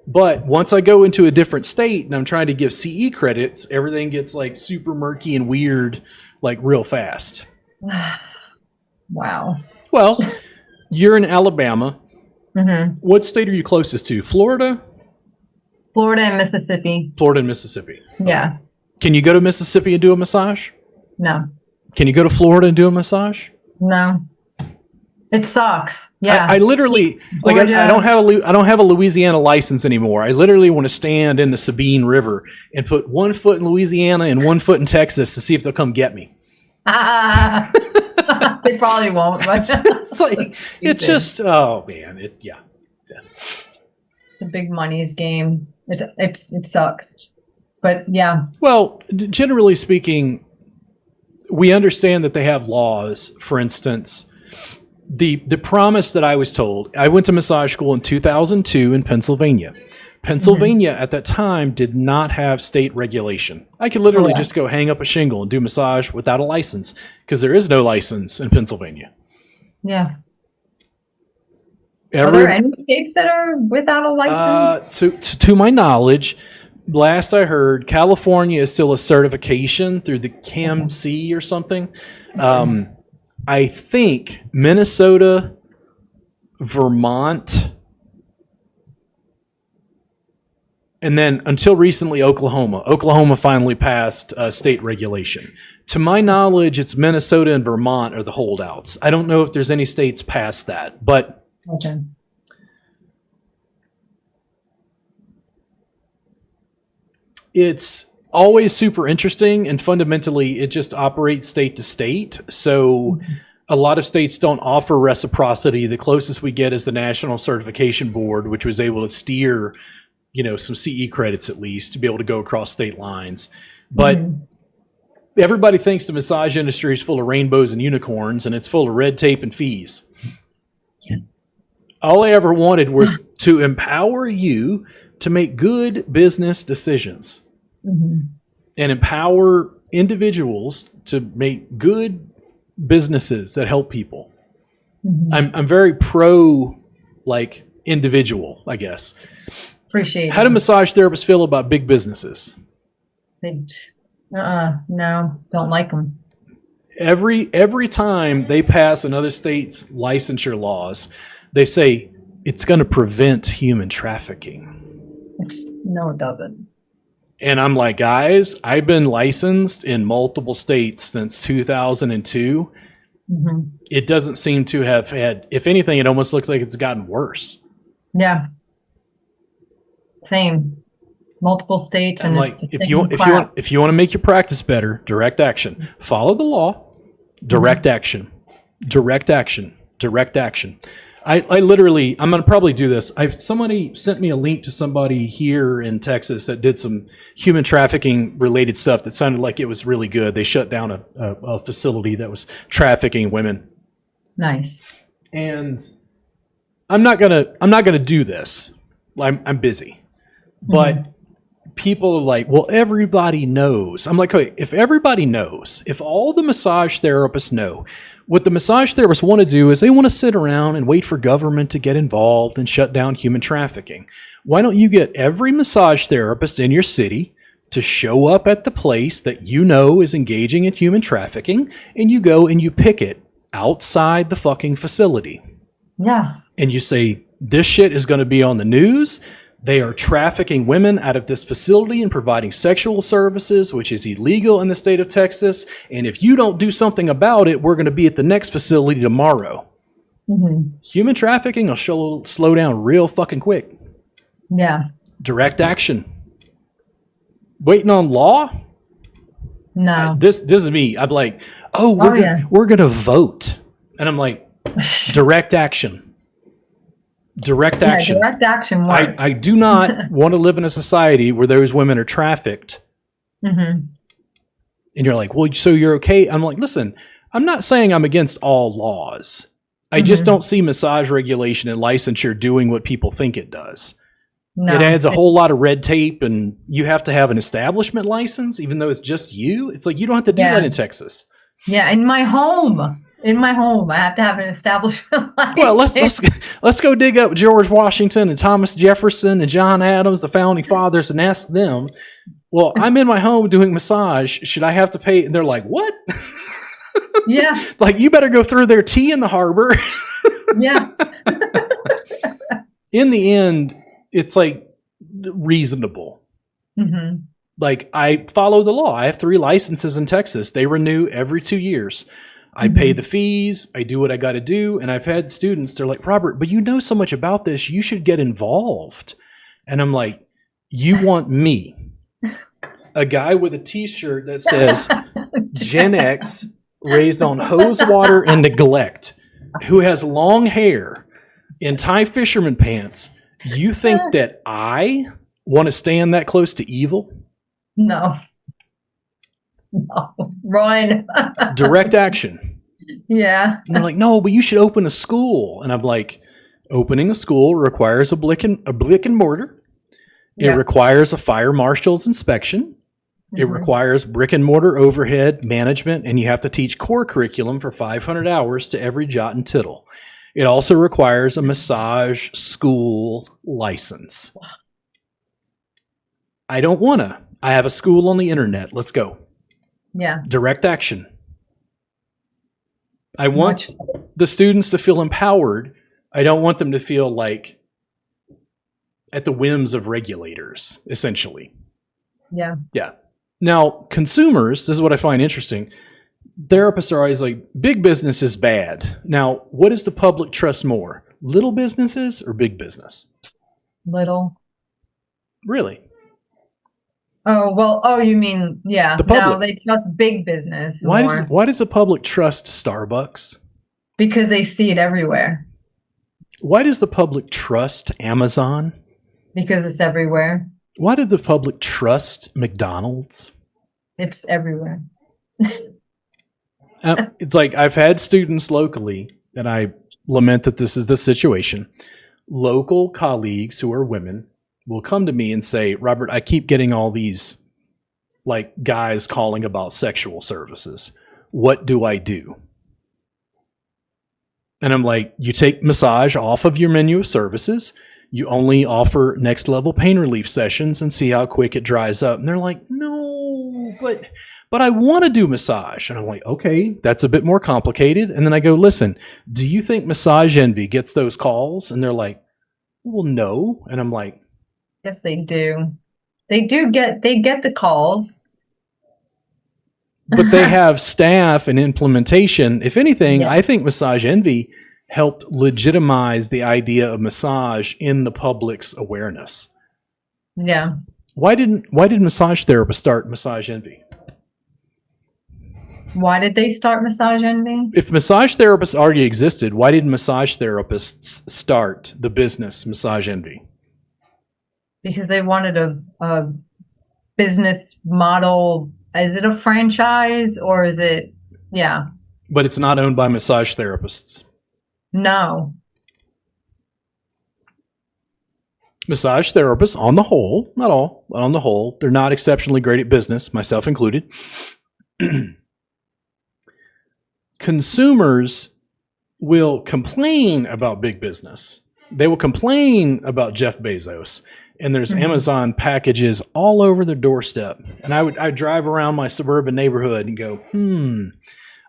But once I go into a different state and I'm trying to give CE credits, everything gets like super murky and weird, like real fast. Wow. Well, you're in Alabama. Mm-hmm. What state are you closest to? Florida? Florida and Mississippi. Florida and Mississippi. Yeah. Can you go to Mississippi and do a massage? No. Can you go to Florida and do a massage? No. It sucks. Yeah. I literally like I don't have a Louisiana license anymore. I literally want to stand in the Sabine River and put one foot in Louisiana and one foot in Texas to see if they'll come get me. They probably won't. But it's like it's just oh man, the big money's game. It sucks. But yeah. Well, generally speaking, we understand that they have laws. For instance, the promise that I was told, I went to massage school in 2002 in Pennsylvania. Pennsylvania at that time did not have state regulation. I could literally just go hang up a shingle and do massage without a license because there is no license in Pennsylvania. Yeah. Are there any states that are without a license? To my knowledge, last I heard, California is still a certification through the CAMC or something. I think Minnesota, Vermont, and then until recently, Oklahoma. Oklahoma finally passed state regulation. To my knowledge, it's Minnesota and Vermont are the holdouts. I don't know if there's any states past that, but it's always super interesting, and fundamentally, it just operates state to state. So A lot of states don't offer reciprocity. The closest we get is the National Certification Board, which was able to steer, some CE credits at least to be able to go across state lines. But everybody thinks the massage industry is full of rainbows and unicorns, and it's full of red tape and fees. Yes. All I ever wanted was to empower you to make good business decisions and empower individuals to make good businesses that help people. I'm very pro individual, I guess. Appreciate it. How do massage therapists feel about big businesses? No, don't like them. Every time they pass another state's licensure laws, they say it's going to prevent human trafficking. No, it doesn't. And I'm like, guys, I've been licensed in multiple states since 2002. It doesn't seem to have had, if anything, it almost looks like it's gotten worse. Yeah. Same. Multiple states, and like, if you want to make your practice better, direct action. Follow the law. Direct action. Direct action. Direct action. I literally, I'm going to probably do this. Somebody sent me a link to somebody here in Texas that did some human trafficking related stuff that sounded like it was really good. They shut down a facility that was trafficking women. Nice. And I'm not gonna do this. I'm busy. But people are like, well, everybody knows. I'm like, okay, if everybody knows, if all the massage therapists know, what the massage therapists want to do is they want to sit around and wait for government to get involved and shut down human trafficking. Why don't you get every massage therapist in your city to show up at the place that you know is engaging in human trafficking, and you go and you picket outside the fucking facility. Yeah. And you say, this shit is going to be on the news. They are trafficking women out of this facility and providing sexual services, which is illegal in the state of Texas. And if you don't do something about it, we're going to be at the next facility tomorrow. Human trafficking will slow down real fucking quick. Yeah. Direct action. Waiting on law? No. This is me. I'm like, we're going to vote. And I'm like, direct action. Direct action. Direct action works. I do not want to live in a society where those women are trafficked. And you're like, well, so you're okay? I'm like, listen, I'm not saying I'm against all laws. I just don't see massage regulation and licensure doing what people think it does. No, it adds a whole lot of red tape, and you have to have an establishment license, even though it's just you. It's like, you don't have to do that in Texas. Yeah, in my home, I have to have an establishment license. Well, let's go dig up George Washington and Thomas Jefferson and John Adams, the founding fathers, and ask them, well, I'm in my home doing massage. Should I have to pay? And they're like, what? Yeah. Like, you better go through their tea in the harbor. Yeah. In the end, it's like reasonable. Like, I follow the law. I have 3 licenses in Texas. They renew every 2 years. I pay the fees, I do what I got to do, and I've had students, they're like, Robert, but you know so much about this, you should get involved. And I'm like, you want me, a guy with a t-shirt that says Gen X, raised on hose water and neglect, who has long hair in tie fisherman pants, you think that I want to stand that close to evil? No, run. Direct action. Yeah. And they're like, no, but you should open a school. And I'm like, opening a school requires a brick and mortar. It requires a fire marshal's inspection. It requires brick and mortar overhead management, and you have to teach core curriculum for 500 hours to every jot and tittle. It also requires a massage school license. I don't want to. I have a school on the internet. Let's go. Yeah. Direct action. I want the students to feel empowered. I don't want them to feel like at the whims of regulators, essentially. Yeah. Yeah. Now, consumers, this is what I find interesting. Therapists are always like, big business is bad. Now, what does the public trust more? Little businesses or big business? Little. Really? Oh, well, you mean, yeah. The public. No, they trust big business Why more. Why does the public trust Starbucks? Because they see it everywhere. Why does the public trust Amazon? Because it's everywhere. Why did the public trust McDonald's? It's everywhere. It's like I've had students locally, and I lament that this is the situation. Local colleagues who are women will come to me and say, Robert, I keep getting all these like guys calling about sexual services. What do I do? And I'm like, you take massage off of your menu of services. You only offer next level pain relief sessions and see how quick it dries up. And they're like, no, but I want to do massage. And I'm like, okay, that's a bit more complicated. And then I go, listen, do you think Massage Envy gets those calls? And they're like, well, no. And I'm like, yes, they do. They get the calls. but they have staff and implementation. If anything, Yes. I think Massage Envy helped legitimize the idea of massage in the public's awareness. Yeah. Why did massage therapists start Massage Envy? Why did they start Massage Envy? If massage therapists already existed, why did massage therapists start the business Massage Envy? Because they wanted a business model. Is it a franchise or is it? Yeah. But it's not owned by massage therapists. No. Massage therapists, on the whole, not all, but on the whole, they're not exceptionally great at business, myself included. Consumers will complain about big business. They will complain about Jeff Bezos. And there's Amazon packages all over their doorstep. And I drive around my suburban neighborhood and go,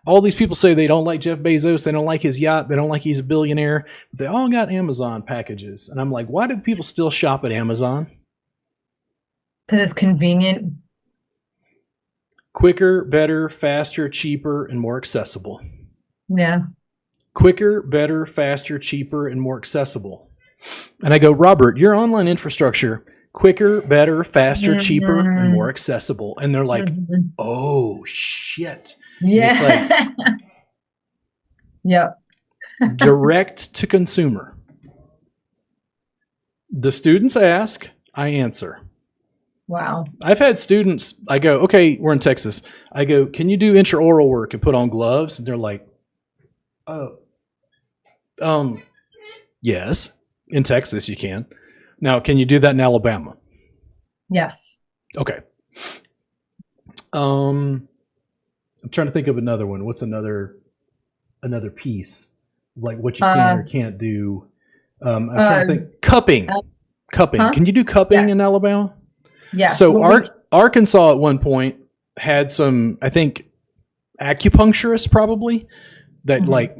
all these people say they don't like Jeff Bezos, they don't like his yacht, they don't like he's a billionaire, but they all got Amazon packages. And I'm like, why do people still shop at Amazon? Because it's convenient. Quicker, better, faster, cheaper, and more accessible. Yeah. Quicker, better, faster, cheaper, and more accessible. And I go, Robert, your online infrastructure, quicker, better, faster, cheaper, and more accessible. And they're like, oh, shit. Yeah. It's like, yep. direct to consumer. The students ask, I answer. Wow. I've had students, I go, okay, we're in Texas. I go, can you do intraoral work and put on gloves? And they're like, oh, yes. In Texas, you can. Now, can you do that in Alabama? Yes. Okay. I'm trying to think of another one. What's another piece? Like what you can or can't do. I'm trying to think. Cupping. Cupping. Huh? Can you do cupping in Yes. Alabama? Yeah. So Arkansas at one point had some, I think, acupuncturists probably that like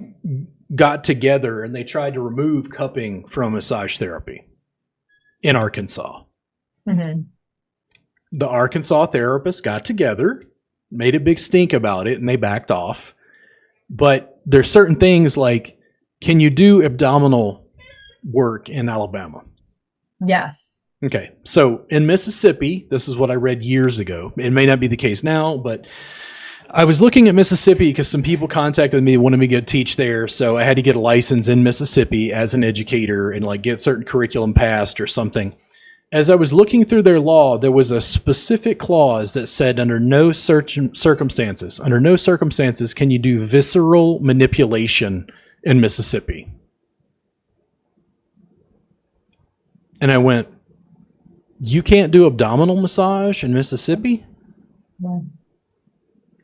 got together and they tried to remove cupping from massage therapy in Arkansas. Mm-hmm. The Arkansas therapists got together, made a big stink about it, and they backed off. But there's certain things like, can you do abdominal work in Alabama? Yes. Okay, so in Mississippi, this is what I read years ago. It may not be the case now, but I was looking at Mississippi because some people contacted me, wanted me to go teach there. So I had to get a license in Mississippi as an educator and like get certain curriculum passed or something. As I was looking through their law, there was a specific clause that said under no circumstances can you do visceral manipulation in Mississippi. And I went, you can't do abdominal massage in Mississippi? Yeah.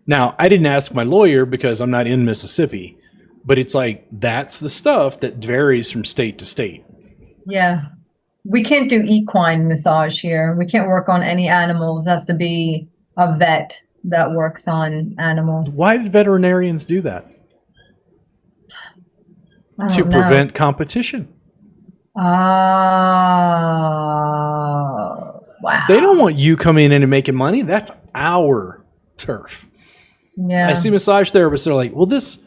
Now, I didn't ask my lawyer because I'm not in Mississippi, but it's like, that's the stuff that varies from state to state. Yeah. We can't do equine massage here. We can't work on any animals. It has to be a vet that works on animals. Why did veterinarians do that? To prevent competition. Oh, wow. They don't want you coming in and making money. That's our turf. Yeah. I see massage therapists that are like, well, this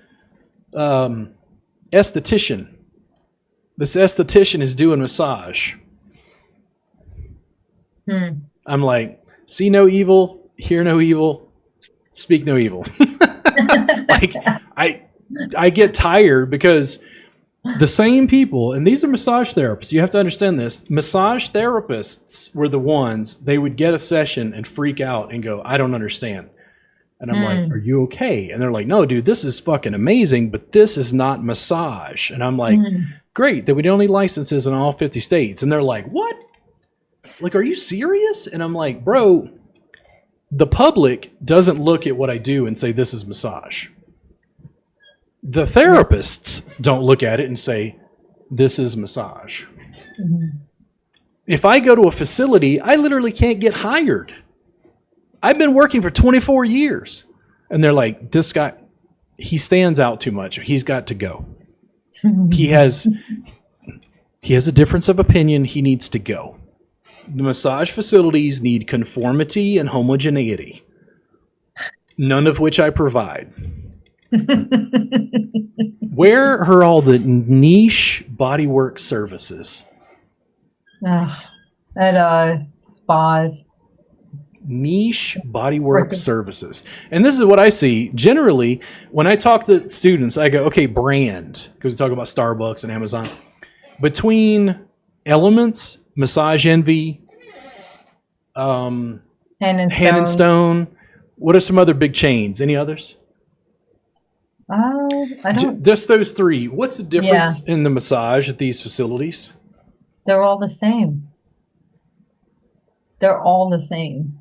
esthetician is doing massage. I'm like, see no evil, hear no evil, speak no evil. Like, I get tired because the same people, and these are massage therapists. You have to understand this. Massage therapists were the ones, they would get a session and freak out and go, I don't understand. And I'm like, are you okay? And they're like, no, dude, this is fucking amazing, but this is not massage. And I'm like, great, that we don't need licenses in all 50 states. And they're like, what? Like, are you serious? And I'm like, bro, the public doesn't look at what I do and say, this is massage. The therapists don't look at it and say, this is massage. If I go to a facility, I literally can't get hired. I've been working for 24 years. And they're like, this guy, he stands out too much. He's got to go. He has a difference of opinion. He needs to go. The massage facilities need conformity and homogeneity, none of which I provide. Where are all the niche bodywork services? At spas. Niche bodywork services. And this is what I see. Generally, when I talk to students, I go, okay, brand, because we talk about Starbucks and Amazon. Between Elements, Massage Envy, Hand and Stone, what are some other big chains? Any others? I don't. Just those three. What's the difference in the massage at these facilities? They're all the same. They're all the same.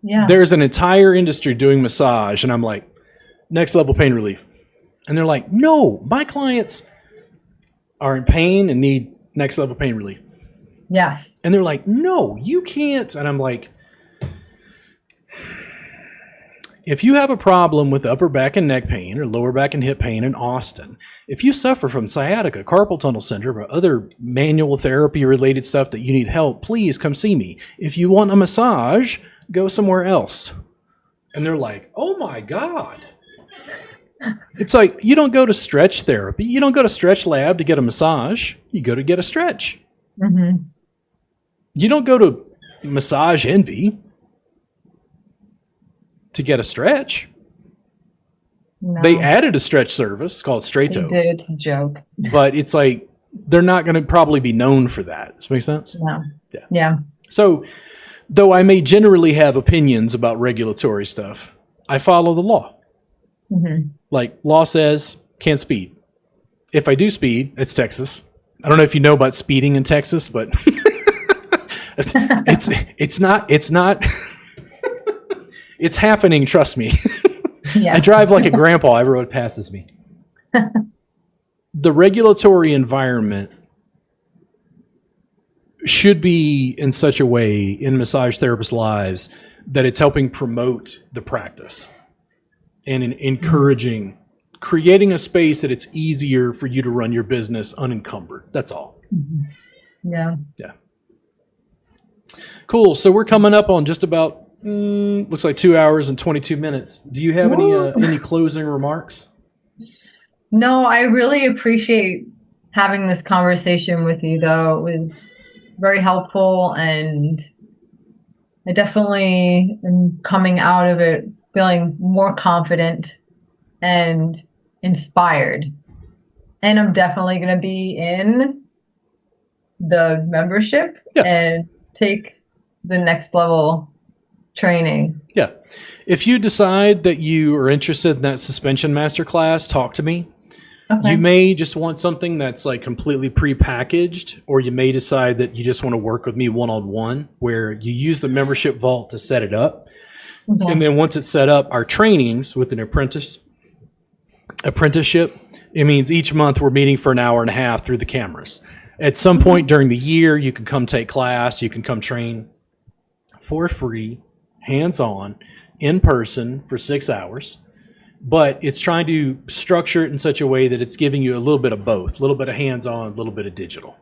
Yeah. There's an entire industry doing massage, and I'm like, next level pain relief. And they're like, no, my clients are in pain and need next level pain relief. Yes. And they're like, no, you can't. And I'm like, if you have a problem with upper back and neck pain or lower back and hip pain in Austin, if you suffer from sciatica, carpal tunnel syndrome, or other manual therapy related stuff that you need help, please come see me. If you want a massage, go somewhere else. And they're like, oh my God. It's like, you don't go to stretch therapy. You don't go to Stretch Lab to get a massage. You go to get a stretch. Mm-hmm. You don't go to Massage Envy to get a stretch. No. They added a stretch service called Strato. They did. It's a joke. But it's like, they're not going to probably be known for that. Does that make sense? No. Yeah. Yeah. So, though I may generally have opinions about regulatory stuff, I follow the law. Mm-hmm. Like, law says, can't speed. If I do speed, it's Texas. I don't know if you know about speeding in Texas, but it's not it's happening, trust me. Yeah. I drive like a grandpa, every road passes me. The regulatory environment should be in such a way in massage therapists' lives that it's helping promote the practice and encouraging, creating a space that it's easier for you to run your business unencumbered. That's all. Mm-hmm. Yeah. Yeah. Cool. So we're coming up on just about, looks like 2 hours and 22 minutes. Do you have any closing remarks? No, I really appreciate having this conversation with you, though. It was very helpful, and I definitely am coming out of it feeling more confident and inspired. And I'm definitely going to be in the membership and take the next level training. Yeah. If you decide that you are interested in that suspension masterclass, talk to me. Okay. You may just want something that's like completely pre-packaged, or you may decide that you just want to work with me one-on-one, where you use the membership vault to set it up. Okay. And then once it's set up, our trainings with an apprenticeship, it means each month we're meeting for an hour and a half through the cameras. At some point during the year, you can come take class, you can come train for free, hands-on, in person for 6 hours. But it's trying to structure it in such a way that it's giving you a little bit of both, a little bit of hands-on, a little bit of digital.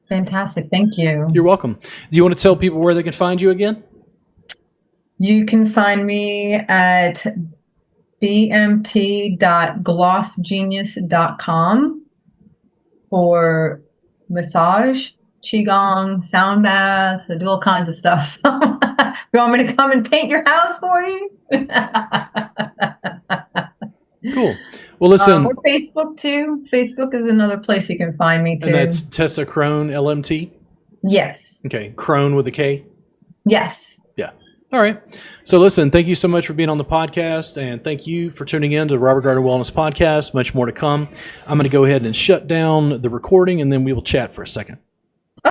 Fantastic. Thank you. You're welcome. Do you want to tell people where they can find you again? You can find me at bmt.glossgenius.com for massage, qigong, sound baths. I do all kinds of stuff. So you want me to come and paint your house for you? Cool. Well, listen, Or Facebook too. Facebook is another place you can find me too. and that's Tessa Krone, LMT. Yes. Okay, Krone with a K. Yes. Yeah. All right. So listen, thank you so much for being on the podcast, and thank you for tuning in to the Robert Gardner Wellness Podcast. Much more to come. I'm going to go ahead and shut down the recording, and then we will chat for a second.